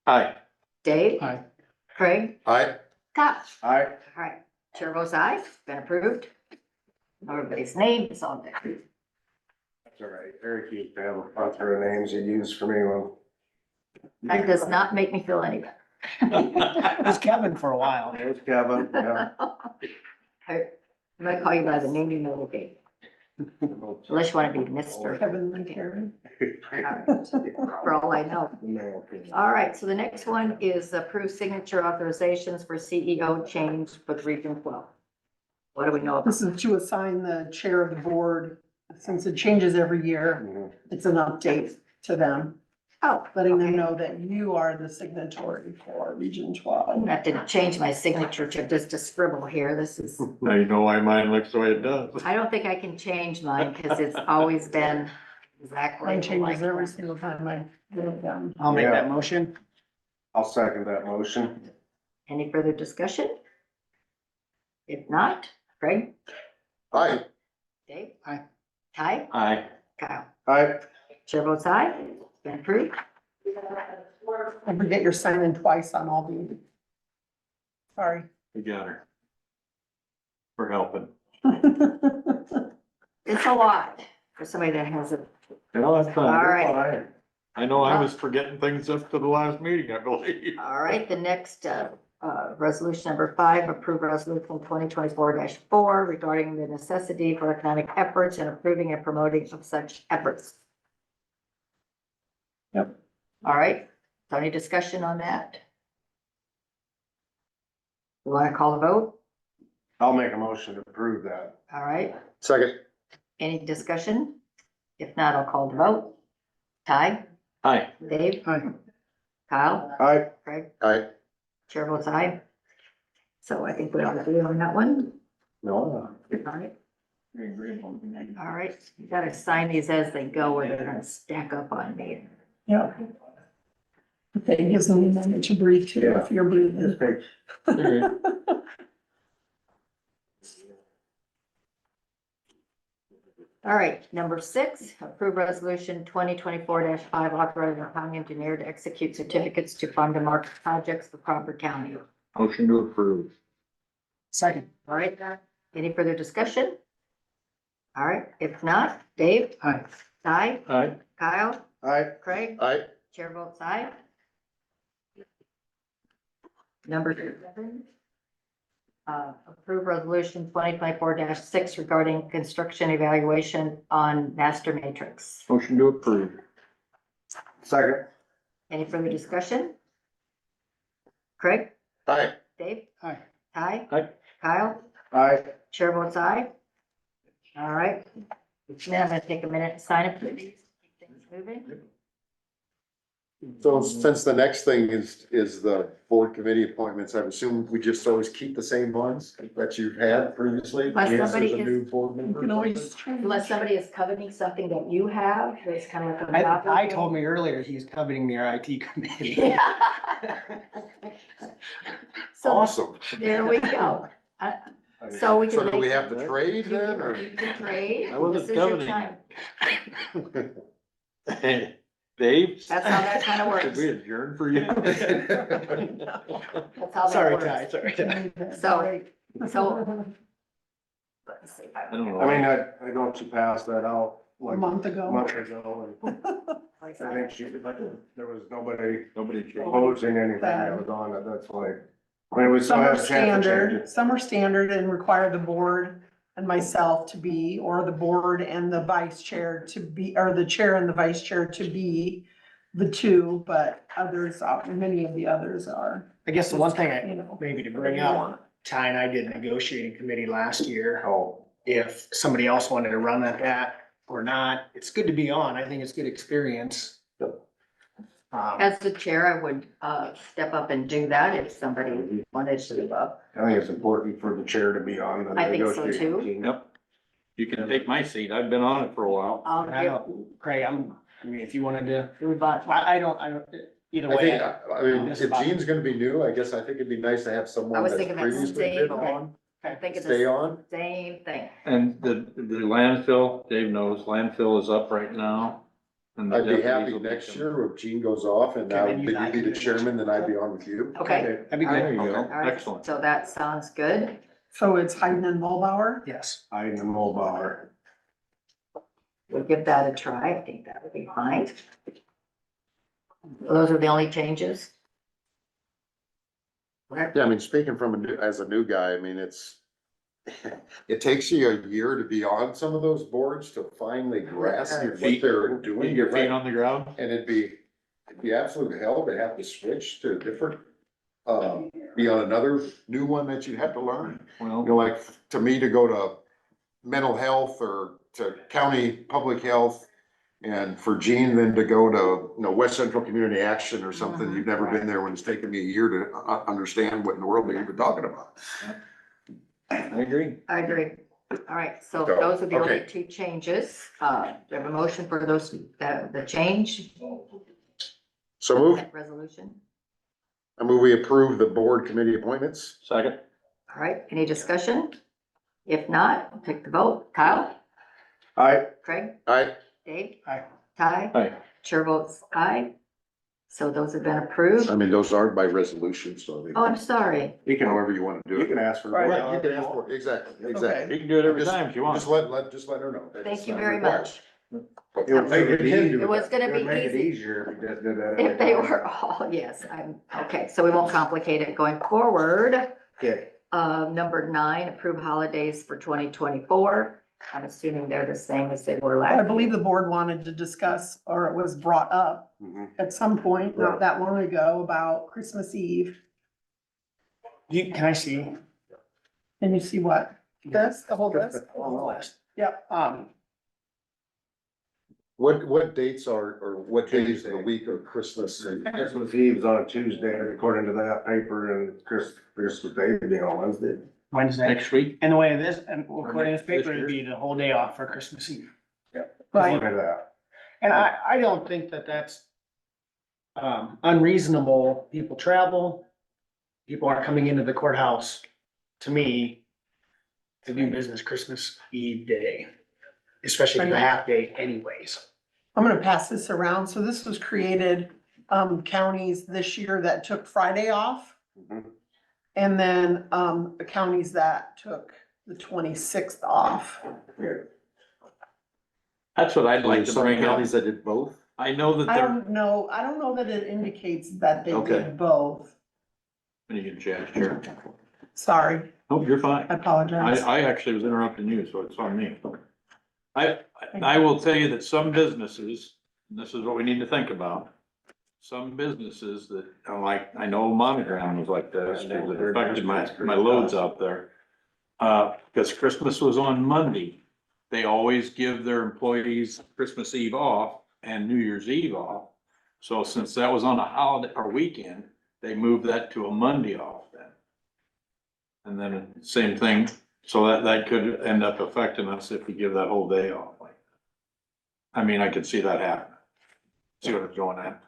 Aye. Dave, Aye. Craig, Aye. Scott. I, All right, chair votes aye, been approved. Everybody's name is on there. that's all right, Eric used to have a bunch of the names he used for me when. That does not make me feel any better. It was Kevin for a while. There's Kevin, yeah. I might call you by the name you know, okay? Unless you wanna be Mr. Kevin and Karen. For all I know. No. All right, so the next one is approved signature authorizations for CEO change with Region 12. What do we know about? This is to assign the chair of the board, since it changes every year, Mhm. it's an update to them, Oh, letting them okay. know that you are the signatory for Region I'm 12. gonna have to change my signature to just a scribble here. This is, Now you know why mine looks the way it does. I don't think I can change mine because it's always been exactly Mine like changes every that. single time I do it down. I'll make that motion. I'll second that motion. Any further discussion? If not, Craig, Aye. Dave? Aye. Ty? Aye. Kyle? I, Chair votes aye, been approved. I forget you're signing twice on all these. Sorry. We got her. For helping. It's a lot for somebody that has a, No, that's all fine. right. I know I was forgetting things up to the last meeting, I believe. All right, the next, resolution number 5, approve resolution 2024-4 regarding the necessity for economic efforts and approving and promoting of such efforts. Yep. All right, so any discussion on that? You want to call the vote? I'll make a motion to approve that. All right, Second. any discussion? If not, I'll call the vote. Ty, Aye. Dave, Aye. Kyle, I, Craig, Aye. chair votes aye. So I think we all agree on that one. no, All right. All right, you gotta sign these as they go or they're gonna stack up on me. Yeah. Okay, gives me a minute to breathe too, if you're breathing. just take, All right, number 6, approve resolution 2024-5, authorizing the county engineer to execute certificates to fund and market projects for Crawford County. Motion to approve. Second. All right, any further discussion? All right, if not, Dave, Aye. Ty, Aye. Kyle, I, Craig, Aye. chair votes aye. Number 7, approve resolution 2024-6 regarding construction evaluation on master matrix. Motion to approve. second, Any further discussion? Craig, Aye. Dave, Aye. Ty? Aye. Kyle? I, Chair votes aye. All right. Now I'm gonna take a minute and sign it, please. Keep things moving. So since the next thing is the board committee appointments, I assume we just always keep the same ones that you've had previously? Unless Yes, somebody there's a is- new board You member. can always change. Unless somebody is coveting something that you have, that's kind of like a. I told me earlier he's coveting your IT committee. Yeah. So Awesome. there we go. So we can. So do we make- have to trade then, or? You can trade. I wasn't This is your coveting. time. Dave? That's how that kind of works. Should we adjourn for you? That's how that Sorry, works. Ty, sorry, Ty. So- Let's see if I don't know. I mean, I don't you pass that out A like month a ago. month ago, and I think there was nobody Nobody changed. opposing anything that was on it, that's why. I mean, we still Some are have a chance to change standard, it. some are standard and require the board and myself to be, or the board and the vice chair to be, or the chair and the vice chair to be the two, but others, many of the others are, I guess the one thing you I, know. maybe to whatever bring you up, want. Ty and I did negotiating committee last year. Oh, If somebody else wanted to run at that or not, it's good to be on. I think it's good experience. As the chair, I would, step up and do that if somebody wanted to, I think it's important for the chair to be on the I think so negotiating too. team. Yep. You can take my seat. I've been on it for a while. I'll I give, don't, Craig, I mean, if you wanted to, do we want, I don't, either I way. think, I mean, if Gene's gonna be new, I guess I think it'd be nice to have I someone was that's thinking that previously same been on, I think it's stay the on. same thing. And the landfill, Dave knows, landfill is up right now. and the I'd be deputies happy will be next coming. year if Gene goes off and Okay, now then you then and I you'd be can the do it. chairman, then I'd be on with you. Okay, That'd be There good. you go. all right, Excellent. so that sounds good. So it's Hayden and Mulbauer? Yes. I in the Mulbauer. We'll give that a try. I think that would be fine. Those are the only changes? Yeah, I mean, speaking from as a new guy, I mean, it takes you a year to be on some of those boards to finally grasp what they're doing. Get your feet on the ground. And it'd be absolute hell to have to switch to a different, be on another new one that you'd have to learn. Well, You know, like, to me, to go to mental health or to county public health, and for Gene then to go to, West Central Community Action or something, you've never been there, when it's taken me a year to understand what in the world they're even talking about. I agree. I agree. All right, so So, those are the only okay. two changes. Do you have a motion for those, the change? So move, That resolution? I move we approve the board committee appointments. Second. All right, any discussion? If not, I'll take the vote. Kyle? Aye. Craig? Aye. Dave? Aye. Ty? Aye. Chair votes aye. So those have been approved. I mean, those aren't by resolution, so they, Oh, I'm sorry. you can however you wanna do You it. can ask for. Right, Right, you can ask for it, exactly, exactly. You can do it every Just- time if you want. Just let her know. that Thank it's you not very required. much. It would make it easy. It was gonna It be would make it easy. easier if you just did that. every If they time. were all, yes, okay, so we won't complicate it going forward. Okay. Number 9, approve holidays for 2024. I'm assuming they're the same as they were last. I believe the board wanted to discuss, or it was brought up Mhm. at some point, not that long ago, about Christmas Eve. Can I see? Can you see what? This, the whole list? On the list. Yep. What dates are, or what days of the Tuesday. week are Christmas and? Christmas Eve is on a Tuesday, according to that paper, and Christmas Day being on Wednesday. Wednesday. Next week. And the way it is, and according to this This paper, it'd year? be the whole day off for Christmas Eve. Right. Look at that. And I don't think that that's unreasonable. People travel. People aren't coming into the courthouse, to me, to do business Christmas Eve day, especially if it's a half day anyways. I'm gonna pass this around. So this was created, counties this year that took Friday off. Mhm. And then, the counties that took the 26th off. That's what I'd like to Some bring up. counties that did both. I know that I they're, don't know that it indicates that they Okay. did both. you can chat, sure. Sorry, Oh, you're fine. I apologize. I actually was interrupting you, so it's on me. I will tell you that some businesses, and this is what we need to think about. Some businesses that, I know Monogram was like this, because it affected my loads out there. Because Christmas was on Monday, they always give their employees Christmas Eve off and New Year's Eve off. So since that was on a holiday or weekend, they moved that to a Monday off then. And then same thing, so that could end up affecting us if we give that whole day off like that. I mean, I could see that happen. See what it's going at?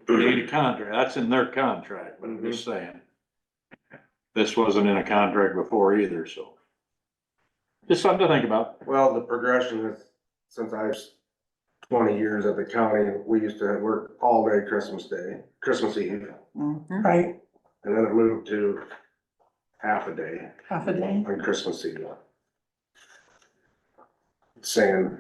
They need a contract, that's in their contract, but I'm just saying. This wasn't in a contract before either, so. Just something to think about. Well, the progression is, since I was 20 years at the county, we used to work all day Christmas Day, Christmas Eve, Right, and then it moved to half a day half a day. on Christmas Eve. Saying,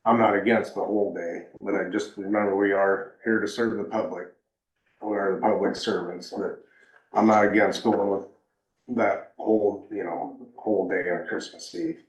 I'm not against the whole day, but I just remember we are here to serve the public. We are the public servants, but I'm not against going with that whole, whole day on Christmas Eve.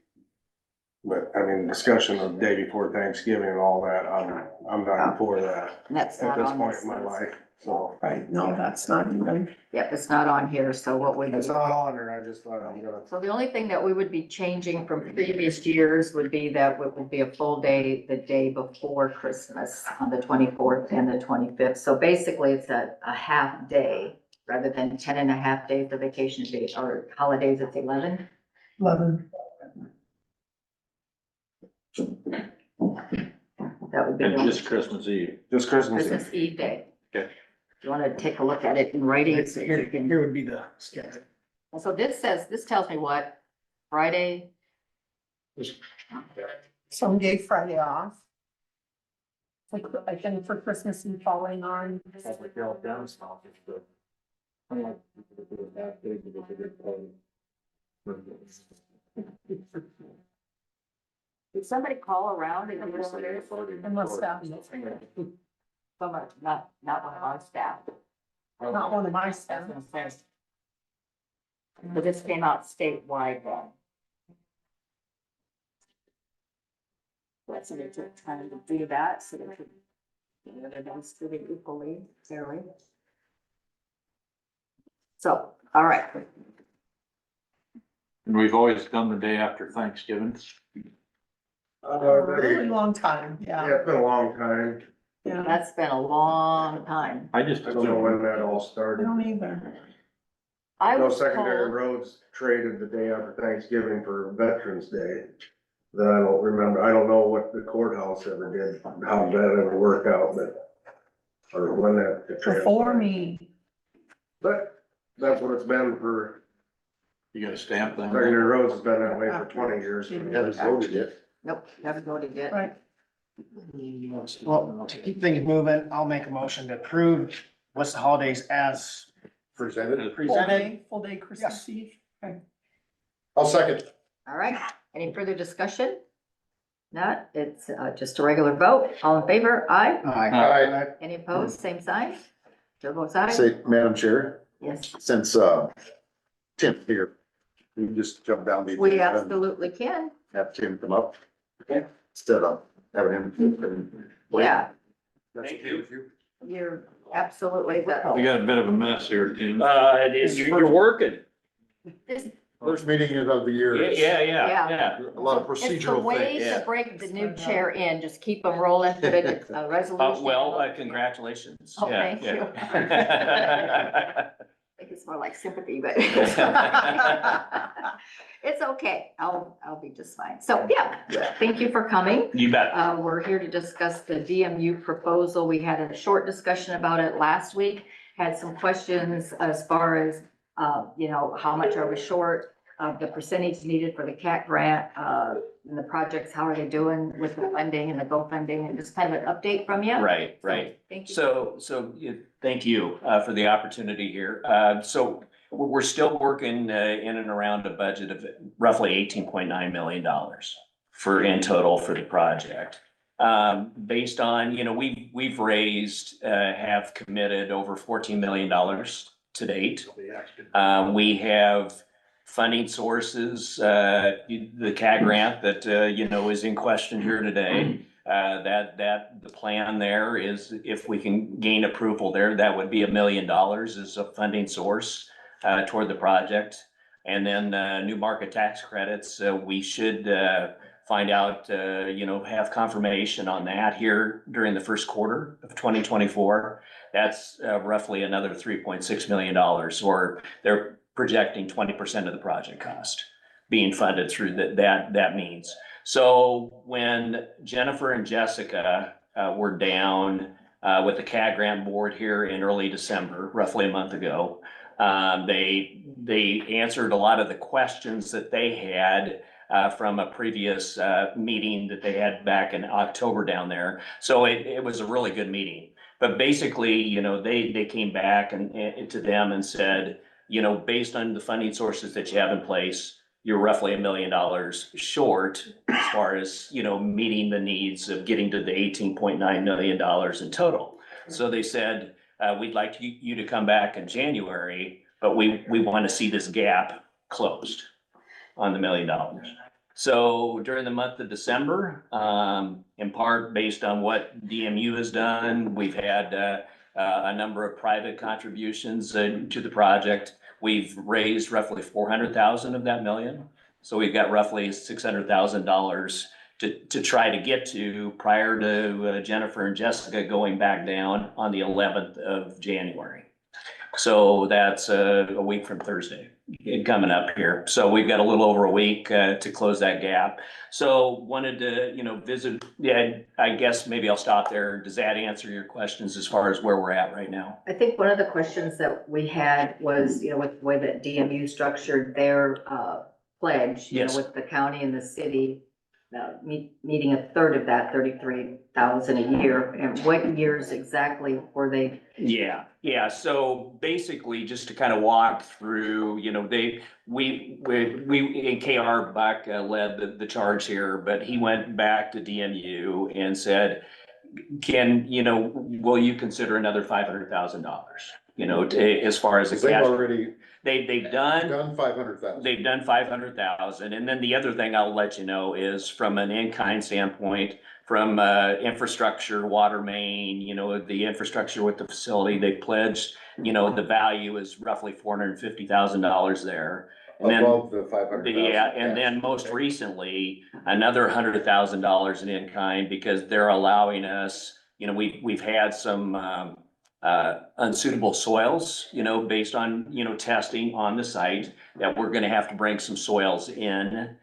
But I mean, discussion of the day before Thanksgiving and all that, I'm not for that That's at not this on point this in my list. life. So Right, no, that's not even, Yep, it's not on here, so what we. it's not on there, I just thought I'm gonna. So the only thing that we would be changing from previous years would be that it would be a full day, the day before Christmas on the 24th and the 25th. So basically it's a half day rather than 10 and a half days of vacation days or holidays, it's 11. 11. That would be And the just Christmas Eve. Just Christmas Eve. Christmas Eve day. Okay. If you wanna take a look at it in writing. It's, here would be the schedule. So this tells me what, Friday, Some gave Friday off. Like, I think for Christmas Eve falling on. did somebody call around and Unless staff, Someone, not one of our staff. not one of my staff. But this came out statewide then. That's somebody took time to do that, so they could, they're distributed equally, fairly. So, all right, And we've always done the day after Thanksgiving. Really long time, Yeah, yeah, it's been a long time. yeah. that's been a long time. I just I don't know when that all I started. don't either. I No was secondary told, roads traded the day after Thanksgiving for Veterans Day. Then I don't remember, I don't know what the courthouse ever did, how that ever worked out, but, or when that. Before me, But that's what it's been for, You got a stamp thing? secondary roads has been that way for 20 years. Haven't voted yet. nope, haven't voted yet. right, Well, to keep things moving, I'll make a motion to approve what's the holidays as Presented. full presented. day, full day Christmas Yes. Eve. Okay. I'll second. All right, any further discussion? Not, it's just a regular vote. All in favor? Aye. Aye. Any opposed? Same sign? Chair votes aye. Say, Madam Chair, Yes, since, Tim's here, you can just jump down. the we agenda and absolutely can. Have Tim come up. Instead of having him. Yeah, Thank you. you're absolutely We the. got a bit of a mess here, Tim. It is, you're working. This- First meeting of the year. Yeah, Yeah. A lot of It's the procedural way things. to break the new chair in, just keep them rolling, put it a resolution. Congratulations. Oh, Yeah, thank you. yeah. I think it's more like sympathy, but. It's okay, I'll be just fine. So, yeah, thank you for coming. You bet. We're here to discuss the DMU proposal. We had a short discussion about it last week. Had some questions as far as, how much are we short? The percentage needed for the CAT grant, and the projects, how are they doing with the funding and the GO funding, and just kind of an update from you. Right. Thank you. Thank you for the opportunity here. So we're still working in and around a budget of roughly $18.9 million in total for the project. Based on, we've raised, have committed over $14 million to date. We have funding sources, the CAG grant that, is in question here today. The plan there is if we can gain approval there, that would be $1 million as a funding source toward the project. And then new market tax credits, we should find out, have confirmation on that here during the first quarter of 2024. That's roughly another $3.6 million, or they're projecting 20% of the project cost being funded through that means. So when Jennifer and Jessica were down with the CAG grant board here in early December, roughly a month ago, they answered a lot of the questions that they had from a previous meeting that they had back in October down there. So it was a really good meeting. But basically, they came back and to them and said, based on the funding sources that you have in place, you're roughly $1 million short as far as, meeting the needs of getting to the $18.9 million in total. So they said, we'd like you to come back in January, but we want to see this gap closed on the $1 million. So during the month of December, in part based on what DMU has done, we've had a number of private contributions to the project. We've raised roughly 400,000 of that million. So we've got roughly $600,000 to try to get to prior to Jennifer and Jessica going back down on the 11th of January. So that's a week from Thursday coming up here. So we've got a little over a week to close that gap. So wanted to, visit. Yeah, I guess maybe I'll stop there. Does that answer your questions as far as where we're at right now? I think one of the questions that we had was, with the way that DMU structured their pledge, Yes. with the county and the city meeting a third of that, 33,000 a year. And what years exactly were they? Yeah. So basically, just to kind of walk through, we and KR Buck led the charge here, but he went back to DMU and said, will you consider another $500,000? As far as the They've cash, already they've done. done 500,000. They've done 500,000. And then the other thing I'll let you know is from an in-kind standpoint, from infrastructure, water main, the infrastructure with the facility, they pledged, the value is roughly $450,000 there. And then, Above the 500,000. yeah, and then most recently, another $100,000 in in-kind because they're allowing us, we've had some unsuitable soils, based on, testing on the site that we're gonna have to bring some soils in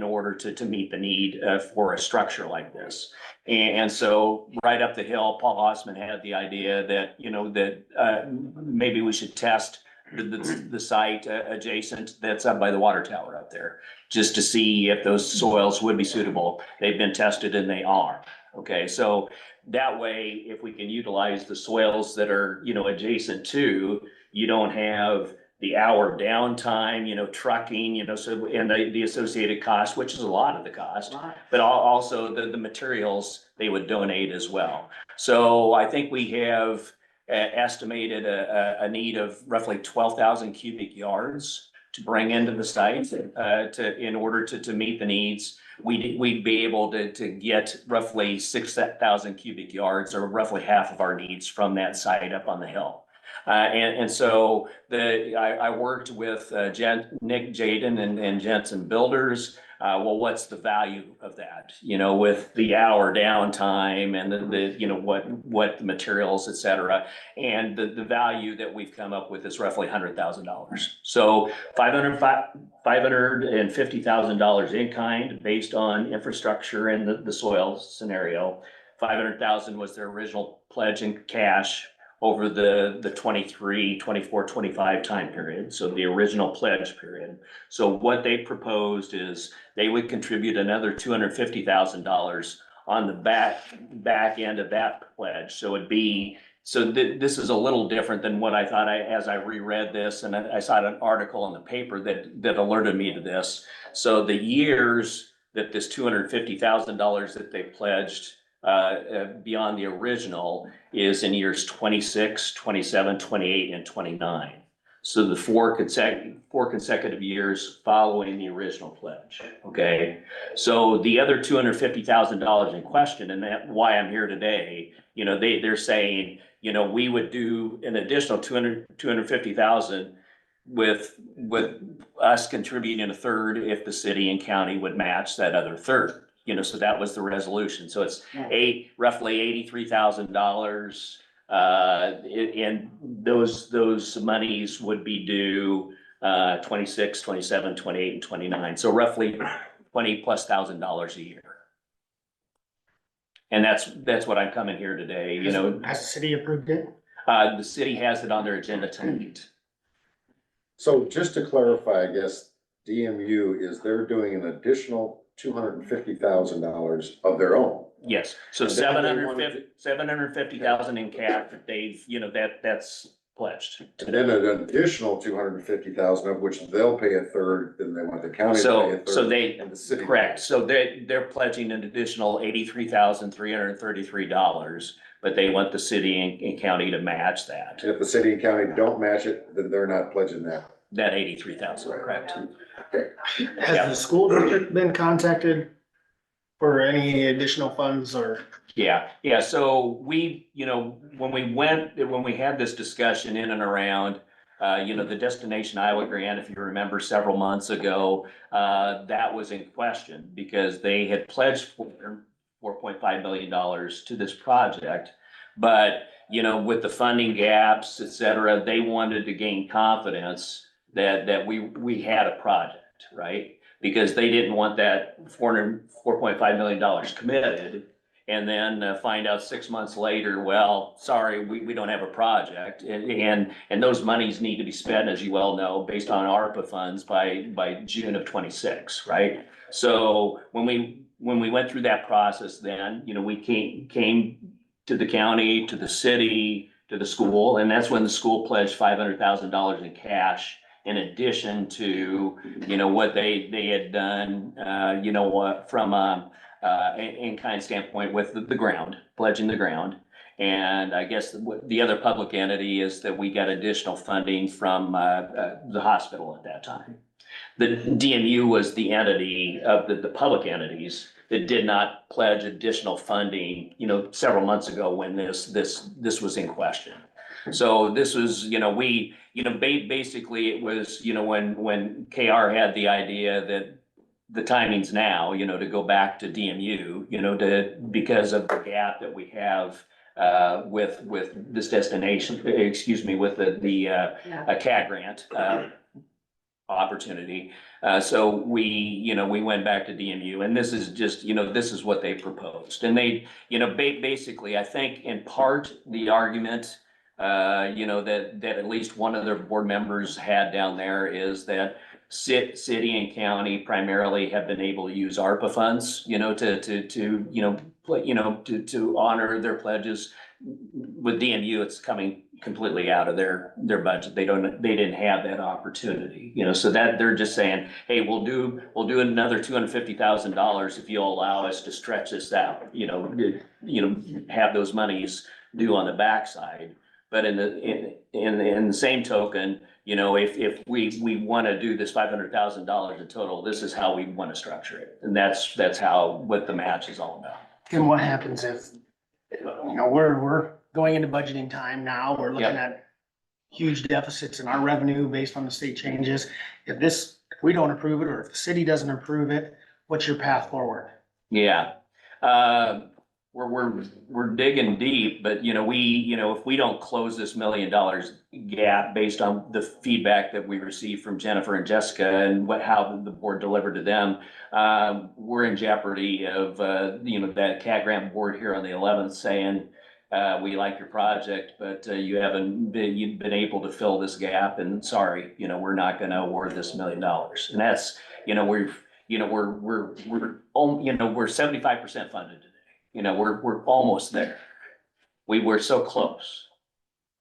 order to meet the need for a structure like this. And so right up the hill, Paul Osman had the idea that, maybe we should test the site adjacent that's up by the water tower up there, just to see if those soils would be suitable. They've been tested and they are. Okay, so that way, if we can utilize the soils that are, adjacent to, you don't have the hour downtime, trucking, so, and the associated cost, which is a lot of the cost, but also the materials they would donate as well. So I think we have estimated a need of roughly 12,000 cubic yards to bring into the site in order to meet the needs. We'd be able to get roughly 6,000 cubic yards, or roughly half of our needs from that site up on the hill. And so I worked with Nick Jaden and Jensen Builders. Well, what's the value of that? With the hour downtime and what the materials, et cetera. And the value that we've come up with is roughly $100,000. So $550,000 in kind based on infrastructure and the soil scenario. 500,000 was their original pledge in cash over the 23, 24, 25 time period. So the original pledge period. So what they proposed is they would contribute another $250,000 on the back end of that pledge. So it'd be, this is a little different than what I thought as I reread this, and I saw an article in the paper that alerted me to this. So the years that this $250,000 that they pledged beyond the original is in years 26, 27, 28, and 29. So the four consecutive years following the original pledge, okay? So the other $250,000 in question, and that's why I'm here today, they're saying, we would do an additional 250,000 with us contributing a third if the city and county would match that other third. So that was the resolution. So it's roughly $83,000. And those monies would be due 26, 27, 28, and 29. So roughly $20,000+ a year. And that's what I'm coming here today, Has the city approved it? The city has it on their agenda tonight. So just to clarify, I guess DMU is they're doing an additional $250,000 of their own. Yes, so 750,000 in cap, they've, that's pledged. And then an additional 250,000 of which they'll pay a third, then they want the county to pay a third. So they, and the city. correct, so they're pledging an additional $83,333, but they want the city and county to match that. And if the city and county don't match it, then they're not pledging that. That 83,000, correct. Has the school district been contacted for any additional funds or? Yeah, so we, when we had this discussion in and around, the Destination Iowa grant, if you remember several months ago, that was in question because they had pledged $4.5 million to this project. But, with the funding gaps, et cetera, they wanted to gain confidence that we had a project, right? Because they didn't want that $4.5 million committed and then find out 6 months later, well, sorry, we don't have a project. And those monies need to be spent, as you well know, based on ARPA funds by June of 26, right? So when we went through that process, then, we came to the county, to the city, to the school, and that's when the school pledged $500,000 in cash in addition to, what they had done, from a in-kind standpoint with the ground, pledging the ground. And I guess the other public entity is that we got additional funding from the hospital at that time. The DMU was the entity of the public entities that did not pledge additional funding, several months ago when this was in question. So this was, basically it was, when KR had the idea that the timing's now, to go back to DMU, because of the gap that we have with this destination, with the CAG grant opportunity. So we went back to DMU, and this is just, this is what they proposed. And they, basically, I think in part, the argument, that at least one of their board members had down there is that city and county primarily have been able to use ARPA funds, to honor their pledges. With DMU, it's coming completely out of their budget. They didn't have that opportunity, so that they're just saying, hey, we'll do another $250,000 if you'll allow us to stretch this out, have those monies due on the backside. But in the same token, if we want to do this $500,000 in total, this is how we want to structure it. And that's what the match is all about. And what happens if, we're going into budgeting time now, we're looking at huge deficits in our revenue based on the state changes. If we don't approve it, or if the city doesn't approve it, what's your path forward? Yeah. We're digging deep, but if we don't close this $1 million gap based on the feedback that we received from Jennifer and Jessica and how the board delivered to them, we're in jeopardy of that CAG grant board here on the 11th saying, we like your project, but you haven't been able to fill this gap, and sorry, we're not going to award this $1 million. And that's we're 75% funded today. We're almost there. We're so close.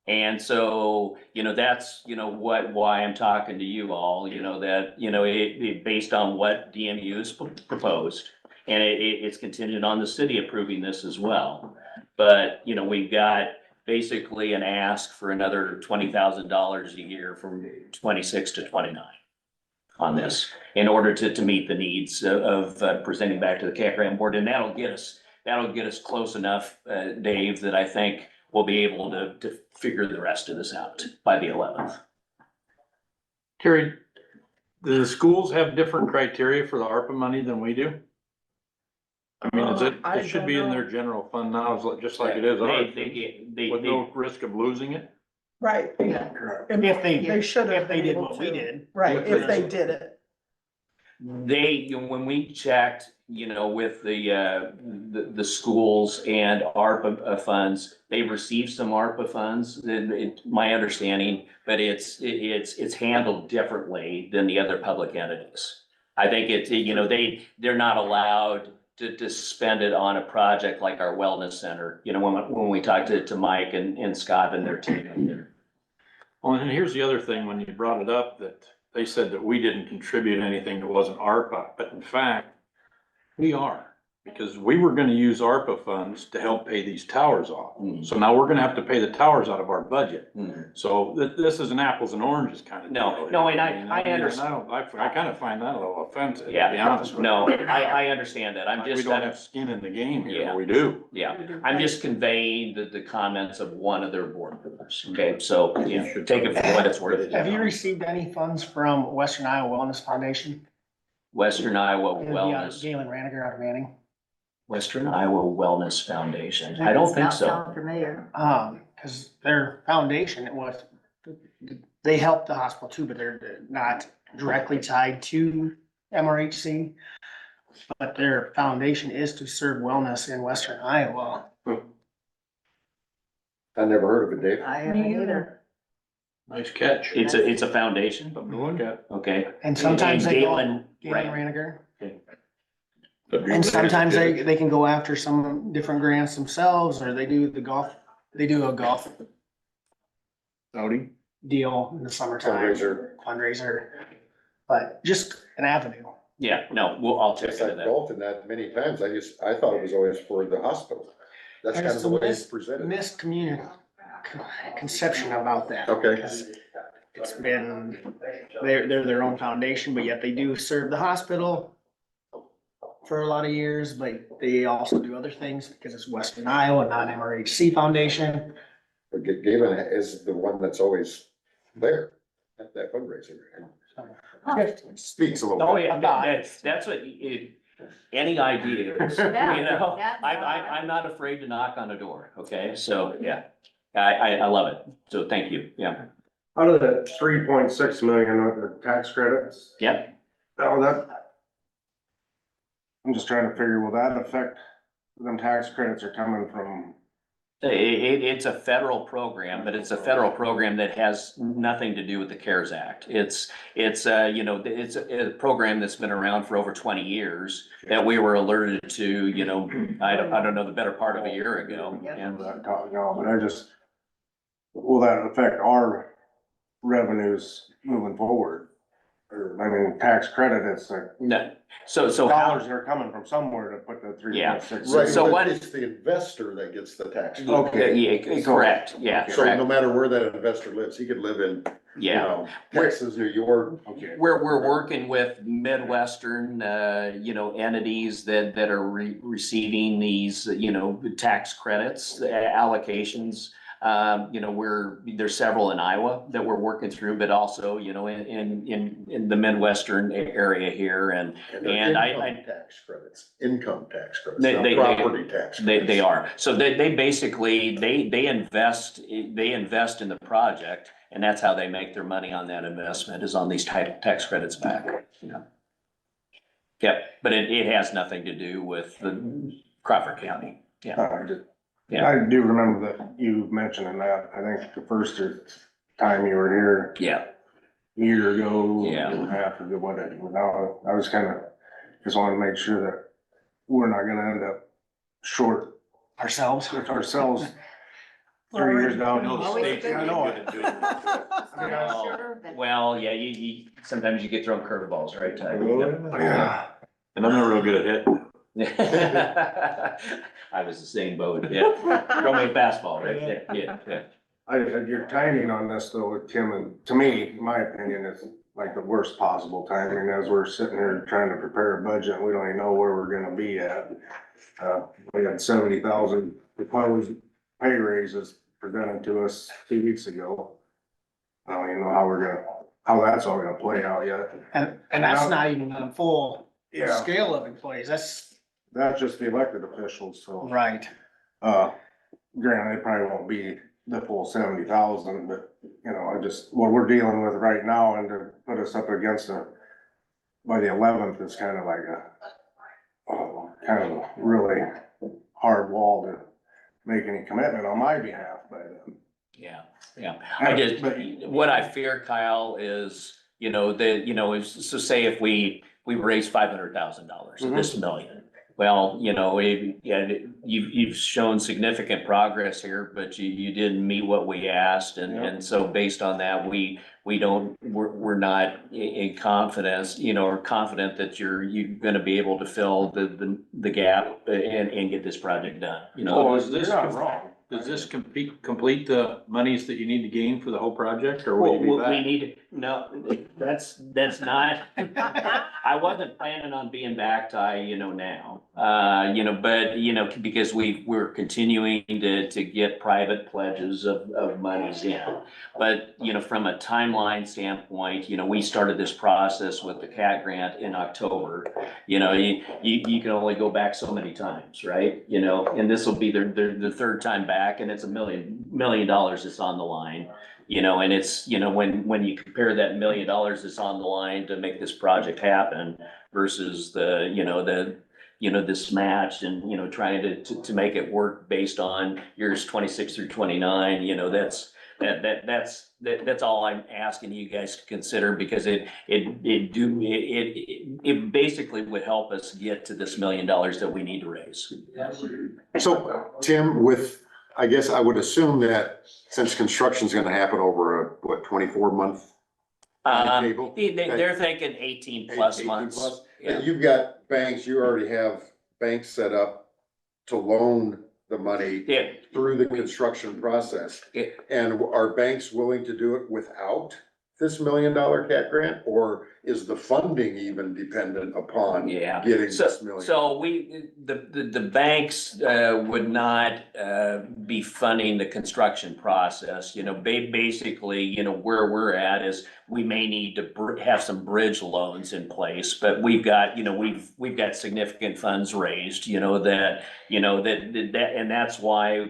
And so, that's, why I'm talking to you all, that, it based on what DMU has proposed, and it's contingent on the city approving this as well. But, we've got basically an ask for another $20,000 a year from 26 to 29 on this in order to meet the needs of presenting back to the CAG grant board. And that'll get us close enough, Dave, that I think we'll be able to figure the rest of this out by the 11th. Terry, do the schools have different criteria for the ARPA money than we do? I mean, it should be in their general fund now, just like it is ours, with no risk of losing it? Right. And If they should have if they been did able what we to. did. Right, if they did it. When we checked, with the schools and ARPA funds, they received some ARPA funds, my understanding, but it's handled differently than the other public entities. I think they're not allowed to spend it on a project like our wellness center, when we talked to Mike and Scott and their team there. Well, and here's the other thing, when you brought it up, that they said that we didn't contribute anything that wasn't ARPA, but in fact, we are. because we were gonna use ARPA funds to help pay these towers off. Mm. So now we're gonna have to pay the towers out of our budget. Mm. So this is an apples and oranges kind of. No, deal. no, and I mean, understand. I kind of find that a little offensive, to be Yeah, honest with you. no, I understand that. I'm We just don't kind have of, skin in the game here, Yeah. we do. yeah, I'm just conveying the comments of one of their board members. Okay, so, yeah, take it for what it's worth. Have you received any funds from Western Iowa Wellness Foundation? Western Iowa It'd be out of Wellness, Galen Raniger out of Manning. Western Iowa Wellness Foundation. I don't think Does not so. sound familiar. Cause their foundation, it was, they help the hospital too, but they're not directly tied to MRHC. But their foundation is to serve wellness in Western Iowa. I never heard of it, Dave. I haven't either. Nice catch. It's a foundation, Something to look at. okay. And sometimes they go, Galen, Galen right. Raniger. Okay. And sometimes they can go after some different grants themselves, or they do a golf Audi. deal in the summertime. Fundraiser, but just an avenue. Yeah, no, I'll check Yes, into I've that. golfed in that many times. I thought it was always for the hospital. That's kind of the way it's presented. Misconception about that. Okay. Because it's been, they're their own foundation, but yet they do serve the hospital for a lot of years, but they also do other things because it's Western Iowa, not MRHC Foundation. But Galen is the one that's always there at that fundraiser. Speaks a little bit. Oh, yeah, that's what, any ideas, you know? I'm not afraid to knock on a door, okay? So, yeah, I love it. So thank you, yeah. Out of the 3.6 million of the tax credits, Yep, I'm just trying to figure, will that affect, them tax credits are coming from, it's a federal program, but it's a federal program that has nothing to do with the CARES Act. It's it's a program that's been around for over 20 years that we were alerted to, I don't know, the better part of a year ago. And but I just, will that affect our revenues moving forward? Or, I mean, tax credit, it's like no, so how, dollars that are coming from somewhere to put the 3.6. Right, So but what- it's the investor that gets the tax. Okay. yeah, correct, yeah, So no correct, matter where that investor lives, he could live in, you yeah. know, Texas, New York. Okay. We're working with Midwestern, entities that are receiving these, tax credits, allocations. There's several in Iowa that we're working through, but also, in the Midwestern area here and Income tax credits, They- not they- property tax credits. they are. So they basically, they invest in the project, and that's how they make their money on that investment, is on these tax credits back, Yep, but it has nothing to do with the Crawford County, yeah. Yeah. I do remember that you mentioning that, I think the first time you were here Yeah, a year ago. Yeah. And a half ago, whatever, now, I was just wanted to make sure that we're not gonna end up short Ourselves. with ourselves 3 years down. No, the Always road. a good I know it. Sure, but- well, yeah, you sometimes you get thrown curveballs, right, Ty? Yeah. And I'm not real good at hitting. I was the same boat, yeah. Throw me a fastball, right? Yeah. Your timing on this though, with Tim, and to me, in my opinion, is like the worst possible timing as we're sitting here trying to prepare a budget, and we don't even know where we're gonna be at. We had 70,000 proposed pay raises presented to us 2 weeks ago. I don't even know how that's all gonna play out yet. And that's not even on full Yeah, scale of employees, that's just the elected officials, so. right. Granted, it probably won't be the full 70,000, but, what we're dealing with right now, and to put us up against by the 11th is kind of like a really hard wall to make any commitment on my behalf, but. Yeah. What I fear, Kyle, is, so say if we raise $500,000 of this million. Well, you've shown significant progress here, but you didn't meet what we asked, and so based on that, we we're not in confidence, or confident that you're gonna be able to fill the gap and get this project done, So does this complete the monies that you need to gain for the whole project, or will you be We back? need, no, that's not, I wasn't planning on being back to, now. But, because we're continuing to get private pledges of monies in. But, from a timeline standpoint, we started this process with the CAT grant in October. You can only go back so many times, right? And this will be the third time back, and it's $1 million that's on the line. And it's, when you compare that $1 million that's on the line to make this project happen versus this match and, trying to make it work based on years 26 through 29, that's all I'm asking you guys to consider, because it basically would help us get to this $1 million that we need to raise. So, Tim, I guess I would assume that since construction's gonna happen over a, 24-month timetable? They're thinking 18 plus 18 months. plus. Yeah. You've got banks, you already have banks set up to loan the money Yeah. through the construction process. Yeah. And are banks willing to do it without this $1 million CAT grant, or is the funding even dependent upon Yeah. getting this million? So the banks would not be funding the construction process, basically, where we're at is we may need to have some bridge loans in place, but we've got significant funds raised, and that's why,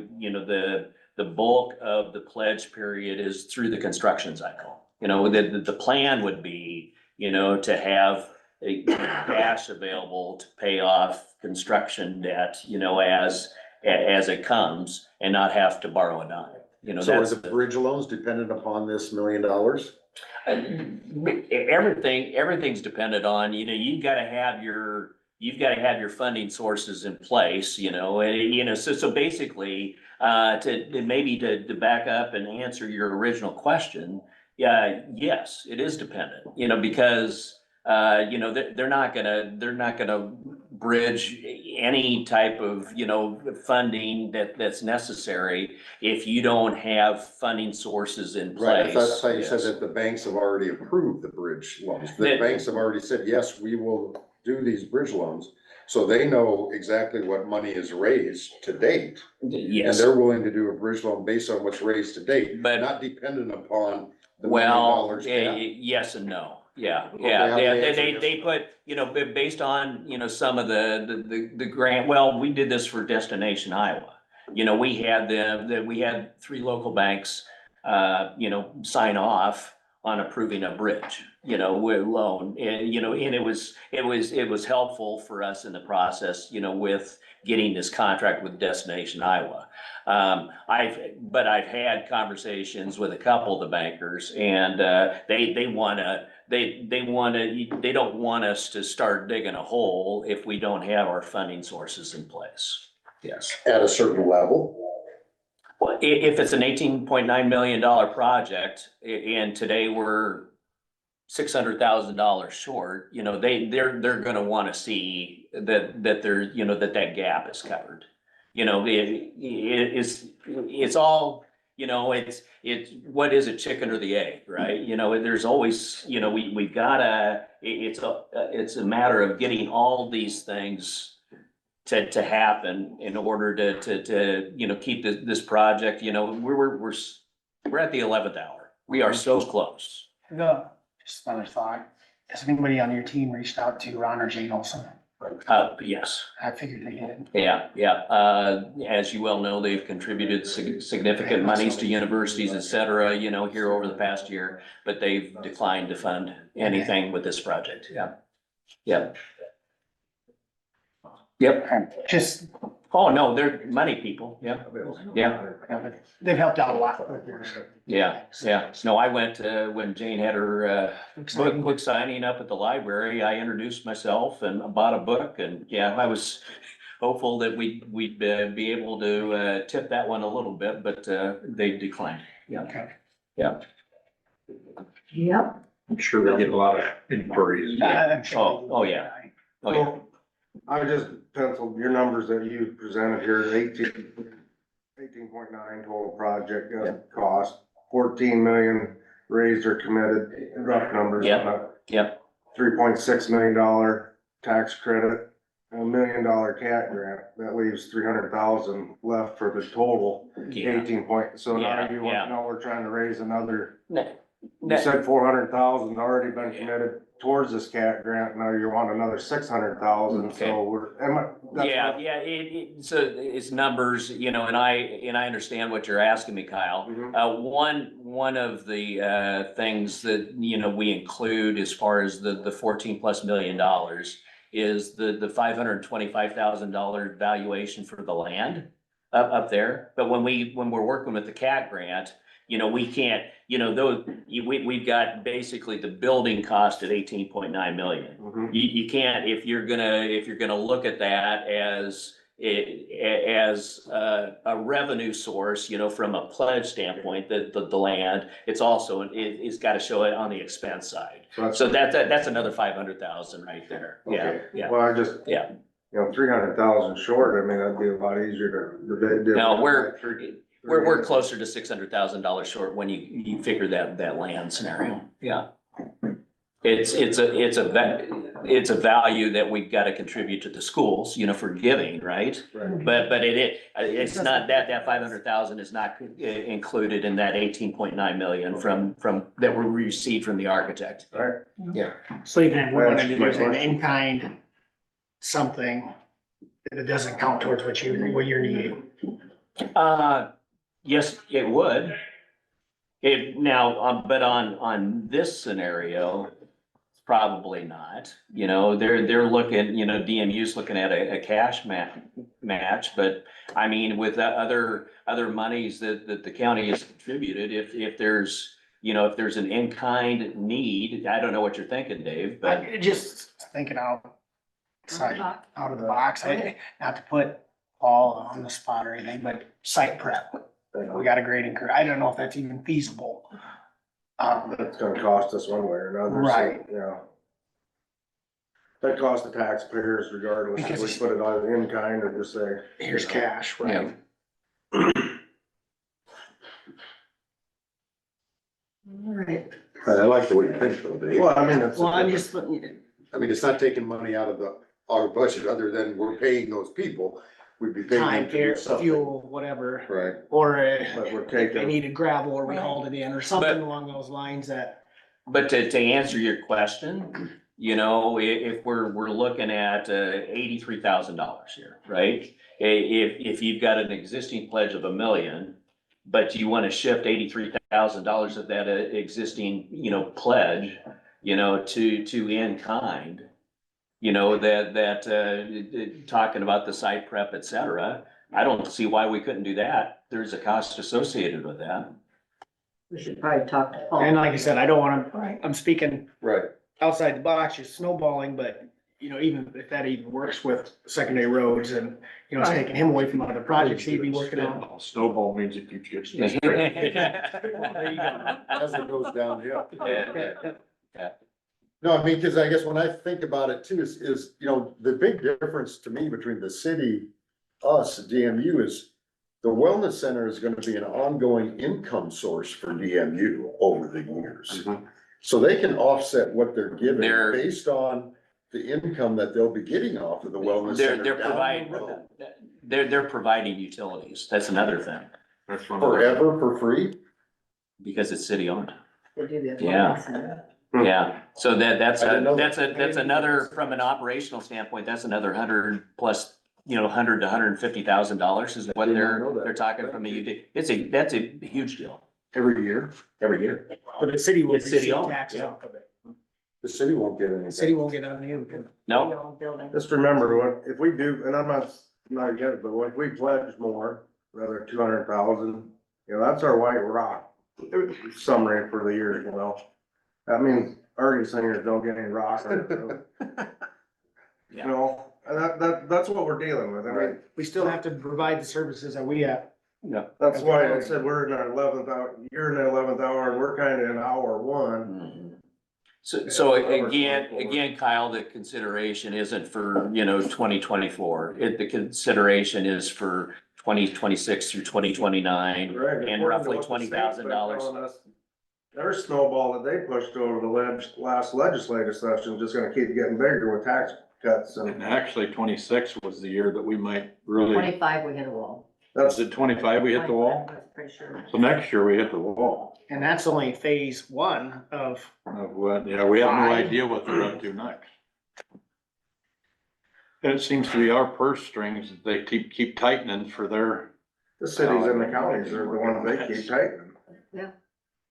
the bulk of the pledge period is through the construction cycle. The plan would be, to have cash available to pay off construction debt, as it comes, and not have to borrow a dime. So That's are the bridge loans dependent upon this $1 million? Everything's dependent on, you've gotta have your funding sources in place, so basically, to back up and answer your original question, yeah, yes, it is dependent, because, they're not gonna bridge any type of, funding that's necessary if you don't have funding sources in Right, I place. thought you said Yes. that the banks have already approved the bridge loans. The banks have already said, yes, we will do these bridge loans. So they know exactly what money is raised to date. And Yes, they're willing to do a bridge loan based on what's raised to date, but not dependent upon the $1 well, million cap. yes and no. Yeah, Okay, how's the answer? they put, based on, some of the grant, well, we did this for Destination Iowa. We had 3 local banks, sign off on approving a bridge, with loan. And, and it was helpful for us in the process, with getting this contract with Destination Iowa. But I've had conversations with a couple of the bankers, and they don't want us to start digging a hole if we don't have our funding sources in place. Yes. At a certain level. Well, if it's an $18.9 million project, and today we're $600,000 short, they're gonna wanna see that that gap is covered. It's all, it's what is it, chicken or the egg, right? There's always, we've gotta, it's a matter of getting all these things to happen in order to keep this project, we're at the 11th hour. We are so close. Just another thought. Has anybody on your team reached out to Ron or Jane Olson? Yes. I figured they did. Yeah. As you well know, they've contributed significant monies to universities, et cetera, here over the past year, but they've declined to fund anything with this project. Yeah. Yep. Just, Oh, no, they're money people. Yeah. they've helped out a lot. Yeah. No, I went, when Jane had her, book signing up at the library, I introduced myself and bought a book, and I was hopeful that we'd be able to, tip that one a little bit, but, they declined. Yeah. Okay. Yeah. Yep. I'm sure they get a lot of inquiries. I'm sure. Oh, yeah. Oh, yeah. Well, I just penciled your numbers that you presented here, 18.9 total project cost, 14 million raised or committed, rough numbers. Yep. $3.6 million tax credit, $1 million cat grant, that leaves 300,000 left for the total Yeah. 18 point, so now Yeah, you want, yeah. now we're trying to raise another, No, you said 400,000 already been committed towards this cat grant, now you want another 600,000, Okay. so we're, that's Yeah, what- yeah, so it's numbers, you know, and I understand what you're asking me, Kyle. Mhm. One of the, things that, you know, we include as far as the 14+ million dollars is the $525,000 valuation for the land up there. But when we're working with the CAT grant, you know, we can't, you know, we've got basically the building cost at 18.9 million. Mhm. You can't, if you're gonna look at that as a revenue source, you know, from a pledge standpoint, the land, it's also, it's gotta show it on the expense side. So that's another 500,000 right there. Yeah, Okay. yeah. Well, I just, Yeah. you know, 300,000 short, I mean, that'd be a lot easier to. No, we're closer to $600,000 short when you figure that land scenario. Yeah. It's a value that we've got to contribute to the schools, you know, for giving, right? Right. But it's not that 500,000 is not included in that 18.9 million from that we received from the architect. Right. Yeah. So even if we That's wanted to my use an question. in-kind something, it doesn't count towards what you're needing. Yes, it would. But on this scenario, probably not. You know, they're looking, you know, DMU's looking at a cash match, but I mean, with the other monies that the county has contributed, if there's, you know, if there's an in-kind need, I don't know what you're thinking, Dave, but. I just thinking out of the box, not to put Paul on the spot or anything, but site prep. We got a grading crew. I don't know if that's even feasible. That's gonna cost us one way or another. so, Right. Yeah. That costs the taxpayers regardless if Because we put it on in kind or just say. Here's cash, right? All right. I like the way you think though, Dave. Well, I mean, it's. Well, I'm just, I mean, it's not taking money out of our budget, other than we're paying those people, we'd be paying time, them to care, do something. fuel, whatever, Right. or But we're if they taking, needed gravel or we hauled it in or something But- along those lines that. But to answer your question, you know, if we're looking at $83,000 here, right? If you've got an existing pledge of $1 million, but you want to shift $83,000 of that existing, you know, pledge, you know, to in kind, you know, talking about the site prep, et cetera, I don't see why we couldn't do that. There's a cost associated with that. We should probably talk to Paul. And like I said, I don't wanna, I'm speaking Right. outside the box, you're snowballing, but you know, even if that even works with secondary roads and, you know, it's taking him away from other projects he'd be working on. Snowball means it keeps getting. There you go. As it goes downhill. Yeah. No, I mean, cause I guess when I think about it too, is, you know, the big difference to me between the city, us, DMU is the wellness center is gonna be an ongoing income source for DMU over the years. Mhm. So they can offset what they're giving They're- based on the income that they'll be getting off of the wellness center. They're down the providing, road. they're providing utilities. That's another thing, That's one of the- Forever for free? because it's city owned. They do the Yeah. wellness center. Yeah, so that's I didn't know that. that's another, from an operational standpoint, that's another $100+, you know, $100,000 to $150,000 is what I did not know that. they're talking from a UD. That's a huge deal every year. every year. But the city will It's city receive owned, taxes yeah. off of it. The city won't get anything. The city won't get on the income. No, Building. Just remember, what, if we do, and I'm not against it, but if we pledge more, rather 200,000, you know, that's our white rock summary for the year, you know? That means Ernie singers don't get any rock. You know, and that's what we're dealing with, I mean, We still have to provide the services that we have, Yeah. That's why I said we're in our 11th hour, you're in the 11th hour, and we're kinda in hour one. So again, Kyle, the consideration isn't for, 2024. The consideration is for 2026 through 2029 Right, and according to roughly what the state's been $20,000. telling us, their snowball that they pushed over the last legislative session is just gonna keep getting bigger with tax cuts And and actually, 26 was the year that we might really, 25, we hit a wall. was it 25 we hit the wall? 25, Pretty sure. So next year we hit the wall. And that's only phase one of, Of what, yeah, we have no Fine. idea what they're up to next. And it seems to be our purse strings, that they keep tightening for their, the cities and the counties are the ones they keep tightening.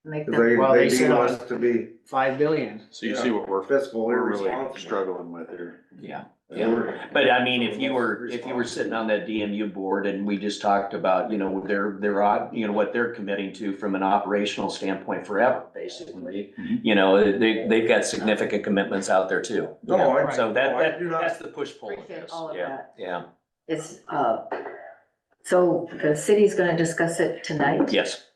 Make 'Cause them, Well, they they sit deem on- us to be 5 billion. so you see what fiscal we're really irresponsible. struggling with here. Yeah. Yeah, but I mean, if you were sitting on that DMU board and we just talked about, what they're committing to from an operational standpoint forever, basically. They've got significant commitments out there too. No, I- So I do not- that's the push-pull of Appreciate this. all of Yeah, that. yeah, it's, so the city's gonna discuss it tonight? yes.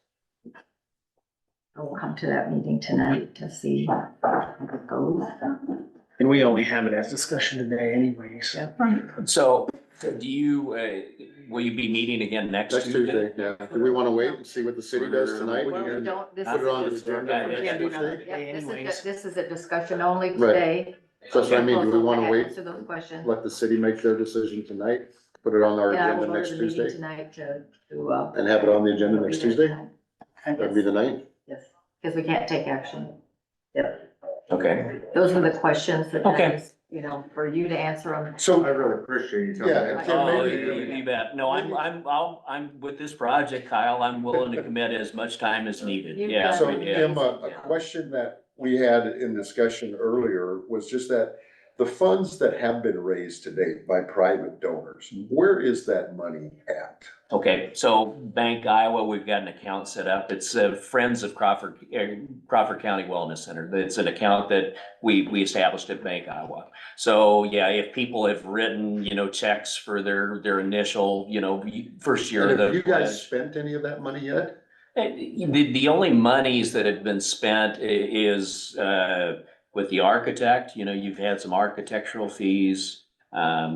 We'll come to that meeting tonight to see how it goes. And we only have it as discussion today anyways. So do you, will you be meeting again next Tuesday? Yeah. Do we wanna wait and see what the city does tonight? Well, we don't, this Put it on the is, agenda Yeah, for we next can't do Tuesday? nothing. yeah, this is, Anyways. this is a discussion only Right. today. That's what I mean, do we wanna wait, Answer those questions. let the city make their decision tonight, put it on our Yeah, agenda we'll go next to the meeting Tuesday? tonight to, And have it on the agenda next Tuesday? Yes, That'd be the ninth? because we can't take action. Yep, Okay, those were the questions that, Okay. for you to answer them. So, I really appreciate you telling Yeah, me. Tim, oh, maybe- you bet. No, I'm with this project, Kyle, I'm willing to commit as much time as needed. You Yeah. bet. so yeah. Tim, a question that we had in discussion earlier was just that the funds that have been raised to date by private donors, where is that money at? Okay, so Bank Iowa, we've got an account set up. It's Friends of Crawford County Wellness Center. It's an account that we established at Bank Iowa. So, yeah, if people have written, checks for their initial, first year of And the have you guys pledge. spent any of that money yet? The only monies that have been spent is with the architect, you've had some architectural fees.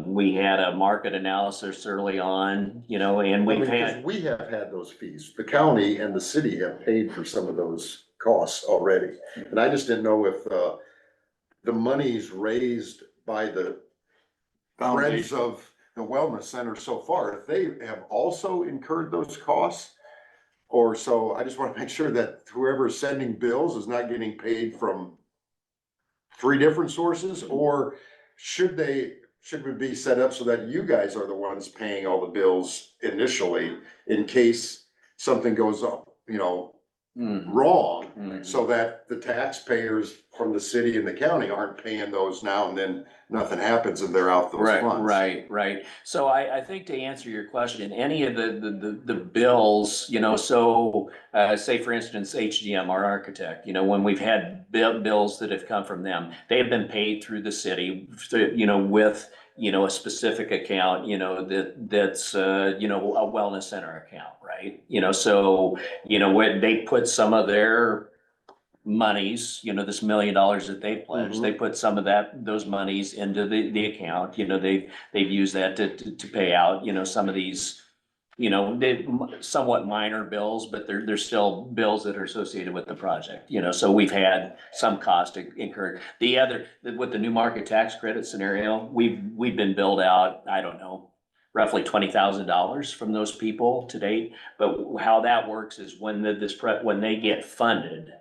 We had a market analysis early on, and we've Because had, we have had those fees. The county and the city have paid for some of those costs already. And I just didn't know if, the monies raised by the Friends of the Wellness Center so far, if they have also incurred those costs. Or so I just wanna make sure that whoever's sending bills is not getting paid from 3 different sources, or should it be set up so that you guys are the ones paying all the bills initially in case something goes up, wrong? Mhm. So that the taxpayers from the city and the county aren't paying those now and then nothing happens and they're out those funds. Right. So I think to answer your question, any of the bills, say for instance, HGM, our architect, when we've had bills that have come from them, they have been paid through the city, with, a specific account, that's, a wellness center account, right? So, when they put some of their monies, this $1 million that they pledged, they put some of those monies into the account, they've used that to pay out, some of these, they somewhat minor bills, but they're still bills that are associated with the project, so we've had some cost incurred. With the new market tax credit scenario, we've been billed out, I don't know, roughly $20,000 from those people to date. But how that works is when they get funded,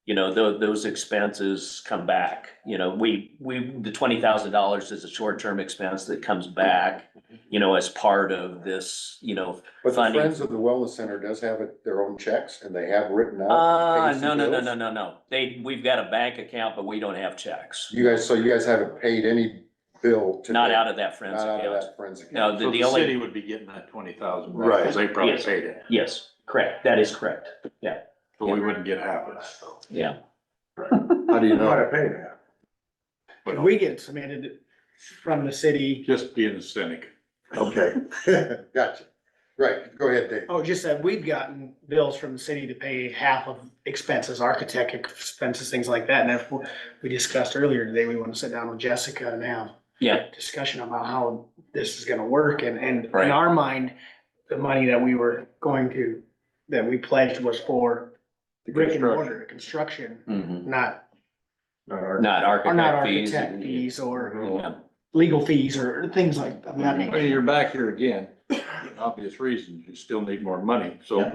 those expenses come back. The $20,000 is a short-term expense that comes back, as part of this, But the funding. Friends of the Wellness Center does have their own checks and they have written out. paid some bills? No. We've got a bank account, but we don't have checks. You guys haven't paid any bill to. Not out of that Friends Not out of account. that Friends account. No, So the the only, city would be getting that 20,000, Right. right, because they probably Yes. paid it, yes, correct. That is correct. Yeah, but we wouldn't get half of that. yeah. How do you Might know? have paid that. If we get submitted from the city, Just being a cynic. Okay, gotcha. Right, go ahead, Dave. Oh, just that we'd gotten bills from the city to pay half of expenses, architect expenses, things like that. And if we discussed earlier today, we want to sit down with Jessica and have Yeah, discussion about how this is gonna work. And in Right. our mind, the money that we were going to, that we pledged was for The brick and construction. mortar construction, mhm. not, Not or not architect fees. architect fees or Yeah. legal fees or things like that. Well, you're back here again, obvious reasons, you still need more money, so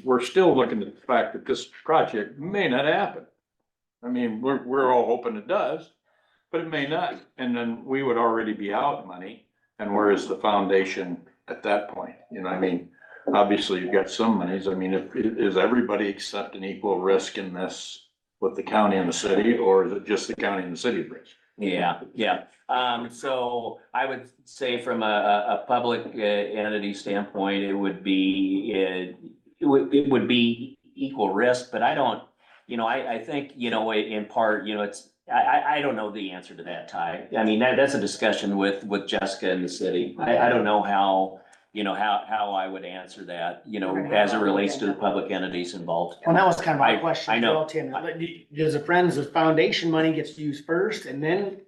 we're still looking at the fact that this project may not happen. I mean, we're all hoping it does, but it may not, and then we would already be out money, and where is the foundation at that point, you know, I mean, obviously you've got some monies, I mean, is everybody accept an equal risk in this with the county and the city, or is it just the county and the city risk? Yeah, yeah. So I would say from a public entity standpoint, it would be, it would be equal risk, but I don't, I think, in part, I don't know the answer to that, Ty. I mean, that's a discussion with Jessica and the city. I don't know how, how I would answer that, as it relates to the public entities involved. Well, that was kind of my I question as know. well, Tim. Does the Friends of Foundation money gets used first and then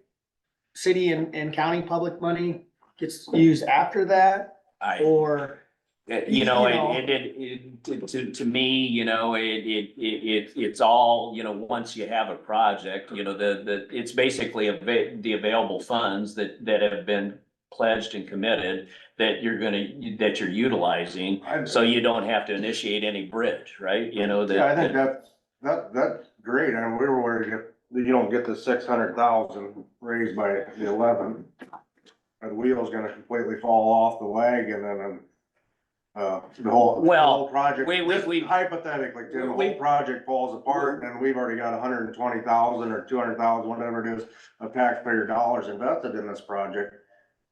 city and county public money gets used after that? Or, To me, it's all, once you have a project, it's basically the available funds that have been pledged and committed that that you're utilizing, so you don't have to initiate any bridge, right? Yeah, I think that's great. I mean, we were worried if you don't get the 600,000 raised by the 11, the wheel's gonna completely fall off the wagon and then the whole project, we hypothetically, Tim, the whole project falls apart and we've already got 120,000 or 200,000, whatever it is, of taxpayer dollars invested in this project.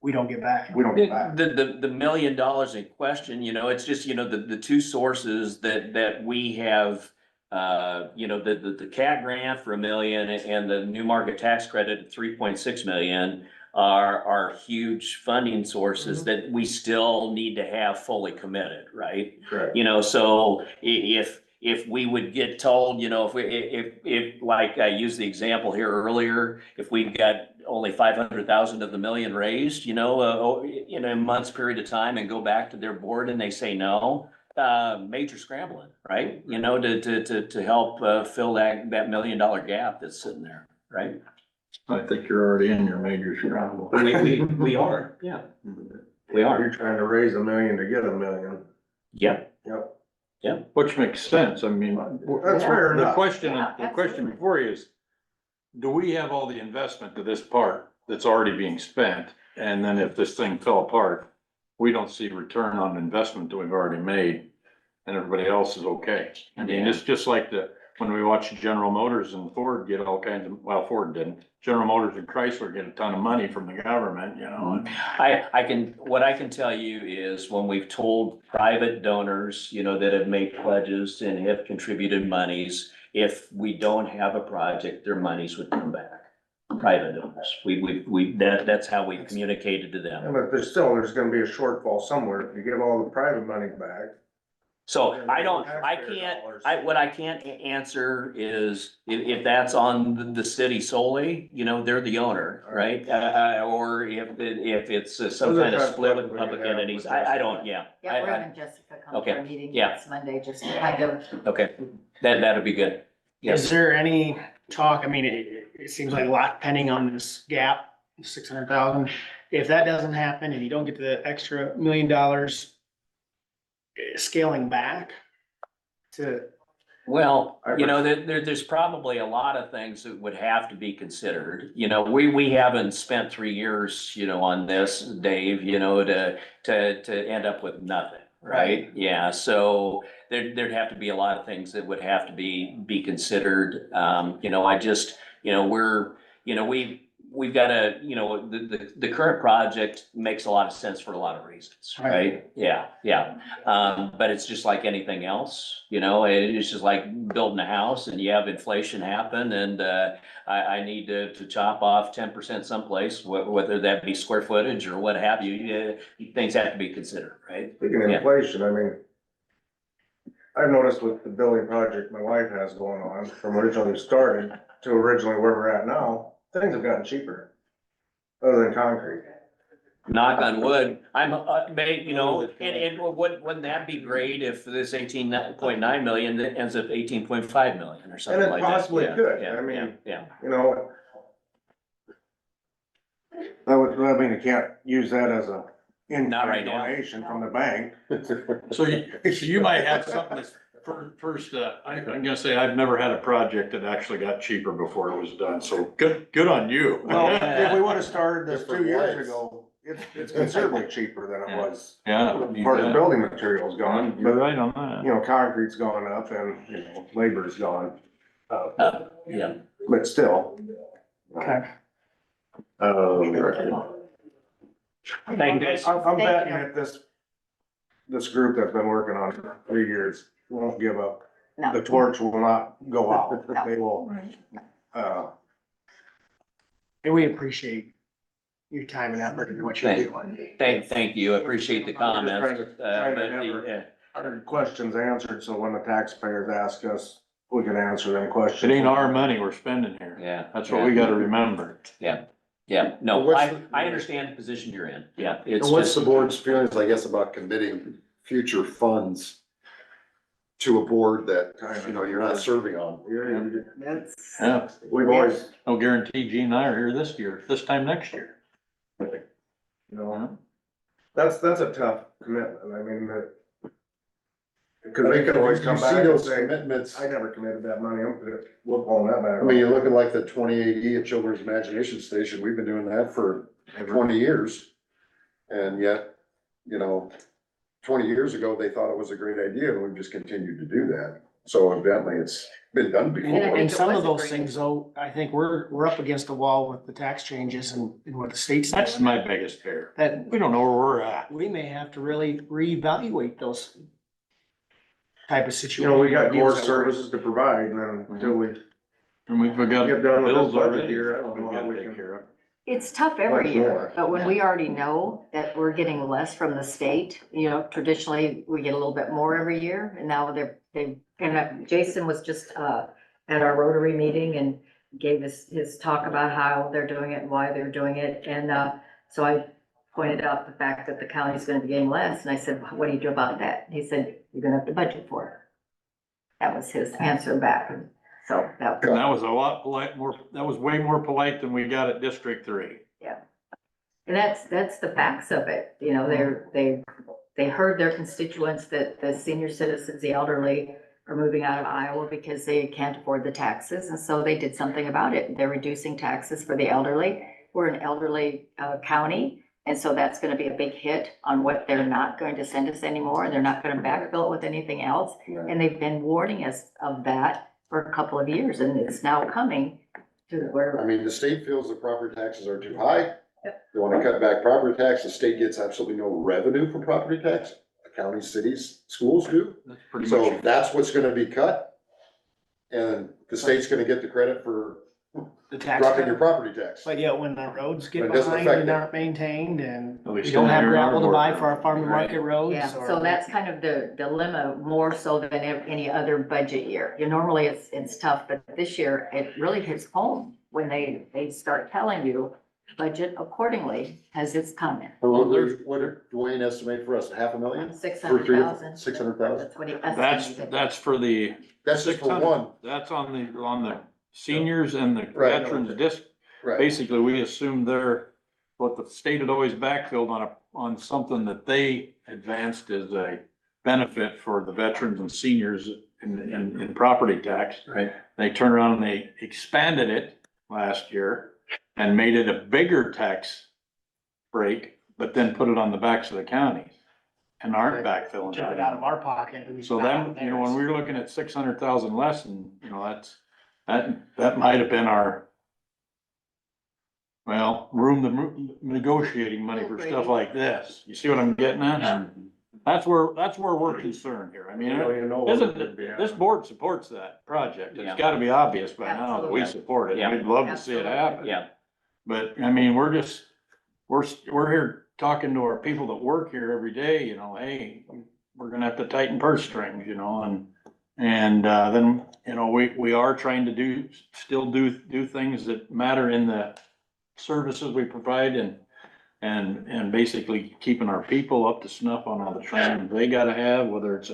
we don't get back. We don't get back. The $1 million in question, it's just, the two sources that we have, the CAT grant for $1 million and the new market tax credit at 3.6 million are huge funding sources that we still need to have fully committed, right? Correct. So if we would get told, if like I used the example here earlier, if we've got only 500,000 of the million raised, in a month's period of time and go back to their board and they say no, major scrambling, right? To help fill that $1 million gap that's sitting there, right? I think you're already in your major scramble. We are, yeah. We are. You're trying to raise $1 million to get $1 million. Yep. Yep. Which makes sense, I mean. That's fair The enough. question before you is, do we have all the investment to this part that's already being spent? And then if this thing fell apart, we don't see return on investment that we've already made and everybody else is okay. I mean, it's just like when we watch General Motors and Ford get all kinds of, well, Ford didn't. General Motors and Chrysler get a ton of money from the government, What I can tell you is when we've told private donors, that have made pledges and have contributed monies, if we don't have a project, their monies would come back. Private donors, that's how we communicated to Yeah, them. but there's gonna be a shortfall somewhere if you give all the private money back. So what I can't answer is if that's on the city solely, they're the owner, right? Or if it's some kind of split with public entities, I don't, yeah. Yeah, we're having Jessica come to our Okay, meeting yeah. next Monday, just to kind of, Okay, that'd be good. Is there any talk, I mean, it seems like a lot pending on this gap, 600,000. If that doesn't happen and you don't get the extra $1 million, scaling back to, Well, there's probably a lot of things that would have to be considered. We haven't spent 3 years, on this, Dave, to end up with nothing, right? Yeah, so there'd have to be a lot of things that would have to be considered. we've got to, you know, the current project makes a lot of sense for a lot of reasons, right? Yeah, yeah. But it's just like anything else, you know, it's just like building a house and you have inflation happen and, I need to chop off 10% someplace, whether that be square footage or what have you, things have to be considered, right? Speaking of Yeah. inflation, I mean, I've noticed with the building project my wife has going on, from originally started to originally where we're at now, things have gotten cheaper. Other than concrete. Knock on wood, you know, and wouldn't that be great if this 18.9 million that ends up 18.5 million or And something it like that? possibly Yeah, could, yeah, I mean, yeah. you know. I mean, you can't use that as a Not right in-kind now. donation from the bank. So you might have something that's, first, I'm gonna say, I've never had a project that actually got cheaper before it was done, so good on you. Well, if we would have started this 2 Different years lights. ago, it's considerably cheaper than it was. Yeah. Part of the building material's gone, You're but, right on that. you know, concrete's gone up and, you know, labor's gone up, Yeah. but still. Okay. Thank you. I'm betting that this group that's been working on it for 3 years won't give up. No. The torch will not go out. No. They will, And we appreciate your time and effort and what you're doing. Thank you, I appreciate the comments. Trying to But never- our questions answered, so when the taxpayers ask us, we can answer them questions. It ain't our money we're spending here. Yeah. That's what we gotta remember. Yeah, Well, no, what's I understand the position you're in, yeah, it's And what's just, the board's feelings, I guess, about committing future funds to a board that, you know, you're not serving on? That's, Yeah, We've always, no guarantee Gene and I are here this time next year. you know, that's a tough commitment, I mean, cause they can always come You see back and those say, commitments. I never committed that money, we're pulling that back. I mean, you're looking like the 28E at Children's Imagination Station, we've been doing that for 20 years. And yet, you know, 20 years ago, they thought it was a great idea, and we've just continued to do that. So evidently, it's been done And I before. think And it some was of a those great things though, I think we're up against the wall with the tax changes and what the state's That's doing. my biggest fear. That We don't know where we're at. we may have to really reevaluate those type of You situations. know, we got more services to provide, and then until we And we've got get done with bills this budget already. year, I don't know We've how gotta we take can. care of. it's tough every Much year, more. but when we already know that we're getting less from the state, you know, traditionally, we get a little bit more every year, and now Jason was just, at our Rotary meeting and gave us his talk about how they're doing it and why they're doing it, and, so I pointed out the fact that the county's gonna be getting less, and I said, what do you do about that? He said, you're gonna have to budget for it. That was his answer back, so that. And that was a lot that was way more polite than we got at District 3. And that's the facts of it, you know, they heard their constituents that the senior citizens, the elderly are moving out of Iowa because they can't afford the taxes, and so they did something about it. They're reducing taxes for the elderly. We're an elderly, county, and so that's gonna be a big hit on what they're not going to send us anymore, and they're not gonna backfill it with anything else. And they've been warning us of that for a couple of years, and it's now coming to I where, mean, the state feels the property taxes are too high. Yep. They wanna cut back property tax, the state gets absolutely no revenue from property tax. The county, cities, schools do. That's pretty So much. that's what's gonna be cut. And the state's gonna get the credit for The tax. dropping your property tax. But yet when the roads get But it doesn't behind affect and it. aren't maintained and Well, they we still don't have hear our gravel to buy work. for our farm to market roads yeah, or. so that's kind of the dilemma, more so than any other budget year. You know, normally it's tough, but this year it really hits home when they start telling you, budget accordingly, as it's coming. What did Dwayne estimate for us, 500,000? 600,000. 600,000? That's what he estimated. That's for the. That's just for 600. one. That's on the seniors and the Right. veterans disc. Right. Basically, we assumed what the state had always backfilled on something that they advanced as a benefit for the veterans and seniors in property tax. Right. They turned around and they expanded it last year and made it a bigger tax break, but then put it on the backs of the counties and aren't backfilling. Took it out of our pocket. and So not out then, of you know, when theirs. we were looking at 600,000 less and, you know, that might have been our. well, negotiating money for stuff like this. You see what I'm getting at? That's where we're concerned here. I mean, this board supports that project. It's Yeah. gotta be obvious by now that we Absolutely. support it. Yeah. We'd love to see it happen. Yeah, But, I mean, we're here talking to our people that work here every day, you know, hey, we're gonna have to tighten purse strings, you know, and then, you know, we are trying to still do things that matter in the services we provide and basically keeping our people up to snuff on all the training they gotta have, whether it's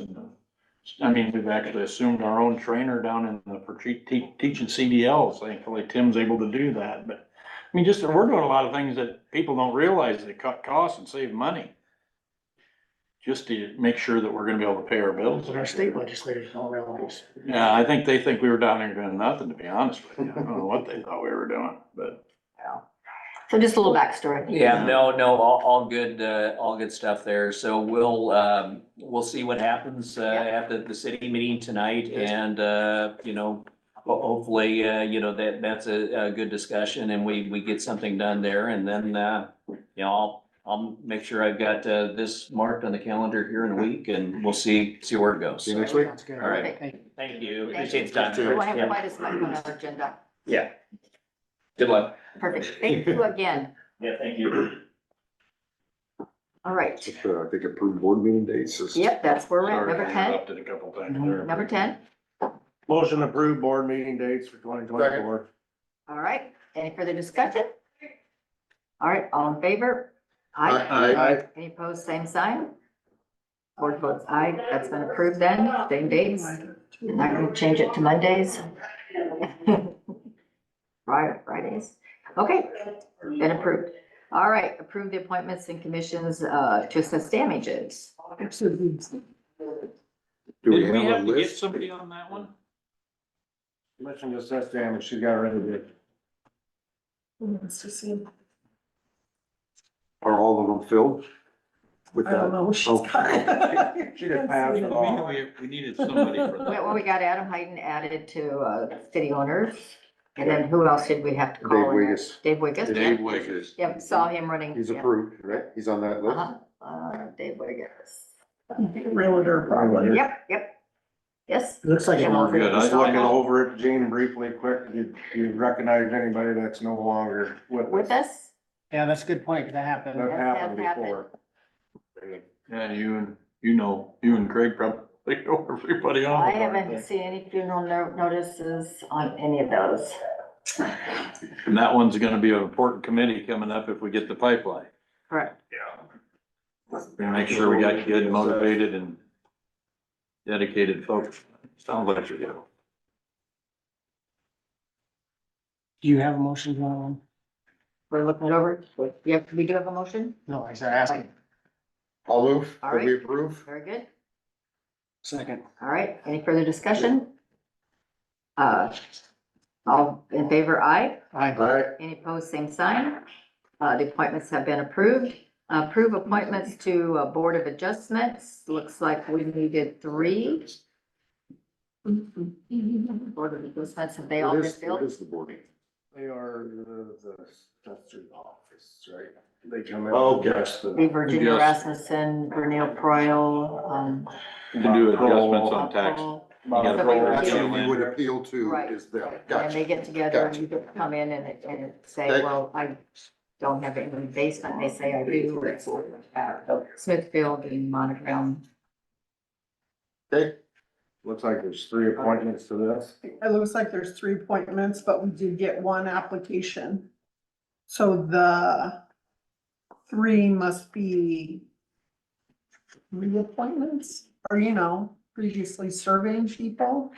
I mean, we've actually assumed our own trainer down for teaching CDLs. Thankfully, Tim's able to do that, but I mean, we're doing a lot of things that people don't realize that cut costs and save money. Just to make sure that we're gonna be able to pay our bills. But our state legislators don't realize. Yeah, I think they think we were down there doing nothing, to be honest with you. I don't know what they thought we were doing, but. So just a little backstory. yeah, no, all good stuff there. So we'll see what happens, at the city meeting tonight and, you know, hopefully, you know, that's a good discussion and we get something done there and then, you know, I'll make sure I've got, this marked on the calendar here in a week and we'll see where it goes. See you next week. That's good. All right. Thank you. Thank you. Thank Appreciate the time. We won't have Yeah. quite as much on our agenda. Yeah. Good luck. Perfect. Thank you again. Yeah, thank you. All right. I think approved board meeting dates is. Yep, that's where we're at. Sorry, Number I 10. interrupted a couple times there. Number 10. Motion approved board meeting dates for 2024. All right. Any further discussion? All right, all in favor? Aye. Any opposed, same sign? Board votes aye. That's been approved then. Same dates. Not gonna change it to Mondays. Fridays. Okay, been approved. All right, approve the appointments and commissions to assess damages. Do Did we we have a have to get list? somebody on that one? Commission to assess damage, she got rid of it. Let's just see. Are all of them filled? With I don't that? know. She's Okay. got. She just passed it on. We needed somebody for that. Well, we got Adam Hayden added to city owners. And then who else did we have to Dave call in there? Wiggis. Dave Wiggis. Dave Yep. Wiggers. Yep, saw him running. He's Yep. approved, right? He's on that list? Dave Wiggis. Realtor probably. Yep. Yes. Looks like it. We're good. I was looking over it, Gene, briefly, quick, do you recognize anybody that's no longer with With us? us? Yeah, that's a good point, 'cause that happened. That That happened has happened. before. Yeah, you and Craig probably know everybody on. I the board. haven't seen any funeral notices on any of those. And that one's gonna be an important committee coming up if we get the pipeline. Correct. Make sure we got good, motivated and dedicated folks. Sounds like you do. Do you have a motion, John? We're looking it over. We do have a motion? No, I started asking. I'll move, All that we right. approve. Very good. Second. All right, any further discussion? All in favor, aye. Aye. Alright, Any opposed, same sign. The appointments have been approved. Approve appointments to Board of Adjustments. Looks like we needed 3. Board of Adjustments, have they all what been is filled? the board? They are the assessor's office, right? They come in. Oh, and yes. adjust The the- Virginia Adjust. Rasmussen, Vernell Proyle, You can do adjustments on tax. Paul. gotta Somebody put That's that who in. you would appeal to Right. is them. And Gotcha. they get together and Gotcha. you get to come in and say, Okay. well, I don't have any basement. They say I do. It's Smithfield and Monogram. Okay, Looks like there's 3 appointments to this. It looks like there's 3 appointments, but we did get 1 application. So the 3 must be reappointments or, previously serving people.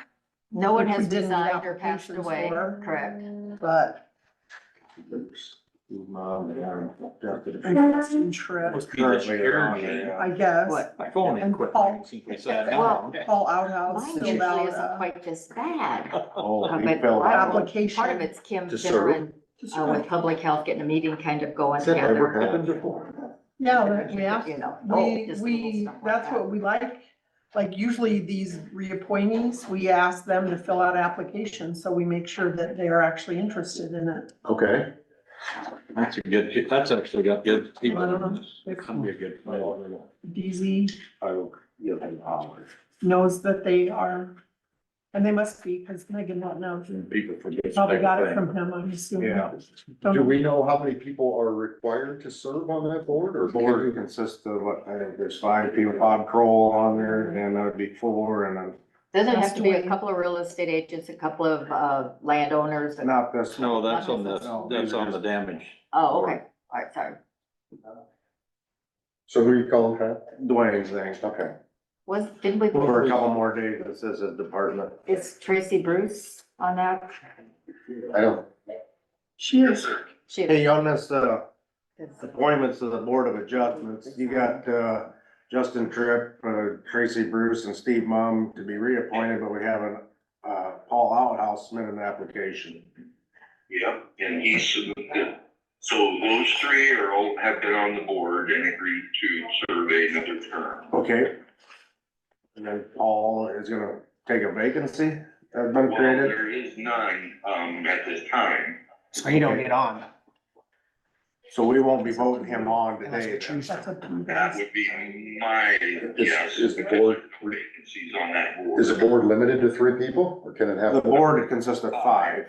No one Which we has didn't get resigned or passed applications away, for. correct? But it's interest, Must be this year, I guess. What? My phone ain't And quit Paul- ringing since we sat Well, down. Paul Outhouse Mine filled usually out isn't a quite this bad. Oh, he But filled part out of one. application. Part of it's Kim To serve? Zimmerman, with public health, getting a meeting kind of going has that ever together. happened before? Yeah, we asked, You know, we, just little stuff like that's that. what we like usually these reappointees, we ask them to fill out applications, so we make sure that they are actually interested in it. Okay. That's a good, that's actually got good. I don't know. It's gonna be a good. DZ I will give them hours. knows that they are, and they must be, because Megan won't know. People forget. Probably got it from him, I'm assuming. Yeah. Don't Do know. we know how many people are required to serve on that board or? The board consists of, I think there's 5 people, Bob Kroll on there, and that would be 4, and then Doesn't have to be a That's the way- couple of real estate agents, a couple of landowners. not this. No, that's on the, No, that's on the damage. Oh, okay, all right, sorry. So who are you calling, Kyle? Dwayne's thing. Okay. Didn't we, For a couple more days, it says his department. is Tracy Bruce on that? I don't, She is. She, Hey, on this, it's- appointments to the Board of Adjustments, you got, Justin Tripp, Tracy Bruce and Steve Mum to be reappointed, but we haven't, Paul Outhouse submitted an application. Yep, and he submitted, so those 3 are all, have been on the board and agreed to serve another term. Okay. And then Paul is gonna take a vacancy that's been Well, created. there is none, at this time. So you don't get on. So we won't be voting him on Unless we today. choose That's to. up to you That guys. would be my guess. is the board- Vacancies on that board. is the board limited to 3 people or can it have? The board consists of 5,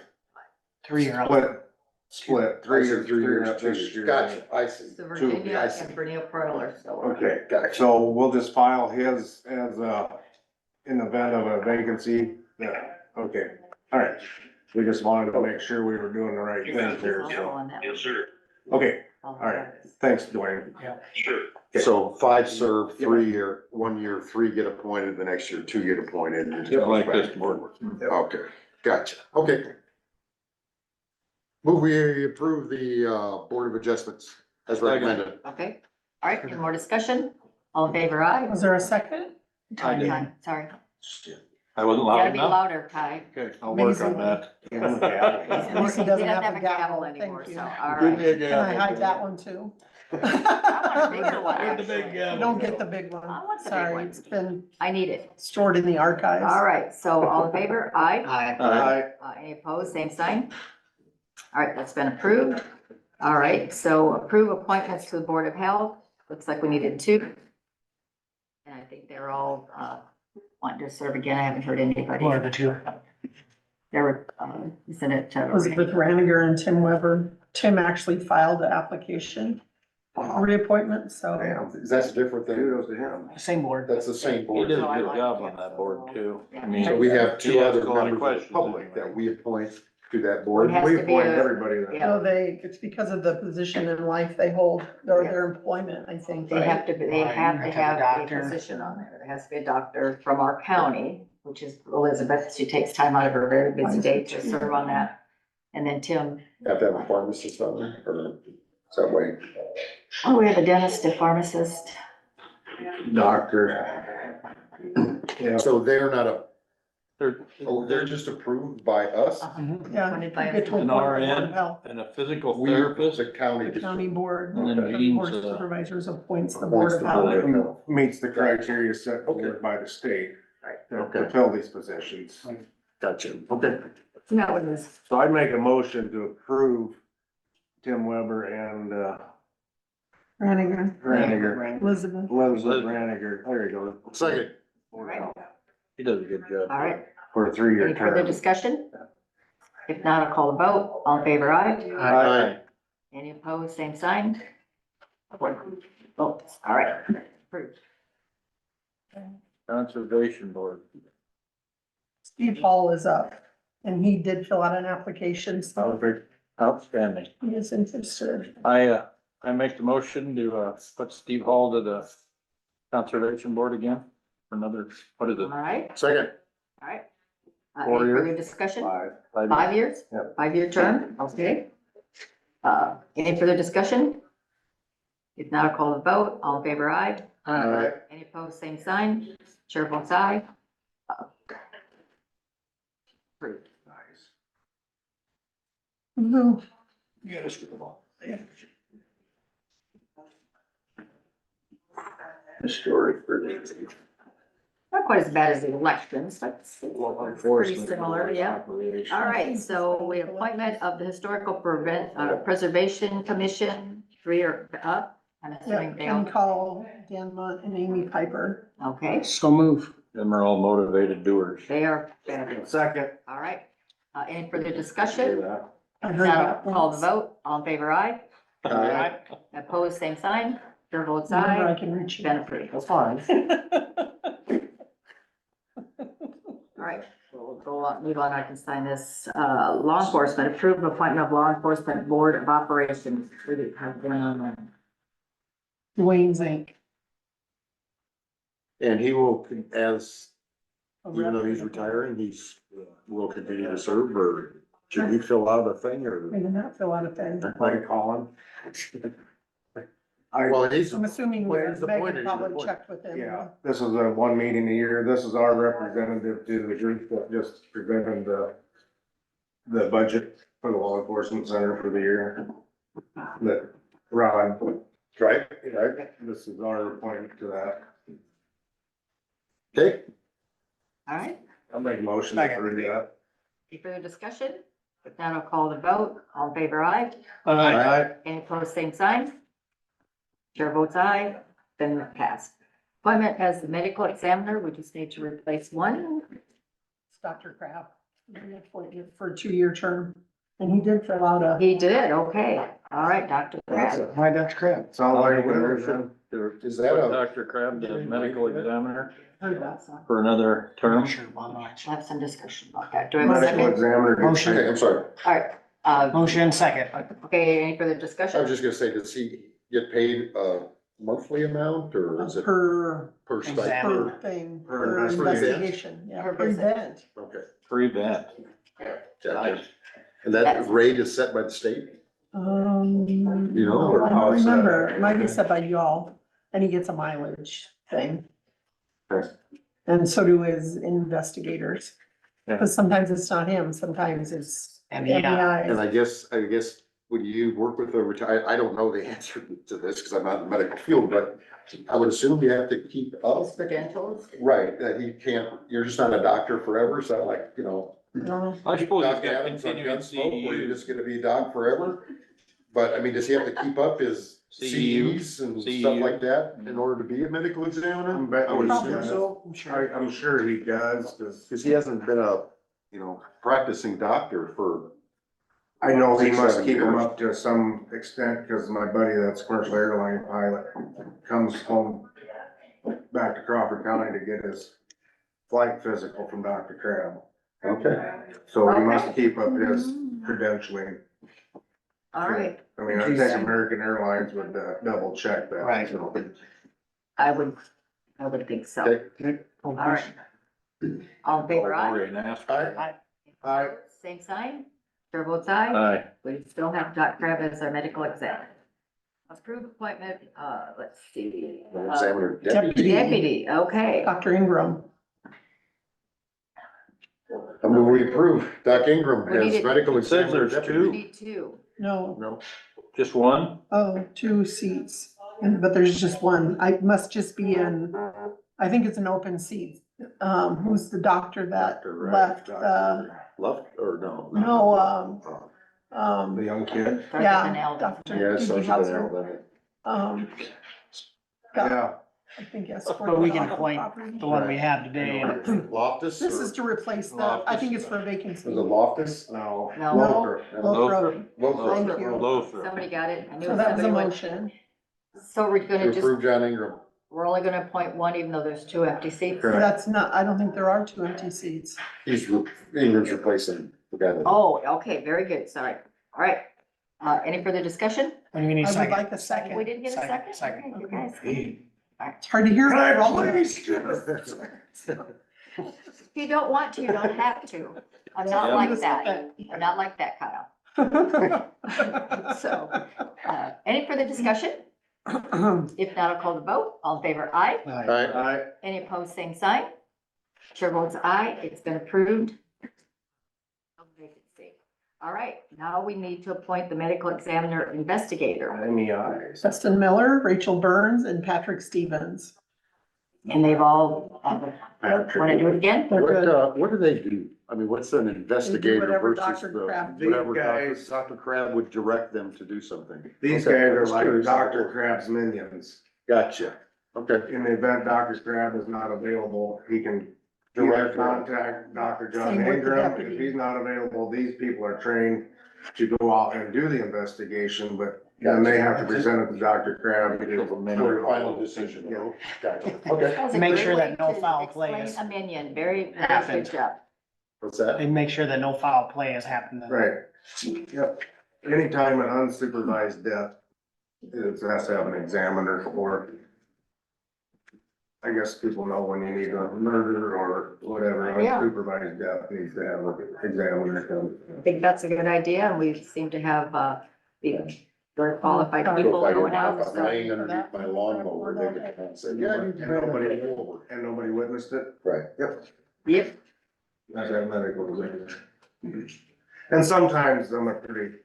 3 year. split, 3 3 or 3 years, up 2 this years. year. Gotcha, I see. So I Virginia see. and Brittany Proiler still. Okay, Gotcha. so we'll just file his as in the event of a vacancy, okay, all right. We just wanted to make sure we were doing the right things here, Also so, on that Yes, sir, okay, one. right. Thanks, Dwayne. sure. So 5 serve, 3 year, 1 year, 3 get appointed, the next year 2 get appointed. and it Yeah, goes like back this and board. forth. Okay, gotcha, okay. Move we approve the, Board of Adjustments as recommended. Okay, all right, any more discussion? All in favor, aye? Was there a second? I did. Ty, sorry, I wasn't gotta loud be enough. louder, Ty. Okay, I'll work on that. He's At least he working- doesn't he have a gavel, anymore, thank so, you. all Give me right. a Can I hide gavel. that one too? I want a bigger one, Where'd the big actually. gavel Don't go? get the big one. I want the big Sorry, one. it's been I need it. stored in the archives. All right, so all in favor, aye? Aye. Any opposed, same sign? All right, that's been approved. All right, so approve appointments to the Board of Health. Looks like we needed 2. And I think they're all, wanting to serve again. I haven't heard anybody. Or the 2. There were, isn't it? Elizabeth Raniger and Tim Weber. Tim actually filed the application for reappointment, so. Damn, that's different than, Kudos to him. Same board. that's the same He board. did a good job on that board too. I mean. So we have he 2 asked other a lot of members of the questions public anyway. that we appoint to that board. It has We to be appoint a- everybody that. Yeah. No, it's because of the position in life they hold, or their employment, I think. They have to, they have to Right, have a doctor. physician on there. There has to be a doctor from our county, which is Elizabeth. She takes time out of her very busy day to serve on that. And then Tim, Have to have a pharmacist on there, or is that way? oh, we have a dentist, a pharmacist. Doctor. Yeah. So they're not a, They're, they're just approved by us? Yeah. Appointed by you get to An appoint the Board RN. of Health. and a physical We, therapist. the county. The county board, And then the Gene's, board of uh, supervisors appoints the Board Appoints of the Health. board of health. Meets the criteria set forward by the state to Okay. fill these positions. Gotcha, okay. No, it was, So I'd make a motion to approve Tim Weber and, Raniger, Raniger. Elizabeth. Elizabeth Raniger, there you go. Second. all right, He does a good job. all right. For a 3-year Any further term. discussion? If not, I'll call the vote. All in favor, aye? Aye. Any opposed, same sign? Votes, all right, approved. Conservation board. Steve Hall is up, and he did fill out an application, so Outstanding. he is interested. I make the motion to, put Steve Hall to the conservation board again for another, what is All it? right, Second. all right. 4 Any years? further discussion? 5. 5 years? Yep. 5-year term, okay. Any further discussion? If not, I'll call the vote. All in favor, aye? Aye. Any opposed, same sign? Chair votes aye. Approved. Nice. No, You gotta screw the ball. Historic. Not quite as bad as the elections, but it's pretty similar, yeah. All right, so we appointment of the Historical Preservation Commission, 3 are up. I'm Yeah, assuming they Ken all, Call, Dan Munt, and Amy Piper. okay, So move. Them are all motivated doers. they are fabulous. Second. All right, any further discussion? I heard Now, that. call the vote, all in favor, aye. Aye. Opposed, same sign. Chair votes Remember, I aye. can reach you. Been approved. That's fine. All right, so we'll go on, move on, I can sign this, law enforcement, approve appointment of law enforcement board of operations. We didn't have one on that. Dwayne Zink. And he will, as, even though he's retiring, will continue to serve, or should he fill out a thing, or? I did not fill out a thing. Like Colin. Well, he's, I'm assuming Well, he's Megan appointed, he's probably appointed. checked with him. Yeah, this is a one meeting a year. This is our representative to the group that just presented the budget for the law enforcement center for the year. That Rod, right, this is our appointment to that. okay, All right, I'll make a motion to approve that. any further discussion? If not, I'll call the vote, all in favor, aye. Aye. Any opposed, same sign. Chair votes aye, then passed. Appointment as the medical examiner, we just need to replace one. It's Dr. Crab. Appointed for a 2-year term, and he did fill out a. He did, okay. All right, Dr. Crab. Hi, Dr. Crab. Sounds like a motion. is that a, Dr. Crab, the medical examiner, Heard that, so. for another I'm term? not sure about much. Have some discussion about that. Do I have a Medical second? examiner. Motion. okay, I'm sorry, All right, Motion second. okay, any further I discussion? was just gonna say, does he get paid a monthly amount, or is it Per per Exam. stipend? per thing, Per per investigation. investigation, yeah, Per per visit. event. Okay, Prevent. gotcha. And that rate is set by the state? You know, or I how don't it's set? remember, it might be set by you all, and he gets a mileage thing. Okay. And so do his investigators, Yeah. because sometimes it's not him, sometimes it's MEI. And MEI. I guess, would you work with a retired, I don't know the answer to this, because I'm not in the medical field, but I would assume you have to keep up. His credentials? Right, that he can't, you're just not a doctor forever, so like, you know, No, I suppose he's Doc got Adams on continuing Gunsmoke, where you're CEUs. just gonna be a doc forever? But I mean, does he have to keep up his CEU. CEs and CEU. stuff like that in order to be a medical examiner? I'm betting I would he assume does. so, I'm sure. I'm sure he does, cause he hasn't been a, you know, practicing doctor for. I know he 6, must 7 keep them years. up to some extent, cause my buddy that's commercial airline pilot comes home back to Crawford County to get his flight physical from Dr. Crab. Okay. So he must keep up his credentialing. All right, I mean, I think American Airlines would double check that. Right. so. I would think so. Okay. All right. All in favor, aye. Very nasty. Aye. Same sign. Chair votes aye. Aye. We still have Dr. Crab as our medical examiner. Approved appointment, let's see. Examiner Deputy. Deputy, okay. Dr. Ingram. I move we approve Doc Ingram We need as it. medical It says examiner. there's We deputy. need 2. No, No, Just one? oh, 2 seats, but there's just one. I must just be in, I think it's an open seat. Who's the doctor that Doctor, right, left, left, or no? no, The young kid. Dr. yeah, Fennell. Dr. Yeah, Doogie social Hauser. development. Got, Yeah. I think, yes. But we can appoint the one we have today. Loftus? This or- is to replace the, I think it's for a vacancy. Was it Loftus? No. No, Lothar. Lothar. Lothar. Thank you. Lothar. somebody got it. I knew So that was a somebody would. motion. So we're To gonna just, approve John Ingram. we're only gonna appoint one, even though there's 2 empty seats. Correct. That's not, I don't think there are 2 empty seats. Ingram's replacing the guy that. Oh, okay, very good, sorry. All right, any further discussion? When you need I would second. like a second. We didn't get a second? Second. Okay, you guys. It's hard to hear. If you don't want to, you don't have to. I'm not Yeah. like that. I'm not like that, Kyle. So, any further discussion? If not, I'll call the vote. All in favor, aye. Aye. Aye. Any opposed, same sign. Chair votes aye. It's been approved. No vacancy. All right, now we need to appoint the medical examiner investigator. MEI. Dustin Miller, Rachel Burns, and Patrick Stevens. And they've all, wanna do it again? They're good. What do they do? I mean, what's an investigator whatever versus Dr. the, Crab did. whatever These guys- Dr. Crab would direct them to do something? These Okay, guys are just like curious. Dr. Crab's minions. Gotcha. Okay. In the event Dr. Crab is not available, he can Direct direct contact Dr. John Same with the Ingram. If deputy. he's not available, these people are trained to go out and do the investigation, but then they have to present it to Dr. Crab. For a final decision. Yeah. Gotcha. Okay. That was a Make great sure way that no to foul play explain is a minion, very, very happened. good job. What's that? And make sure that no foul play has happened. Right. Yep. Anytime an unsupervised death, it has to have an examiner or I guess people know when you need a murder or whatever, Yeah. unsupervised death needs to have an examiner come. I think that's a good idea, and we seem to have, very qualified people going out, so. Laying underneath my lawnmower, they could come and say, yeah, I need to nobody pull over. And nobody witnessed it? Right. Yep. Yep, That's that medical examiner. And sometimes them are pretty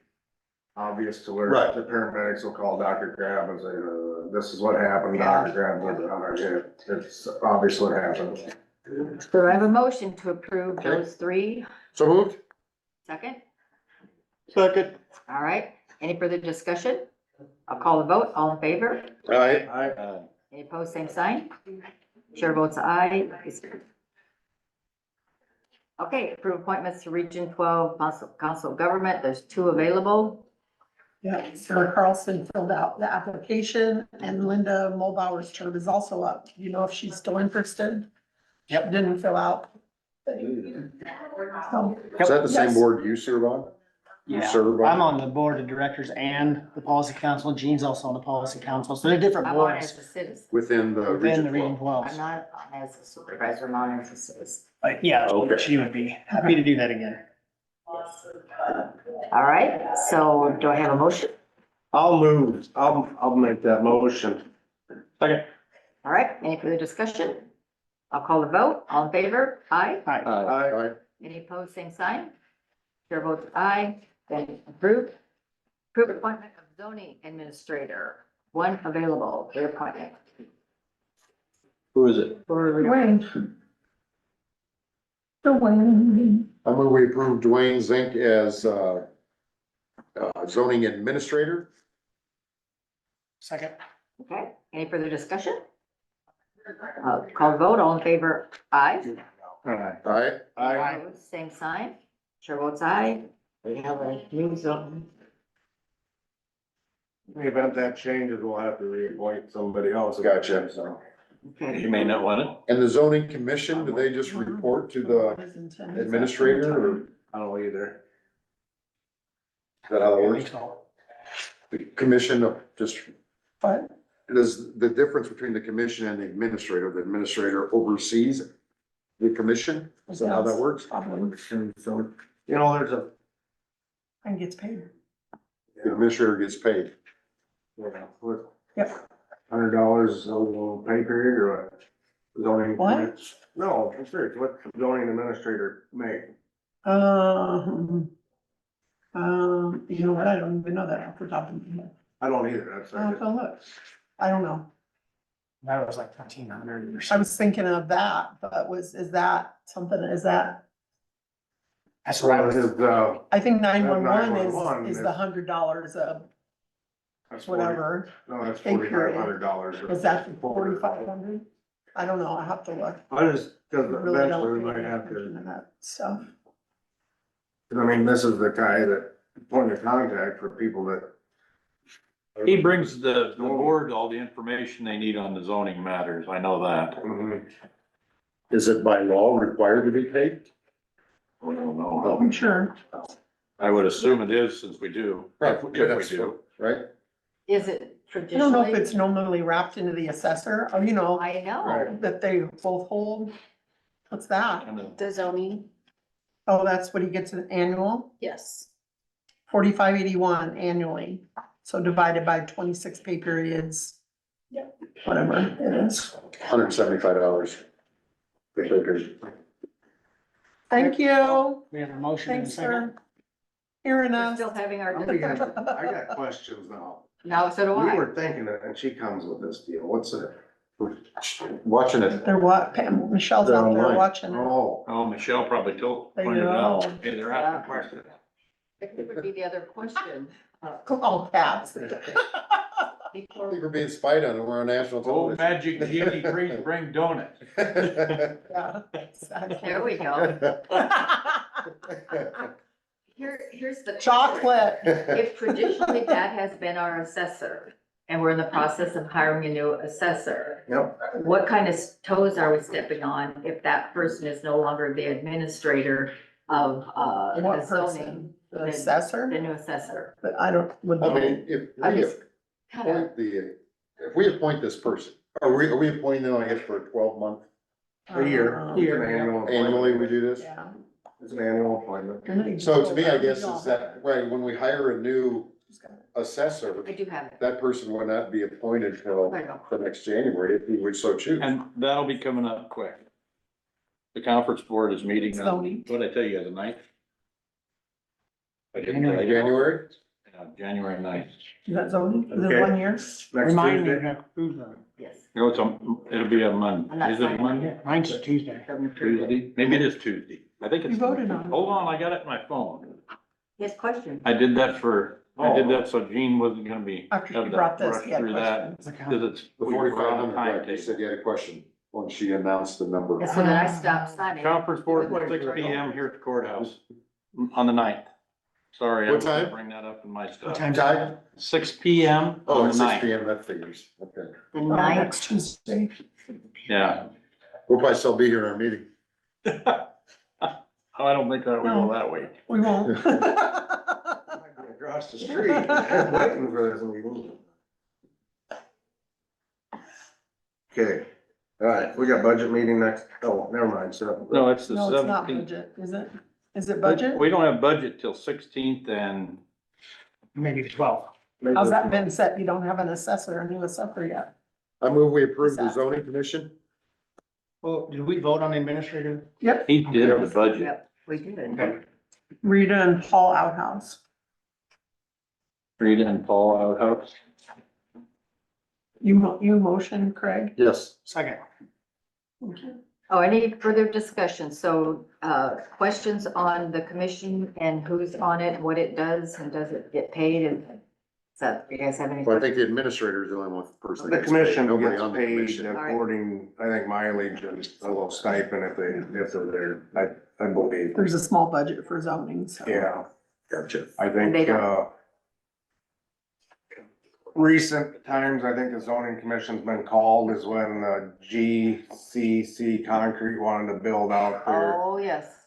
obvious to where Right. the paramedics will call Dr. Crab and say, this is what happened, Dr. Crab, it's obvious what happened. so I have a motion to approve Okay. those three. So moved? Second, Second. all right, any further discussion? I'll call the vote, all in favor? All right. Any opposed, same sign? Chair votes aye. Okay, approve appointments to Region 12 Council of Government, there's 2 available. Yeah, Sarah Carlson filled out the application and Linda Mulbauer's term is also up. You know if she's still interested? Yep. Didn't fill out. So, Is that the same yes. board you serve on? You Yeah, serve on? I'm on the board of directors and the policy council. Gene's also on the policy council, so they're different I'm on as boards a citizen. Within the within the region region 12? 12. I'm not on as a supervisor, I'm on as a citizen. But yeah, Okay. she would be happy to do that again. All right, so do I have a motion? I'll make that motion. Second. All right, any further discussion? I'll call the vote, all in favor? Aye. Hi. Aye. Any opposed, same sign? Chair votes aye, then approved. Approved appointment of zoning administrator, 1 available, reappointment. Who is it? Dwayne. Dwayne. I move we approve Dwayne Zink as, zoning administrator. Second. Okay, any further discussion? Call the vote, all in favor? Aye. Aye. Opposed, same sign. Chair votes aye. We have a new zone. In the event that changes, we'll have to reappoint somebody else. Gotcha. So. Okay. You may not want it. And the zoning commission, do they just report to the administrator or is I don't know either. that how it I works? think so. The commission of just, What? does the difference between the commission and the administrator oversees the commission? Is that how that works? Probably. So You know, there's a, And gets paid. the administrator gets paid. Yep. $100 a little pay period or what? Zoning. What? No, I'm serious. What zoning administrator make? You know what? I don't even know that off the top of my head. I don't either. That's. I'll have to look. I don't know. That was like 1,500 or I something. was thinking of that, but is that something, is that, That's what I was. I think 911 911 is the $100 of That's whatever. No, that's Pay period. $4,500. Is that 4,500? I don't know. I have to look. I just, cause I really eventually we don't might pay have attention to, to that stuff. I mean, this is the guy that point of contact for people that. He brings the board all the information they need on the zoning matters. I know that. Mhm. Is it by law required to be paid? I don't know. I'm sure. I would assume it is since we do. If we do. Right? Is it I don't know if traditionally? it's normally wrapped into the assessor, or, you know, I know. Right. that they both hold. What's that? And then- The zoning, Oh, that's what he gets an annual, yes. 4581 annually. So divided by 26 pay periods. Whatever it is. $175. Thank you. We have a motion and a Thanks second. for hearing We're us. still having our. I got questions now. Now, so do We I. were thinking, and she comes with this deal, what's it? Watching it. They're what, Pam, Michelle's out there Online. watching it. Oh, Michelle probably There you pointed it out. go. Hey, they're asking questions. It would be the other question. All caps. Before We're being spied on, and we're on national Oh, television. magic genie, please bring donuts. Yeah, exactly. There we go. Here's the. Chocolate. If traditionally that has been our assessor, and we're in the process of hiring a new assessor. Yep. What kind of toes are we stepping on if that person is no longer the administrator of, What the zoning? person? The The assessor? new assessor. But I don't, would I mean, if I we just kind of, if we appoint this person, are we appointing them, I guess, for a 12-month? A year. It's an annual appointment. Annually, we do this? Yeah. It's an annual appointment. So to me, I guess is that, right, when we hire a new assessor, I do have it. that person would not be appointed till I know. the next January, if we would so choose. And that'll be coming up quick. The conference board is meeting on, Zoning. what did I tell you, the 9th? I didn't tell you. January? Yeah, January 9th. Is that zoning? Is it Okay. 1 year? Next Remind me, Tuesday. who's on? Yes. No, it'll be a Monday. I'm not Is it a signing Monday? Mine's a Tuesday. Tuesday? Maybe it is Tuesday. I think it's. You voted on it. Hold on, I got it in my phone. Yes, question. I did that so Jean wasn't gonna be. After she have to brought this, rush he had through that, questions. Cause it's. The we were on 4,500, a right, you timetable. said you had a question when she announced the number. And so then I stopped signing. Conference board, 6 P.M. here at the courthouse on the 9th. Sorry, I What was gonna time? bring that up in my What stuff. time? Time? 6 P.M. Oh, on it's the 6 9th. PM, that figures, okay. The Oh, ninth, next Tuesday. Yeah. We'll probably still be here in our meeting. I don't think that we go that way. We won't. Across the street, I'm waiting for this meeting. Okay, all right, we got budget meeting next, oh, never mind, so. No, it's the No, it's not 17th. budget, is it? Is it budget? We don't have budget till 16th and Maybe the 12th. How's that been set? You don't have an assessor, a new assessor yet? I move we approve the zoning commission. Well, did we vote on the administrator? Yep, he did the budget. yep, we did. Okay. Rita and Paul Outhouse. Rita and Paul Outhouse. You motion, Craig? Yes. Second. Oh, any further discussion? So, questions on the commission and who's on it, what it does, and does it get paid, and so, you guys have any? Well, I think the administrator is the only one person. The that gets paid. commission Nobody gets on the paid commission. according, I think mileage and a little stipend if they're there, I believe. There's a small budget for zoning, so. Yeah, Gotcha. I And they think, don't- recent times, I think the zoning commission's been called is when, GCC Concrete wanted to build out there Oh, yes.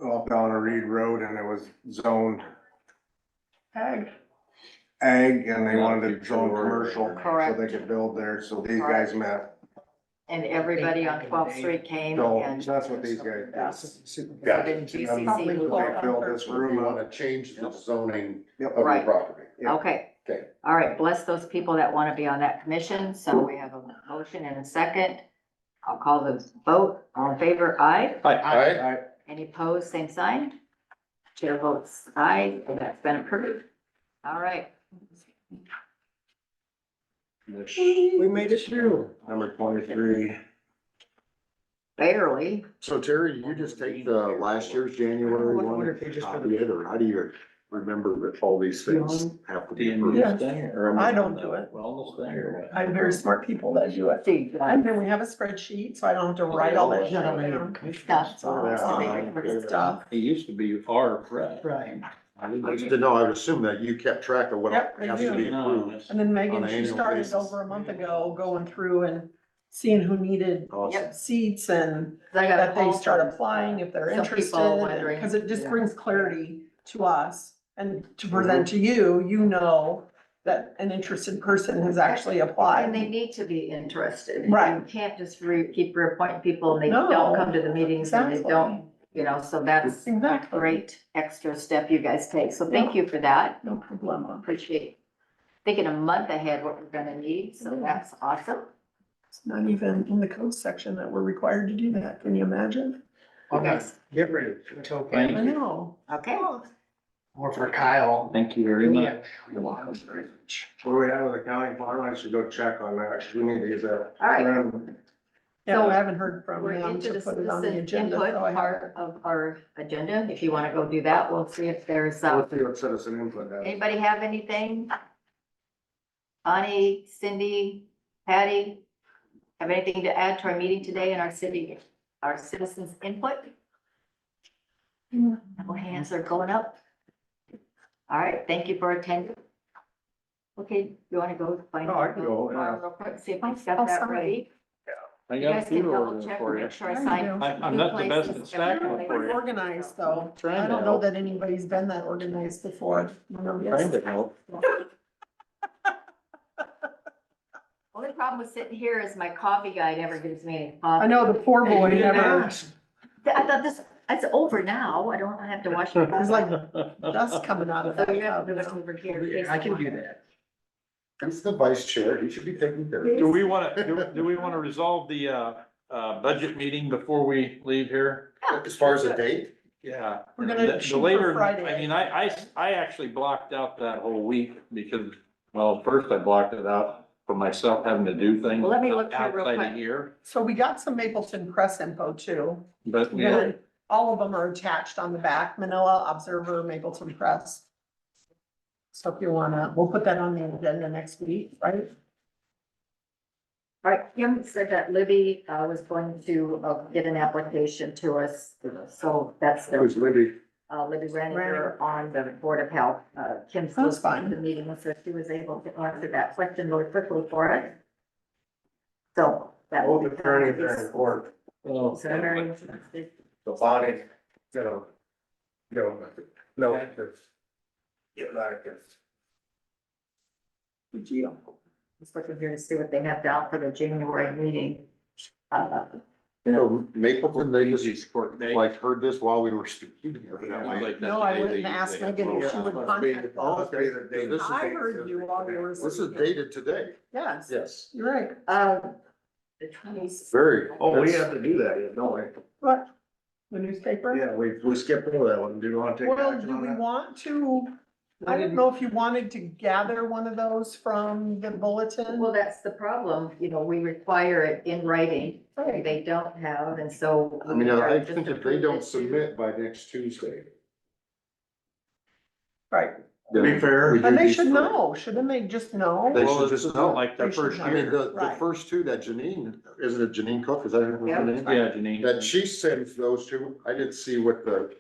up down a Reed Road and it was zoned Ag. ag and they Not wanted to future zone order. commercial so Correct. they could build there. So these guys met. And everybody on 12th Street came So and. that's what these guys Yeah. did. So then GCC Probably moved close. it. They filled this So we room wanna up. change the zoning Yep. of the Right. property. Yeah. Okay. Okay. All right, bless those people that want to be on that commission. So we have a motion and a second. I'll call the vote. All in favor, aye. All right, Any opposed, same sign. Chair votes aye, and that's been approved. All right. We made it through. Number 23. Barely. so Terry, did you just take the last year's January I wonder one, if they just- copy it, or how do you remember that all these things have to be The approved? Yeah. news thing or? I don't do it. Wellness thing or what? I have very smart people that do it. And then we have a spreadsheet, so I don't have to write all that shit down. Stuff. So it's all good stuff. It used to be our rep. Right. I just didn't know, I would assume that you kept track of what Yep, I has to do. be No, approved. it's- And then On Megan, an she annual started basis. over a month ago, going through and seeing who needed Awesome. seats and I got a that they call start from, applying if they're some people interested. wondering, Cause it just yeah. brings clarity to us and to present to you, you know that an interested person has actually And they applied. need to be interested. Right. You can't just keep reappointing people and they No. don't come to the meetings and they Exactly. don't, so that's Exactly. great extra step you guys take. So thank you for that. No problem. Appreciate thinking a month ahead what we're gonna need, so that's awesome. It's not even in the code section that we're required to do that. Can you imagine? Okay, get ready. Until. Thank I know. Okay, Or for Kyle. Thank you very much. You're welcome very much. Where we at with the county farm, I should go check on that, 'cause we need to use that. All right. Yeah, So, I haven't heard from We're him into to the put it on the citizen agenda. input so I part haven't- of our agenda. If you wanna go do that, we'll see if there's, Let's see what citizen input has. anybody have anything? Bonnie, Cindy, Patty, have anything to add to our meeting today in our city, our citizens input? No hands are going up. All right, thank you for attending. Okay, you wanna go find? Oh, I can go, yeah. Real quick, see if Mike's got Oh, that sorry. ready. I You got a guys can few double orders check, for you. make sure I Yeah, sign. you do. I'm not the best at New stacking places, them for you. Organized though. Trying I to don't know help. that anybody's been that organized before. You know, Trying yes. to help. Only problem with sitting here is my coffee guy never gives me any coffee. I know the poor boy You didn't never, ask. I thought this, it's over now. I don't have to wash my. there's like dust coming out of So that. you have tub, to you move it know. over here. in case I can want do it. that. He's the vice chair, he should be taking care of it. Do we wanna, do we wanna resolve the, budget meeting before we leave here? As far as a date, Yeah. We're gonna The shoot for later, Friday. I mean, I actually blocked out that whole week because, well, first I blocked it out for myself having to do things Well, let me look here real outside quick. of here, So we got some Mapleton Press info too. but we, Yeah, all of them are attached on the back, Manila Observer, Mapleton Press. So if you wanna, we'll put that on the agenda next week, right? All right, Kim said that Libby, was going to, get an application to us. So that's the, who's Libby? Libby Renninger on the Board of Health. Kim's That's listening fine. to the meeting, so she was able to answer that question really quickly for us. So that will be. Both attorneys are in court, well, So very interested. the body, no, get back. Good deal. Just looking here to see what they have down for the January meeting. You know, Mapleton, they just They- like heard this while we were speaking. evidently. like No, I wouldn't ask Megan if she would contact us. Okay, this is- I heard you while you were. This is dated today. Yes, Yes. you're right. The 20th. Very. Oh, we have to do that, don't we? What? The newspaper? Yeah, we skipped over that one. Do you want to take Well, action do on we that? want to, I didn't know if you wanted to gather one of those from the bulletin. Well, that's the problem, you know, we require it in writing, Right. they don't have, and so. I mean, we are I just think if they approved don't it to- submit by next Tuesday. Right, To be fair, we do and they these should for- know, shouldn't they just know? They well, should this just isn't know. like their They should first know. I mean, year. the Right. first two that Janine, isn't it Janine Cook, is that her Yeah. name? Yeah, Janine. That she sends those two, I didn't see what the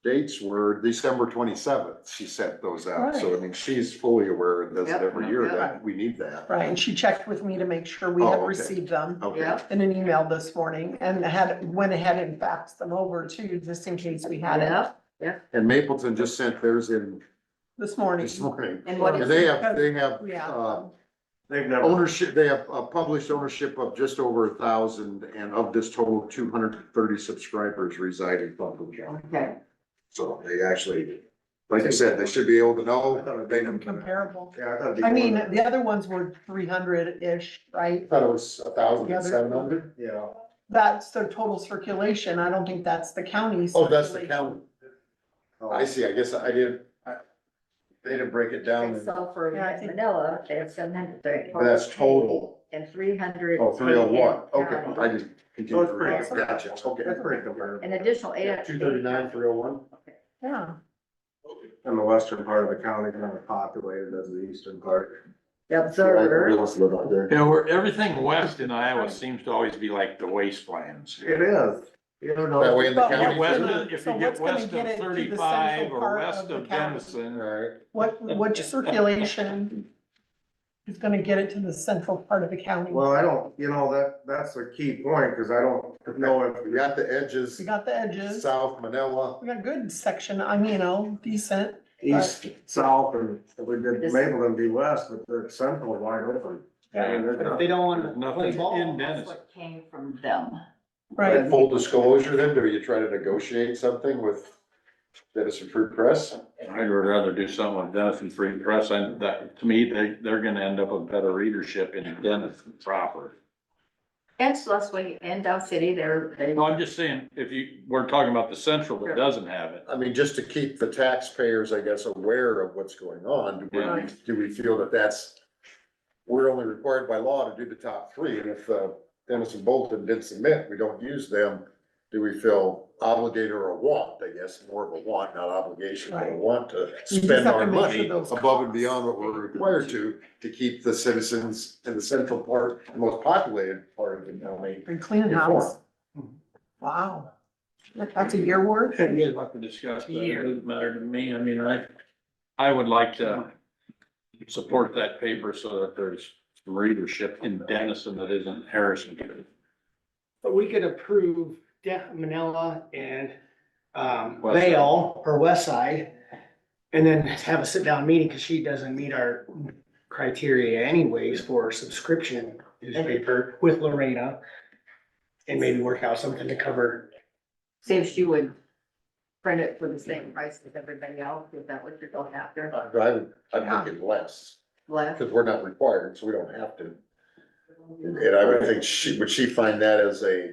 dates were, December 27th, she sent those out, so I mean, she's fully aware and does it Yep. every year Yep. that we need that. Right, and she checked with me to make sure we Oh, had okay. received them Okay, Yeah, in an email this morning and went ahead and faxed them over too, just in case we had it yeah, and Mapleton just sent theirs in this morning. this morning. and what is? And they have, Yeah. they've never, ownership, they have published ownership of just over 1,000, and of this total, 230 subscribers reside in Crawford County. Okay, So they actually, like I said, they should be able to know. They Comparable. yeah, I thought. it'd be I mean, more. the other ones were 300-ish, right? thought it was 1,700. Yeah. That's the total circulation. I don't think that's the county's. Oh, that's the circulation. count. I see, I guess I did, they didn't break it down. in- so for Yeah, I think- Manila, they have 730. But that's total. And 300. Oh, 301, okay, county. I didn't. So it's pretty, Gotcha, okay. That's pretty comparable. An additional 8. 239, 301. Yeah, And the western part of the county is not as populated as the eastern part. The observer, Yeah, where everything west in Iowa seems to always be like the wastelands. It is. You don't know. That way in the But county. Get west gonna- of- If so you get what's gonna west get of it to the 35 central or part west of the of county? Denison, Alright, which circulation is gonna get it to the central part of the county? Well, I don't, that's a key point, cause I don't know if we got the edges, We got the edges, South Manila. we got a good section, I mean, decent. east, south, and if we did Mapleton be west, but the central is wide open. But if they don't wanna nothing play ball. in that's Denison. what came from them. Right, Full disclosure then, do you try to negotiate something with Denison Free Press? I'd rather do something with Denison Free Press, and that, to me, they're gonna end up with better readership in Denison proper. And Schleswig and Dow City, they. No, I'm just saying, we're talking about the central that doesn't have it. I mean, just to keep the taxpayers, I guess, aware of what's going on, do we feel that we're only required by law to do the top three, and if, Dennis and Bolton did submit, we don't use them, do we feel obligated or a want, I guess, more of a want, not obligation, but a Right. want to You just spend have to our make sure money those above and costs- beyond what we're required to keep the citizens in the central part, the most populated part of the county. And cleaning house. Wow. That's a year worth? You guys have to discuss, but it doesn't matter to me. I mean, I would like to support that paper so that there's readership in Denison that isn't Harrison. But we could approve Manila and, West Side. Vale or West Side. And then have a sit-down meeting, cause she doesn't meet our criteria anyways for subscription newspaper with Lorena. And maybe work out something to cover. See if she would print it for the same price as everybody else, is that what you're going after? I'd think it less, Less? because we're not required, so we don't have to. And I would think would she find that as a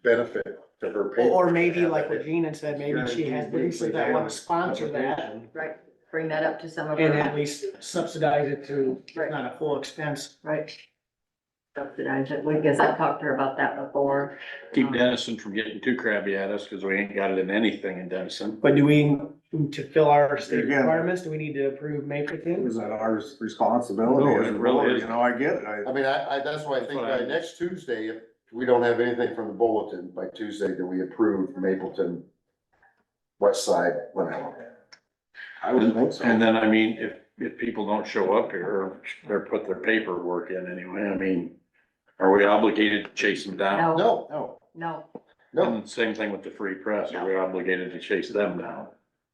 benefit to her paper? Or maybe like what Gina said, maybe she has businesses that wanna sponsor that. Right, bring that up to some of And her, at least subsidize it to, not a full expense. right? Subsidize it, because I've talked to her about that before. Keep Denison from getting too crabby at us, cause we ain't got it in anything in Denison. But do we, to fill our state Again. requirements, do we need to approve Mapleton? Is that our responsibility? No, it really You isn't. know, I get it. I mean, that's why I think by next Tuesday, if we don't have anything from the bulletin, by Tuesday, do we approve Mapleton, West Side, whatever? I would think so. And then, I mean, if people don't show up here, they're put their paperwork in anyway. I mean, are we obligated to chase them down? No, No, no, no, And same thing with the Free Press. Are we obligated to chase them down?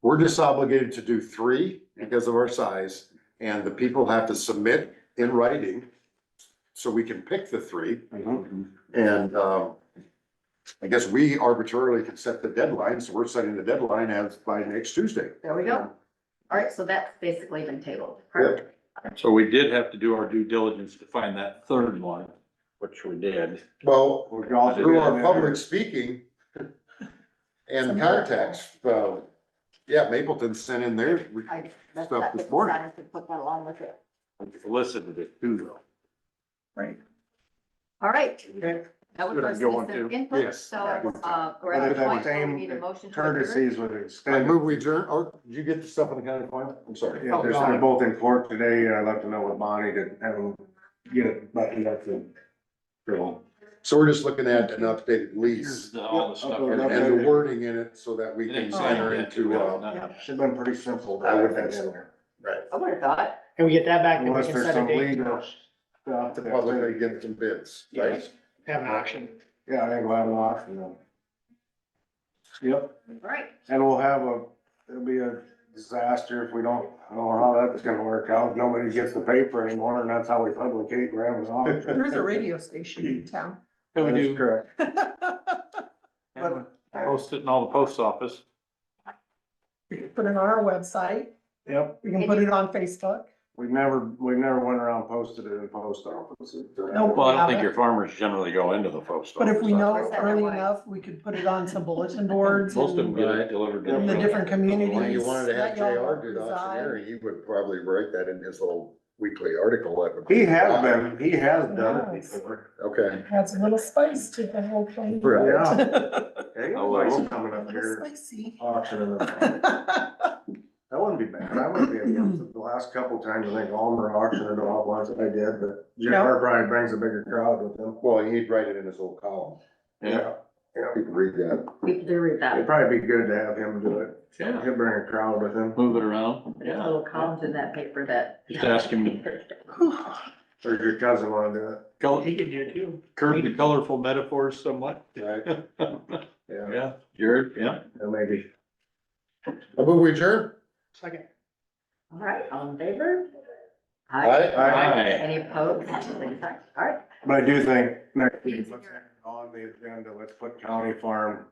we're just obligated to do three because of our size, and the people have to submit in writing so we can pick the three. And, I guess we arbitrarily can set the deadline, so we're setting the deadline as by next Tuesday. there we go. All right, so that's basically been tabled. Yep. So we did have to do our due diligence to find that third one, which we did. Well, We could also through do our that. public speaking and contacts, yeah, Mapleton sent in their That's stuff that, this morning. I could put that along with it. Solicited it too, though. All right. Okay. That was Good, our I'm going citizen to. input, Yes. so, we're But at if the that point where we same need a motion to adjourn. Courtesies would I extend. move we adjourn, oh, did you get the stuff on the county file? I'm sorry. Yeah, they're both in court today. I'd like to know what Bonnie did, have them get it buttoned up to. So we're just looking at an updated lease All the stuff. Yeah. and the wording in it so that we It can ain't sign her signed into, yet. Should've been pretty simple. to I would have think that so. in there. I would have thought. And we get that back, then we Unless can there's set a some date, legal stuff. the public may get some bids, right? have an auction. Yeah, I think we'll have an auction then. Yep, All right, and we'll have it'll be a disaster if we don't, I don't know how that's gonna work out. Nobody gets the paper anymore, and that's how we publicate, we're having an auction. There's a radio station in town. Can we That's do, correct. post it in all the post office? We can put it on our website. Yep, We can put it on Facebook. we've never went around posted it in post offices. No. Well, I don't think your farmers generally go into the post office. But if we know Where's that early way? enough, we could put it on some bulletin boards Most of them and get it delivered. in the different communities. When you wanted to have that y'all JR do the reside. auctioneering, he would probably write that in his little weekly article. That would- He has done it Nice. before. Okay. Adds a little spice to the whole thing. Right. Yeah, you Oh, like well. coming A up little here spicy. auctioning them. That wouldn't be bad. I wouldn't be against it. The last couple times, I think Almer auctioned it off once I did, but JR probably brings a bigger crowd with him. Well, he'd write it in his little column. Yeah. Yeah, People read that. people do read that. it'd probably be good to have him do it. Yeah, He'll bring a crowd with him. move it around. There's Yeah. little columns in that paper that. Just ask him, Or your cousin wanna do it. color, He could do it too. curb the colorful metaphors somewhat. Right. Yeah, Yeah, Jared, yeah. and maybe. I move we adjourn. Second. All right, all in favor? Aye. Any opposed? Same sign. All right, But I do think next week, let's have it on the agenda, let's put county farm